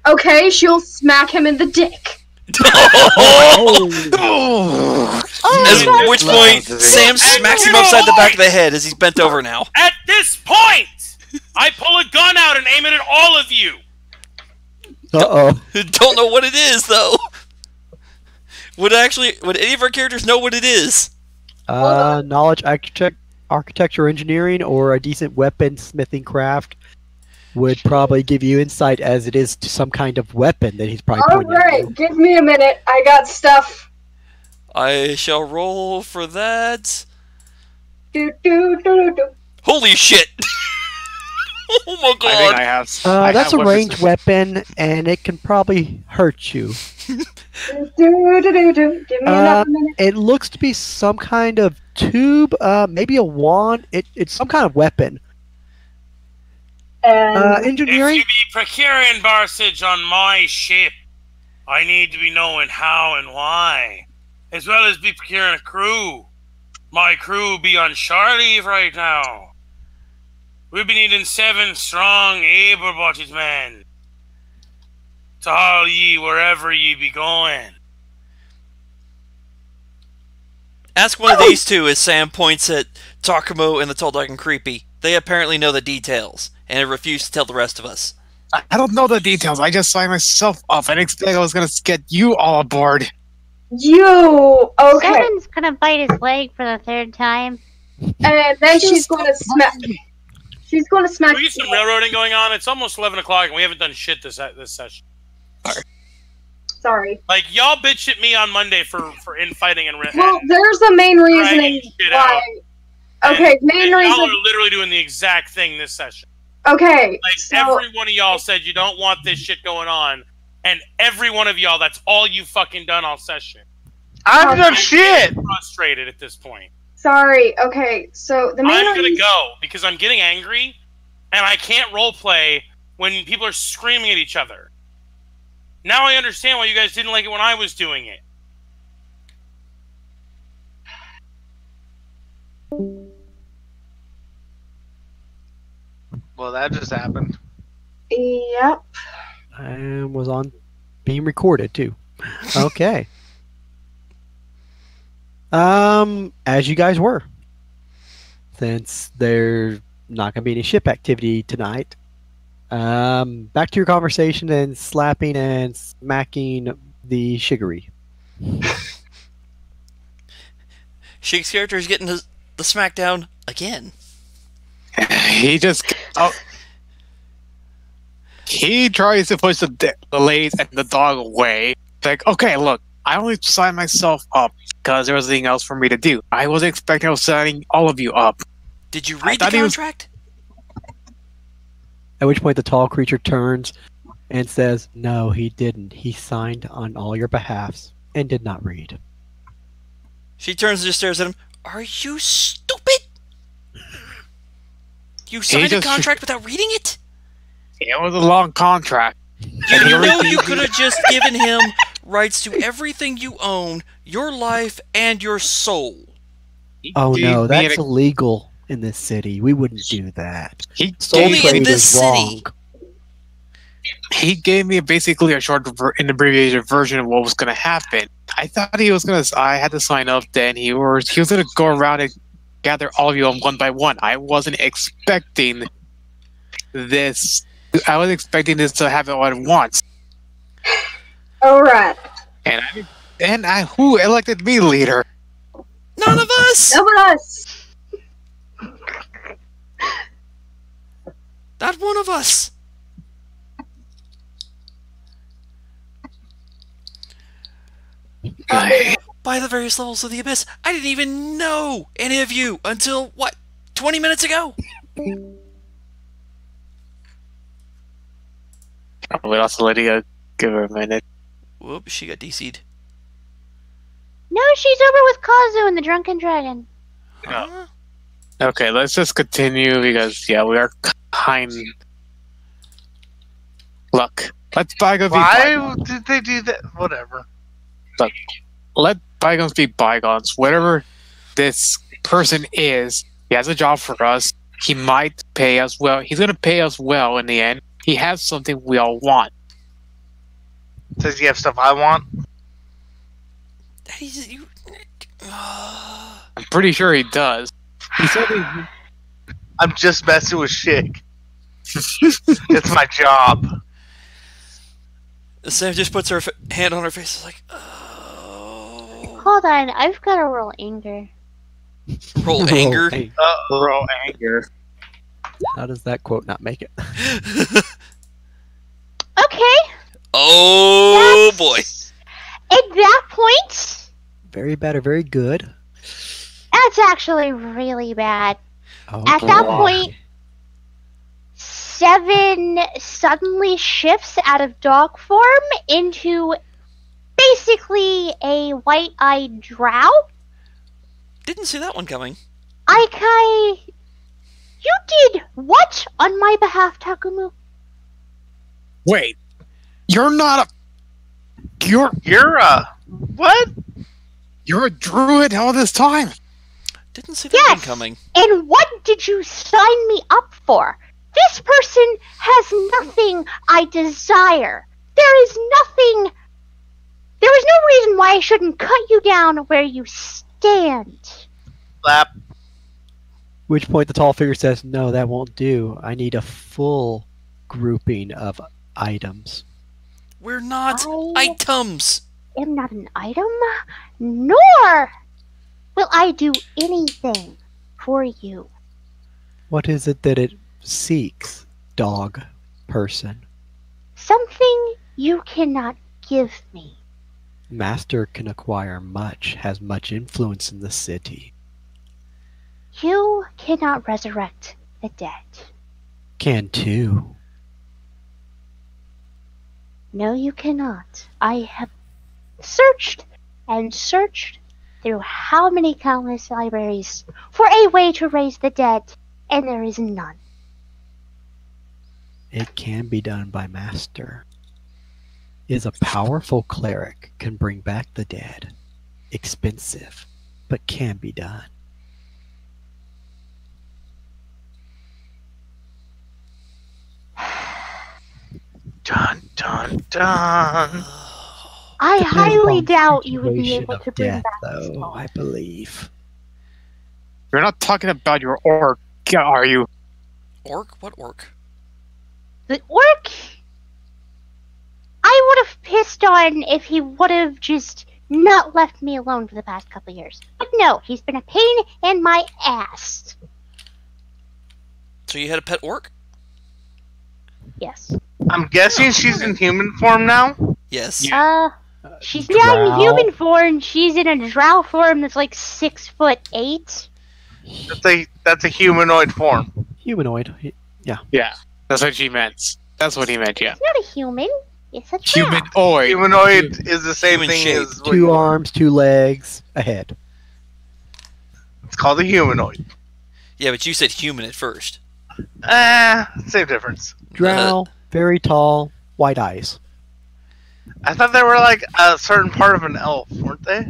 Okay, she'll smack him in the dick. At which point, Sam smacks him upside the back of the head as he's bent over now. At this point, I pull a gun out and aim it at all of you. Uh-oh. Don't know what it is, though. Would any of our characters know what it is? Knowledge, architecture, engineering, or a decent weapon smithing craft would probably give you insight as it is to some kind of weapon that he's probably pointing at. Alright, give me a minute. I got stuff. I shall roll for that. Do. Holy shit! Oh my god! I think I have. That's a ranged weapon, and it can probably hurt you. Give me another minute. It looks to be some kind of tube, maybe a wand. It's some kind of weapon. Engineering? If you be procuring barsage on my ship, I need to be knowing how and why, as well as be procuring a crew. My crew be on shore leave right now. We'll be needing 7 strong, able-bodied men to haul ye wherever ye be going. Ask one of these two as Sam points at Takamu and the Tall Dark and Creepy. They apparently know the details, and have refused to tell the rest of us. I don't know the details. I just signed myself up. I didn't expect I was going to get you all aboard. You! Okay. Someone's gonna bite his leg for the 3rd time. And then she's going to smack... She's going to smack... We get some railroading going on. It's almost 11 o'clock, and we haven't done shit this session. Sorry. Y'all bitch at me on Monday for infighting and... Well, there's a main reasoning why... Okay, main reason... Y'all are literally doing the exact thing this session. Okay, every one of y'all said you don't want this shit going on, and every one of y'all, that's all you fucking done all session. I'm done shit! I'm frustrated at this point. Sorry, okay, so the main I'm gonna go, because I'm getting angry, and I can't roleplay when people are screaming at each other. Now I understand why you guys didn't like it when I was doing it. Well, that just happened. Yep. And was on being recorded too. Okay. As you guys were. Since there's not gonna be any ship activity tonight. Back to your conversation and slapping and smacking the Shiggery. Shig's character is getting the smackdown again. He just he tries to push the ladies and the dog away. Like, okay, look, I only signed myself up because there was nothing else for me to do. I wasn't expecting I was signing all of you up. Did you read the contract? At which point the tall creature turns and says, "No, he didn't. He signed on all your behalfs and did not read." She turns and just stares at him. Are you stupid? You signed a contract without reading it? It was a long contract. You know you could have just given him rights to everything you own, your life, and your soul. Oh no, that's illegal in this city. We wouldn't do that. Only in this city. He gave me basically a short and abbreviated version of what was going to happen. I thought he was going to. I had to sign up. Then he was going to go around and gather all of you one by one. I wasn't expecting this. I was expecting this to happen all at once. All right. And who elected me leader? None of us. None of us. Not one of us. By the various levels of the abyss, I didn't even know any of you until, what, 20 minutes ago? Probably also Lydia. Give her a minute. Whoop, she got DC'd. No, she's over with Kazu and the Drunken Dragon. Huh? Okay, let's just continue because, yeah, we are kind. Look, let's bygones be bygones. Why did they do that? Whatever. Look, let bygones be bygones. Whatever this person is, he has a job for us. He might pay us well. He's going to pay us well in the end. He has something we all want. Does he have stuff I want? I'm pretty sure he does. He said I'm just messing with Shig. It's my job. Sam just puts her hand on her face. Like, oh. Hold on, I've got to roll anger. Roll anger? Roll anger. How does that quote not make it? Okay. Oh boy. At that point, Very bad or very good? that's actually really bad. Oh, At that boy. point, 7 suddenly shifts out of dog form into basically a white-eyed drow. Didn't see that one coming. You did what on my behalf, Takumu? Wait, you're not a. You're a what? You're a druid all this time. Didn't see that one coming. And what did you sign me up for? This person has nothing I desire. There is no reason why I shouldn't cut you down where you stand. Lap. Which point the tall figure says, "No, that won't do. I need a full grouping of items." We're not items. I am not an item, nor will I do anything for you. What is it that it seeks, dog person? Something you cannot give me. Master can acquire much, has much influence in the city. You cannot resurrect the dead. Can too. No, you cannot. I have searched and searched through how many countless libraries for a way to raise the dead, and there is none. It can be done by master. Is a powerful cleric, can bring back the dead. Expensive, but can be done. Dun dun dun. I Depends highly on doubt you would be situation able of to bring death, back though, Skull. I believe. You're not talking about your orc, are you? Orc? What orc? The orc, I would have pissed on if he would have just not left me alone for the past couple of years. But no, he's been a pain in my ass. So you had a pet orc? Yes. I'm guessing she's in human form now. Yes. She's not in Drow. human form. She's in a drow form that's like 6'8". That's a humanoid form. Humanoid. Yeah, that's what she meant. That's what he meant, yeah. It's not a human. It's a drow. Humanoid. Humanoid is the same Human thing shape. as what 2 you are. arms, 2 legs, a head. It's called a humanoid. Yeah, but you said human at first. Same difference. Drow, very tall, white eyes. I thought they were like a certain part of an elf, weren't they?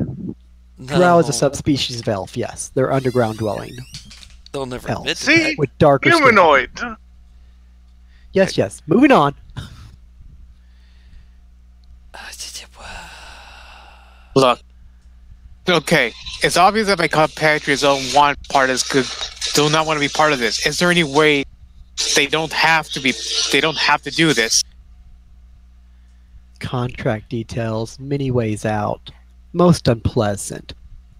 Drow is a No, subspecies of elf, yes. They're underground dwelling. they'll never elf. admit to See? that. With darker skin. Humanoid. Yes, yes. Moving on. Look. Okay, it's obvious that my compatriots don't want part of this, do not want to be part of this. Is there any way they don't have to do this? Contract details, many ways out. Most unpleasant.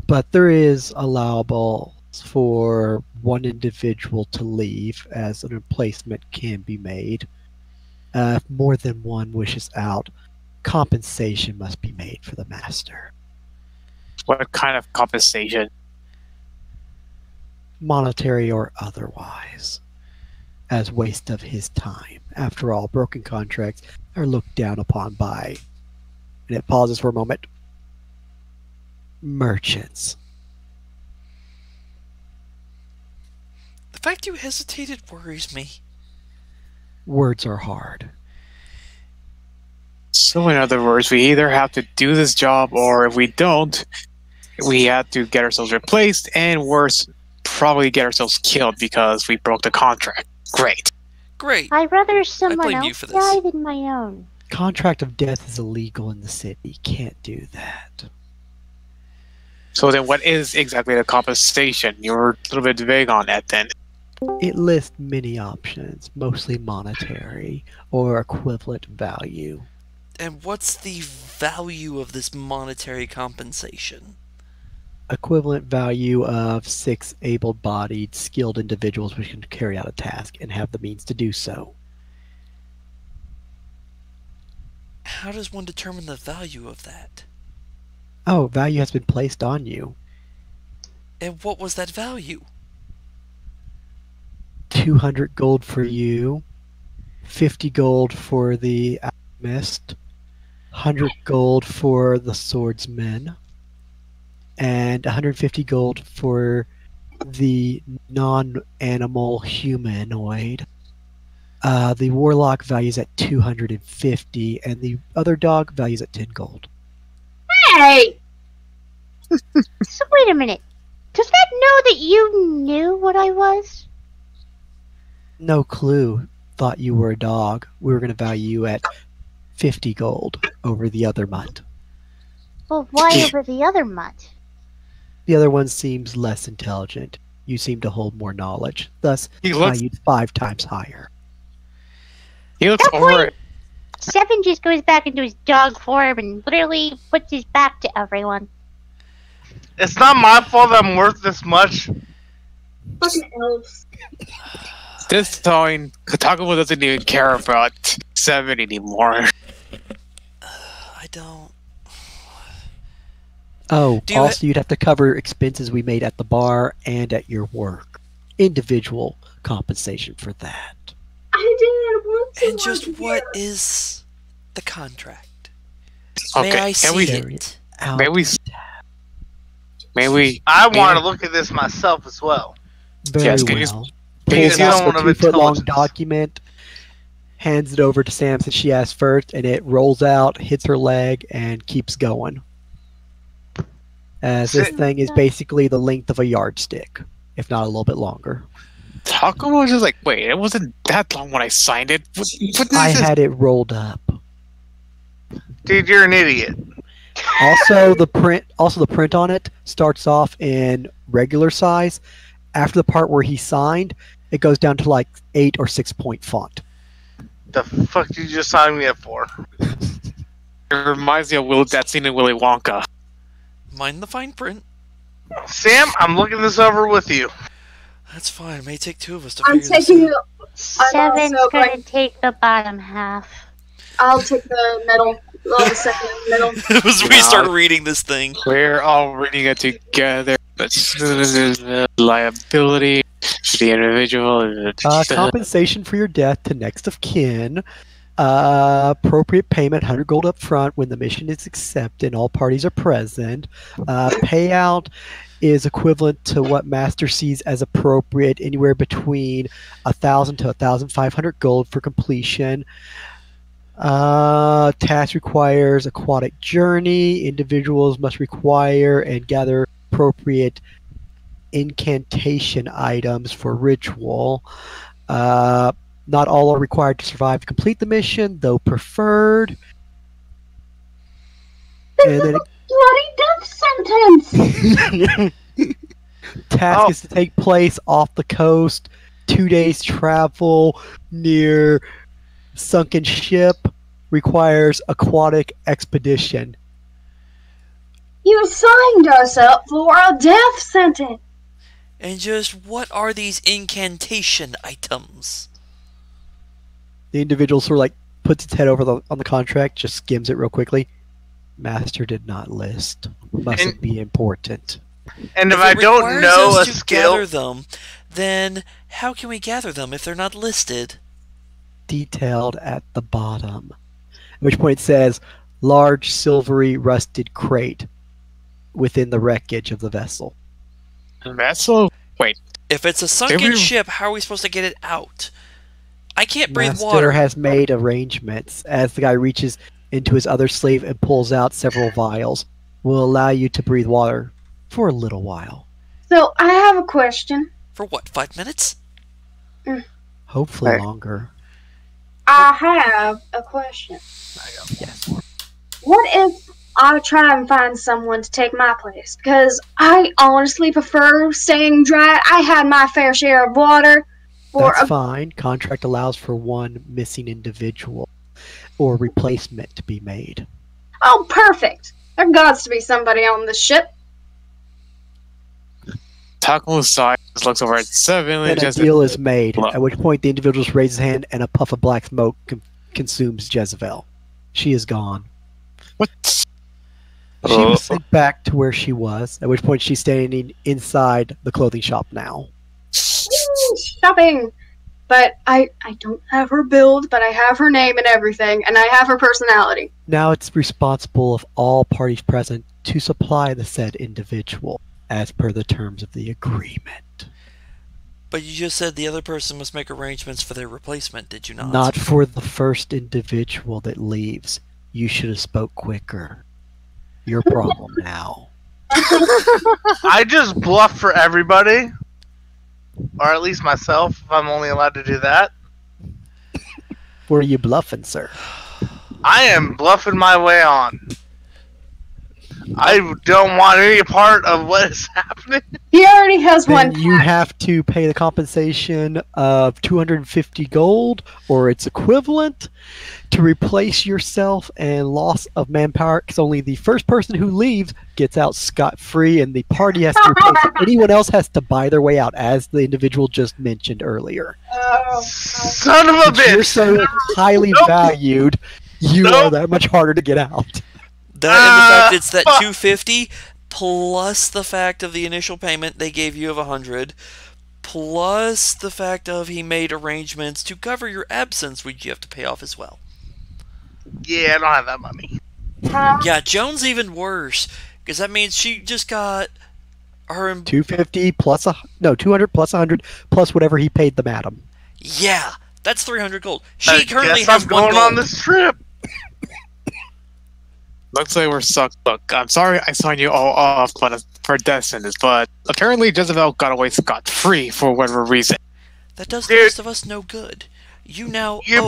But there is allowable for one individual to leave as a replacement can be made. If more than one wishes out, compensation must be made for the master. What kind of compensation? Monetary or otherwise. As waste of his time. After all, broken contracts are looked down upon by, and it pauses for a moment, merchants. The fact you hesitated worries me. Words are hard. So in other words, we either have to do this job, or if we don't, we have to get ourselves replaced, and worse, probably get ourselves killed because we broke the contract. Great. Great. I'd rather someone blame you else for this. die than my own. Contract of death is illegal in the city. Can't do that. So then what is exactly the compensation? You were a little bit vague on that then. It lists many options, mostly monetary or equivalent value. And what's the value of this monetary compensation? Equivalent value of 6 able-bodied, skilled individuals who can carry out a task and have the means to do so. How does one determine the value of that? Oh, value has been placed on you. And what was that value? 200 gold for you, 50 gold for the alchemist, 100 gold for the swordsman, and 150 gold for the non-animal humanoid. The warlock values at 250, and the other dog values at 10 gold. Hey! So wait a minute. Does that know that you knew what I was? No clue. Thought you were a dog. We were going to value you at 50 gold over the other mutt. Well, why over the other mutt? The other one seems less intelligent. You seem to hold more knowledge, thus He looks valued 5 times higher. That over point, Seven just goes back into his dog form and literally puts his back to everyone. It's not my fault I'm worth this much. Fucking elves. this time, Katakumo doesn't even care about 7 anymore. I don't. Oh, Do you also you'd have to cover expenses we made at the bar and at your work. Individual compensation for that. I didn't want to. And just work what here. is the contract? Okay, May I can we- see it? May we? I want to look at this myself as well. Very Yes, can you- well. can you Pulls see out someone the of 2-foot long intelligence? document. hands it over to Sam since she asked first, and it rolls out, hits her leg, and keeps going. As this thing is basically the length of a yardstick, if not a little bit longer. Taco was just like, wait, it wasn't that long when I signed it. I had it rolled up. Dude, you're an idiot. Also, the print on it starts off in regular size. After the part where he signed, it goes down to like 8 or 6 point font. The fuck did you just sign me up for? It reminds me of that scene in Willy Wonka. Mind the fine print. Sam, I'm looking this over with you. That's fine. It may take 2 of us to I'm figure this taking out. Seven's gonna take the bottom half. I'll take the middle. The second middle. It was we started reading this thing. We're all reading it together. Liability to the individual. Compensation for your death to next of kin. Appropriate payment, 100 gold up front when the mission is accepted and all parties are present. Payout is equivalent to what Master sees as appropriate, anywhere between 1,000 to 1,500 gold for completion. Task requires aquatic journey. Individuals must require and gather appropriate incantation items for ritual. Not all are required to survive to complete the mission, though preferred. And then Bloody death sentence! task is to take place off the coast, 2 days travel near sunken ship, requires aquatic expedition. You signed us up for a death sentence! And just what are these incantation items? The individual sort of like puts its head over on the contract, just skims it real quickly. Master did not list. Mustn't be important. And if I don't know a skill, gather them, then how can we gather them if they're not listed? Detailed at the bottom. At which point it says, large silvery rusted crate within the wreckage of the vessel. Vessel? Wait. If it's a sunken ship, how are we supposed to get it out? I can't breathe Master water. has made arrangements. As the guy reaches into his other sleeve and pulls out several vials, will allow you to breathe water for a little while. So, I have a question. For what, 5 minutes? Hopefully longer. I have a question. Yes. What if I try and find someone to take my place? Because I honestly prefer staying dry. I had my fair share of water. That's fine. Contract allows for one missing individual or replacement to be made. Oh, perfect. There gots to be somebody on this ship. Taco sighs, looks over at Seven. And a deal is made, at which point the individual just raises his hand and a puff of black smoke consumes Jezebel. She is gone. What? She was sent back to where she was, at which point she's standing inside the clothing shop now. Shopping! But I don't have her build, but I have her name and everything, and I have her personality. Now it's responsible of all parties present to supply the said individual, as per the terms of the agreement. But you just said the other person must make arrangements for their replacement, did you not? Not for the first individual that leaves. You should have spoke quicker. Your problem now. I just bluff for everybody. Or at least myself, if I'm only allowed to do that. Where are you bluffing, sir? I am bluffing my way on. I don't want any part of what is happening. He already has Then one. You have to pay the compensation of 250 gold, or its equivalent, to replace yourself and loss of manpower, because only the first person who leaves gets out scot-free, and the party has to replace it. Anyone else has to buy their way out, as the individual just mentioned earlier. Son of a bitch! You're so highly valued, you are that much harder to get out. That and the fact it's that 250 plus the fact of the initial payment they gave you of 100, plus the fact of he made arrangements to cover your absence, which you have to pay off as well. Yeah, I don't have that money. Yeah, Joan's even worse, because that means she just got her 250 plus 200 plus 100 plus whatever he paid the madam. Yeah, That's 300 gold. She currently guess has I'm 1 going gold. on this trip. Looks like we're stuck. Look, I'm sorry I signed you all off for death sentence, but apparently Jezebel got away scot-free for whatever reason. That does the rest of us no good. You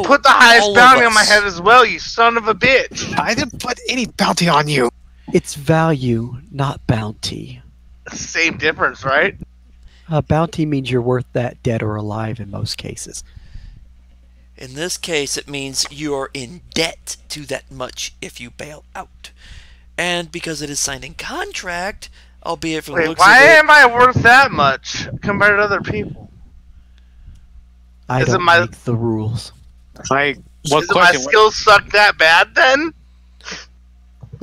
put the highest all bounty of on my us. head as well, you son of a bitch. I didn't put any bounty on you. It's value, not bounty. Same difference, right? Bounty means you're worth that dead or alive in most cases. In this case, it means you are in debt to that much if you bail out. And because it is signed in contract, albeit from the looks why of it... am I worth that much compared to other people? I don't make the rules. My skills suck that bad then?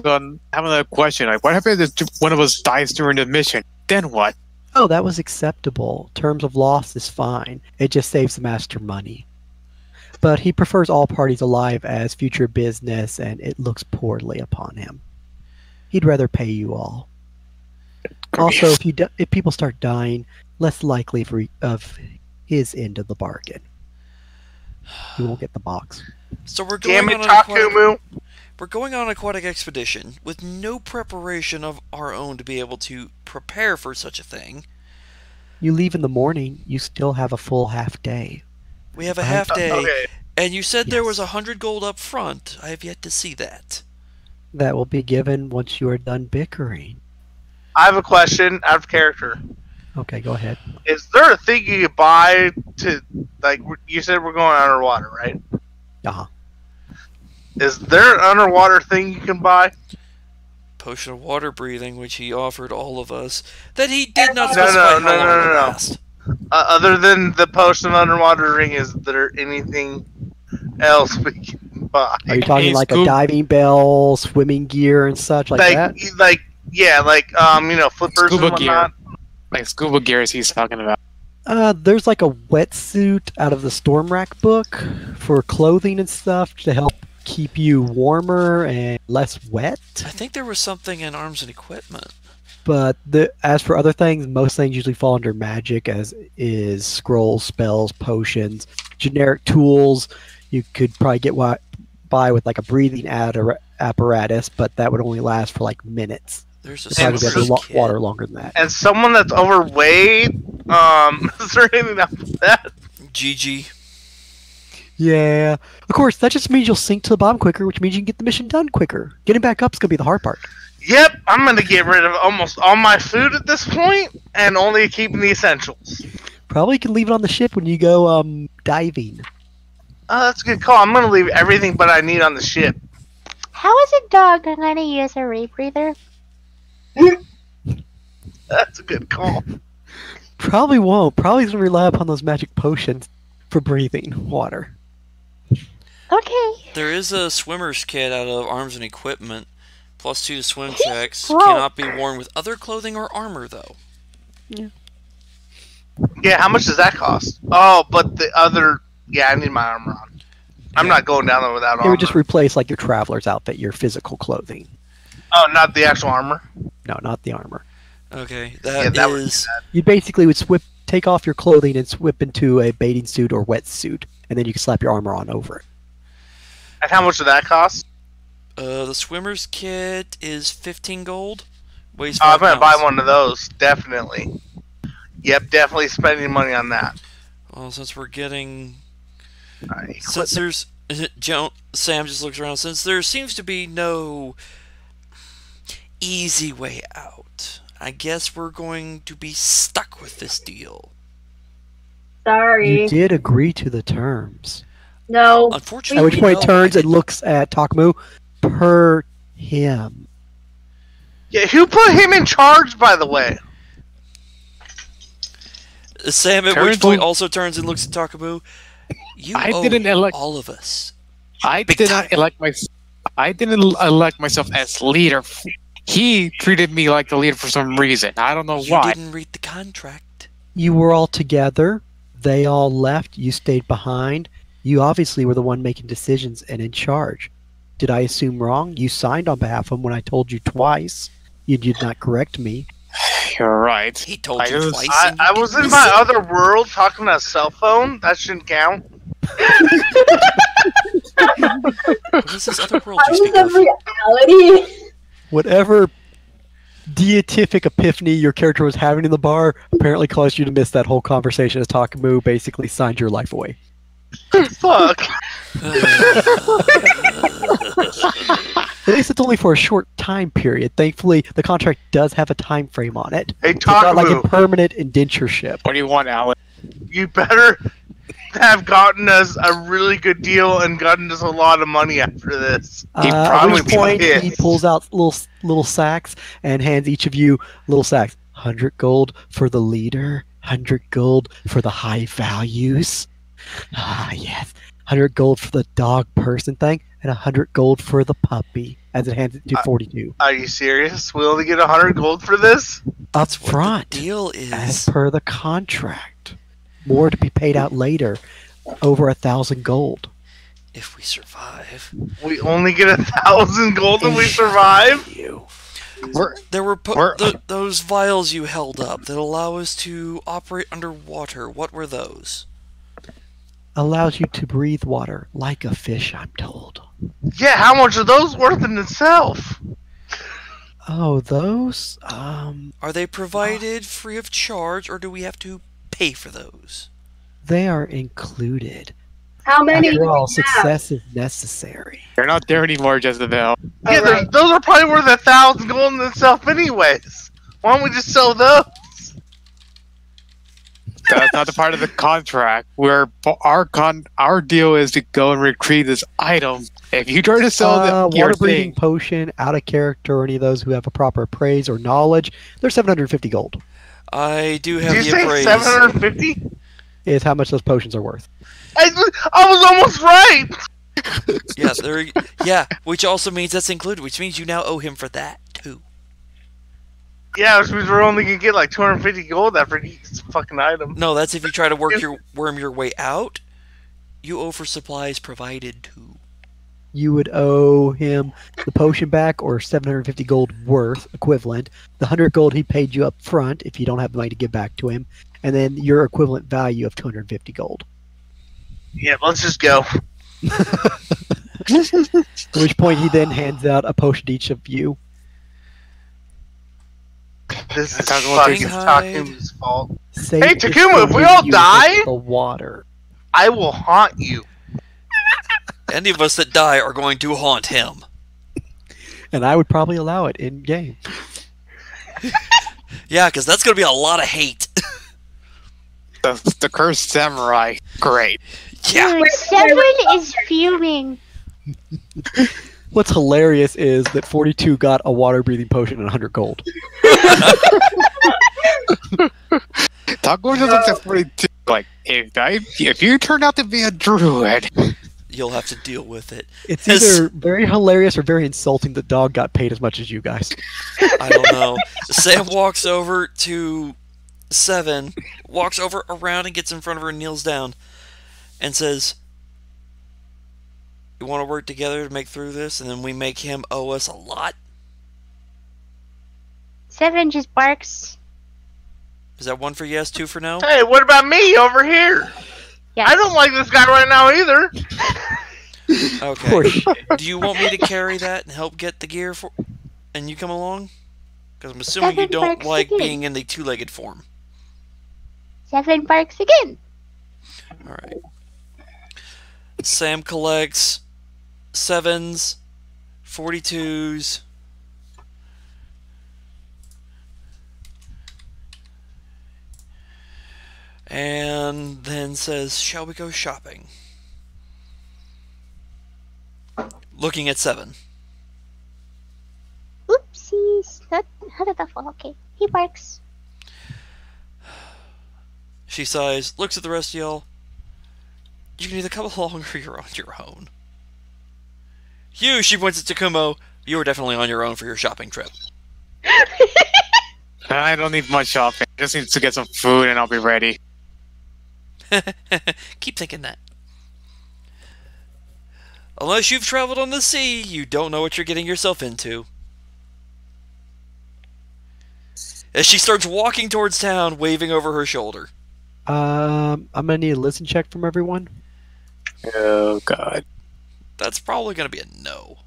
I have another question. Like, what happens if one of us dies during the mission? Then what? Oh, that was acceptable. Terms of loss is fine. It just saves the master money. But he prefers all parties alive as future business, and it looks poorly upon him. He'd rather pay you all. Also, if people start dying, less likely of his end of the bargain. He won't get the box. So we're going on an aquatic expedition with no preparation of our own to be able to prepare for such a thing. You leave in the morning, you still have a full half day. We have a half day, and you said there was 100 gold up front. I have yet to see that. That will be given once you are done bickering. I have a question out of character. Okay, go ahead. Is there a thing you could buy to, like, you said we're going underwater, right? Uh-huh. Is there an underwater thing you can buy? Potion of water breathing, which he offered all of us, that he did not specify how long it would last. Other than the potion of underwater ring, is there anything else we can buy? Are you talking like a diving bell, swimming gear, and such like that? Flippers and whatnot. Like scuba gear, as he's talking about. There's like a wetsuit out of the Storm Rack book for clothing and stuff to help keep you warmer and less wet. I think there was something in arms and equipment. But as for other things, most things usually fall under magic, as is scrolls, spells, potions, generic tools. You could probably get by with like a breathing apparatus, but that would only last for like minutes. There's a water longer than that. And someone that's overweight, is there anything after that? GG. Yeah. Of course, that just means you'll sink to the bottom quicker, which means you can get the mission done quicker. Getting back up is going to be the hard part. Yep, I'm going to get rid of almost all my food at this point, and only keeping the essentials. Probably can leave it on the ship when you go diving. Oh, that's a good call. I'm going to leave everything but I need on the ship. How is a dog going to use a ray breather? That's a good call. Probably won't. Probably going to rely upon those magic potions for breathing water. Okay. There is a swimmer's kit out of arms and equipment. +2 to swim checks. Cannot be worn with other clothing or armor, though. Yeah, how much does that cost? Oh, but the other... Yeah, I need my armor on. I'm not going down there without armor. It would just replace like your traveler's outfit, your physical clothing. Oh, not the actual armor? No, not the armor. Okay, that is... You basically would take off your clothing and swip into a bathing suit or wetsuit, and then you can slap your armor on over it. And how much did that cost? The swimmer's kit is 15 gold. Weighs I'm 5 going to buy pounds. one of those, definitely. Yep, definitely spending money on that. Well, since we're getting... Since there's... Sam just looks around. Since there seems to be no easy way out, I guess we're going to be stuck with this deal. Sorry. You did agree to the terms. No. Unfortunately, At which point it turns and looks at Takamu per him. Yeah, who put him in charge, by the way? Sam, at which point, also turns and looks at Takamu. You owe all of us. I did not elect myself. I didn't elect myself as leader. He treated me like the leader for some reason. I don't know why. You didn't read the contract. You were all together. They all left. You stayed behind. You obviously were the one making decisions and in charge. Did I assume wrong? You signed on behalf of him when I told you twice. You did not correct me. You're right. He told you twice. I was in my other world talking on a cell phone. That shouldn't count. What is this other world How you is speak of? reality? Whatever beatific epiphany your character was having in the bar apparently caused you to miss that whole conversation as Takamu basically signed your life away. Fuck. At least it's only for a short time period. Thankfully, the contract does have a time frame on it. Hey, It's not like a Takamu, permanent indentureship. What do you want, Alan? you better have gotten us a really good deal and gotten us a lot of money after this. At probably which point, he pissed. pulls out little sacks and hands each of you little sacks. 100 gold for the leader, 100 gold for the high values. Ah, yes. 100 gold for the dog person thing, and 100 gold for the puppy, as it hands it to 42. Are you serious? We only get 100 gold for this? Up What front, the deal as is. per the contract. More to be paid out later, over 1,000 gold. If we survive. We only get 1,000 gold and we survive? You. There were those vials you held up that allow us to operate underwater. What were those? Allows you to breathe water like a fish, I'm told. Yeah, how much are those worth in itself? Oh, those? Are they provided free of charge, or do we have to pay for those? They are included. How many? After do all, we have? success is necessary. You're not there anymore, Jezebel. Yeah, Alright. those are probably worth 1,000 gold in itself anyways. Why don't we just sell those? That's not the part of the contract. Our deal is to go and retrieve this item. If you try to sell your water breathing thing, potion, out of character, or any of those who have a proper appraise or knowledge, they're 750 gold. I do have Did you the say appraise. 750? Is how much those potions are worth. I was almost right! Yeah, which also means that's included, which means you now owe him for that too. Yeah, which means we're only gonna get like 250 gold after each fucking item. No, that's if you try to worm your way out. You owe for supplies provided too. You would owe him the potion back or 750 gold worth equivalent. The 100 gold he paid you up front if you don't have the money to give back to him. And then your equivalent value of 250 gold. Yeah, let's just go. At which point he then hands out a potion to each of you. This is Talking about fucking taking- Takuma's fault. Save Hey, it Takuma, if for we all you die- with the water. I will haunt you. Any of us that die are going to haunt him. And I would probably allow it in game. Yeah, because that's going to be a lot of hate. the cursed samurai. Great. Yeah. Seven is fuming. What's hilarious is that 42 got a water breathing potion and 100 gold. Taco just looks at 42 like, if you turn out to be a druid, You'll have to deal with it. It's either very hilarious or very insulting the dog got paid as much as you guys. I don't know. Sam walks over to Seven, walks over around and gets in front of her and kneels down and says, "You want to work together to make through this, and then we make him owe us a lot?" Seven just barks. Is that one for yes, two for no? Hey, what about me over here? Yes. I don't like this guy right now either. Okay. Poor Do you want me to carry that and help get the gear for, and you come along? Because I'm assuming you Seven don't barks like again. being in the two-legged form. Seven barks again. All right. Sam collects 7s, 42s. And then says, "Shall we go shopping?" Looking at 7. Oopsies. How did that fall? Okay. He barks. She sighs, looks at the rest of y'all. You can either come along or you're on your own. You, she points at Takumo, you are definitely on your own for your shopping trip. I don't need much shopping. I just need to get some food and I'll be ready. Keep thinking that. Unless you've traveled on the sea, you don't know what you're getting yourself into. As she starts walking towards town, waving over her shoulder. I'm gonna need a listen check from everyone. Oh God. That's probably going to be a no.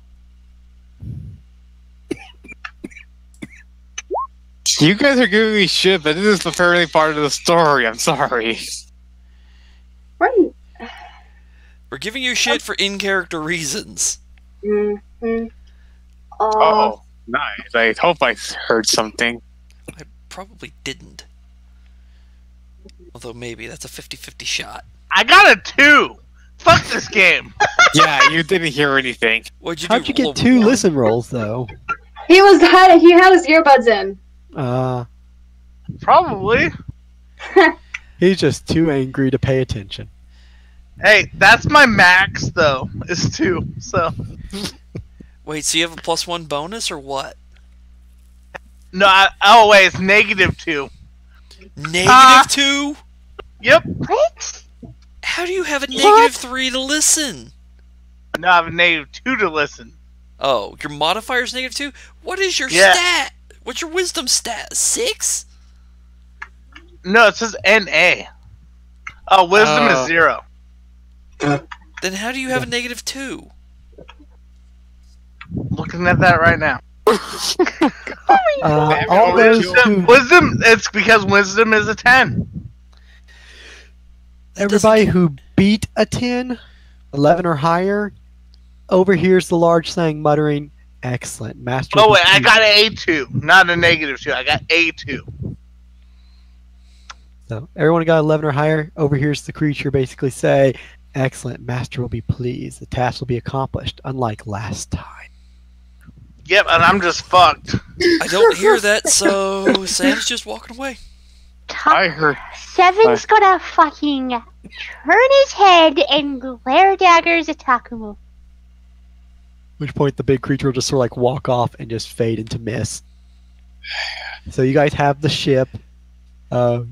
You guys are giving me shit, but this is apparently part of the story. I'm sorry. Right. We're giving you shit for in-character reasons. Mm-hmm. Oh, nice. I hope I heard something. I probably didn't. Although maybe that's a 50-50 shot. I got a 2. Fuck this game. Yeah, you didn't hear anything. What'd you How'd do? you get roll a 2 one? listen rolls though? He had his earbuds in. Probably. He's just too angry to pay attention. Hey, that's my max though. Is 2. So Wait, so you have a +1 bonus or what? no. Wait, it's -2. -2? Yep. What? How do you have a -3 to listen? No, I have a -2 to listen. Oh, your modifier's -2? What is your Yeah. stat? What's your wisdom stat? 6? No, it says NA. Oh, wisdom is 0. Then how do you have a -2? Looking at that right now. All those who, Wisdom. It's because wisdom is a 10. everybody who beat a 10, 11 or higher, overhears the large thing muttering, "Excellent, master." Oh wait, I got an A2, not a -2. I got A2. So everyone who got 11 or higher overhears the creature basically say, "Excellent, master will be pleased. The task will be accomplished, unlike last time." Yep, and I'm just fucked. I don't hear that, so Sam's just walking away. I heard. Seven's gonna fucking turn his head and glare daggers at Takumu. At which point the big creature will just sort of like walk off and just fade into mist. So you guys have the ship. You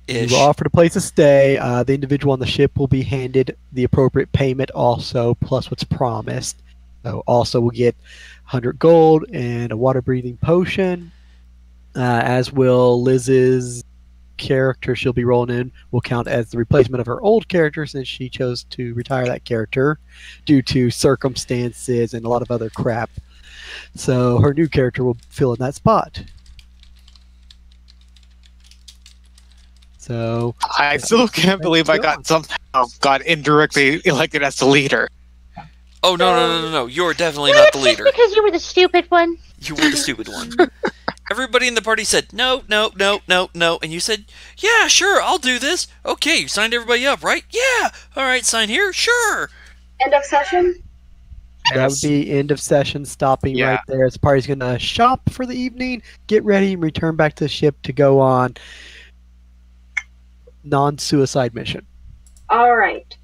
Ish. were offered a place to stay. The individual on the ship will be handed the appropriate payment also, plus what's promised. So also will get 100 gold and a water-breathing potion, as will Liz's character she'll be rolling in will count as the replacement of her old character since she chose to retire that character due to circumstances and a lot of other crap. So her new character will fill in that spot. So I still can't believe I got indirectly elected as the leader. Oh, no. You're definitely Well, not the it's just leader. because you were the stupid one. You were the stupid one. Everybody in the party said, no. And you said, yeah, sure, I'll do this. Okay, you signed everybody up, right? Yeah. All right, sign here. Sure. End of session. that would be end of session, stopping Yeah. right there. The party's going to shop for the evening, get ready, and return back to the ship to go on non-suicide mission. All right.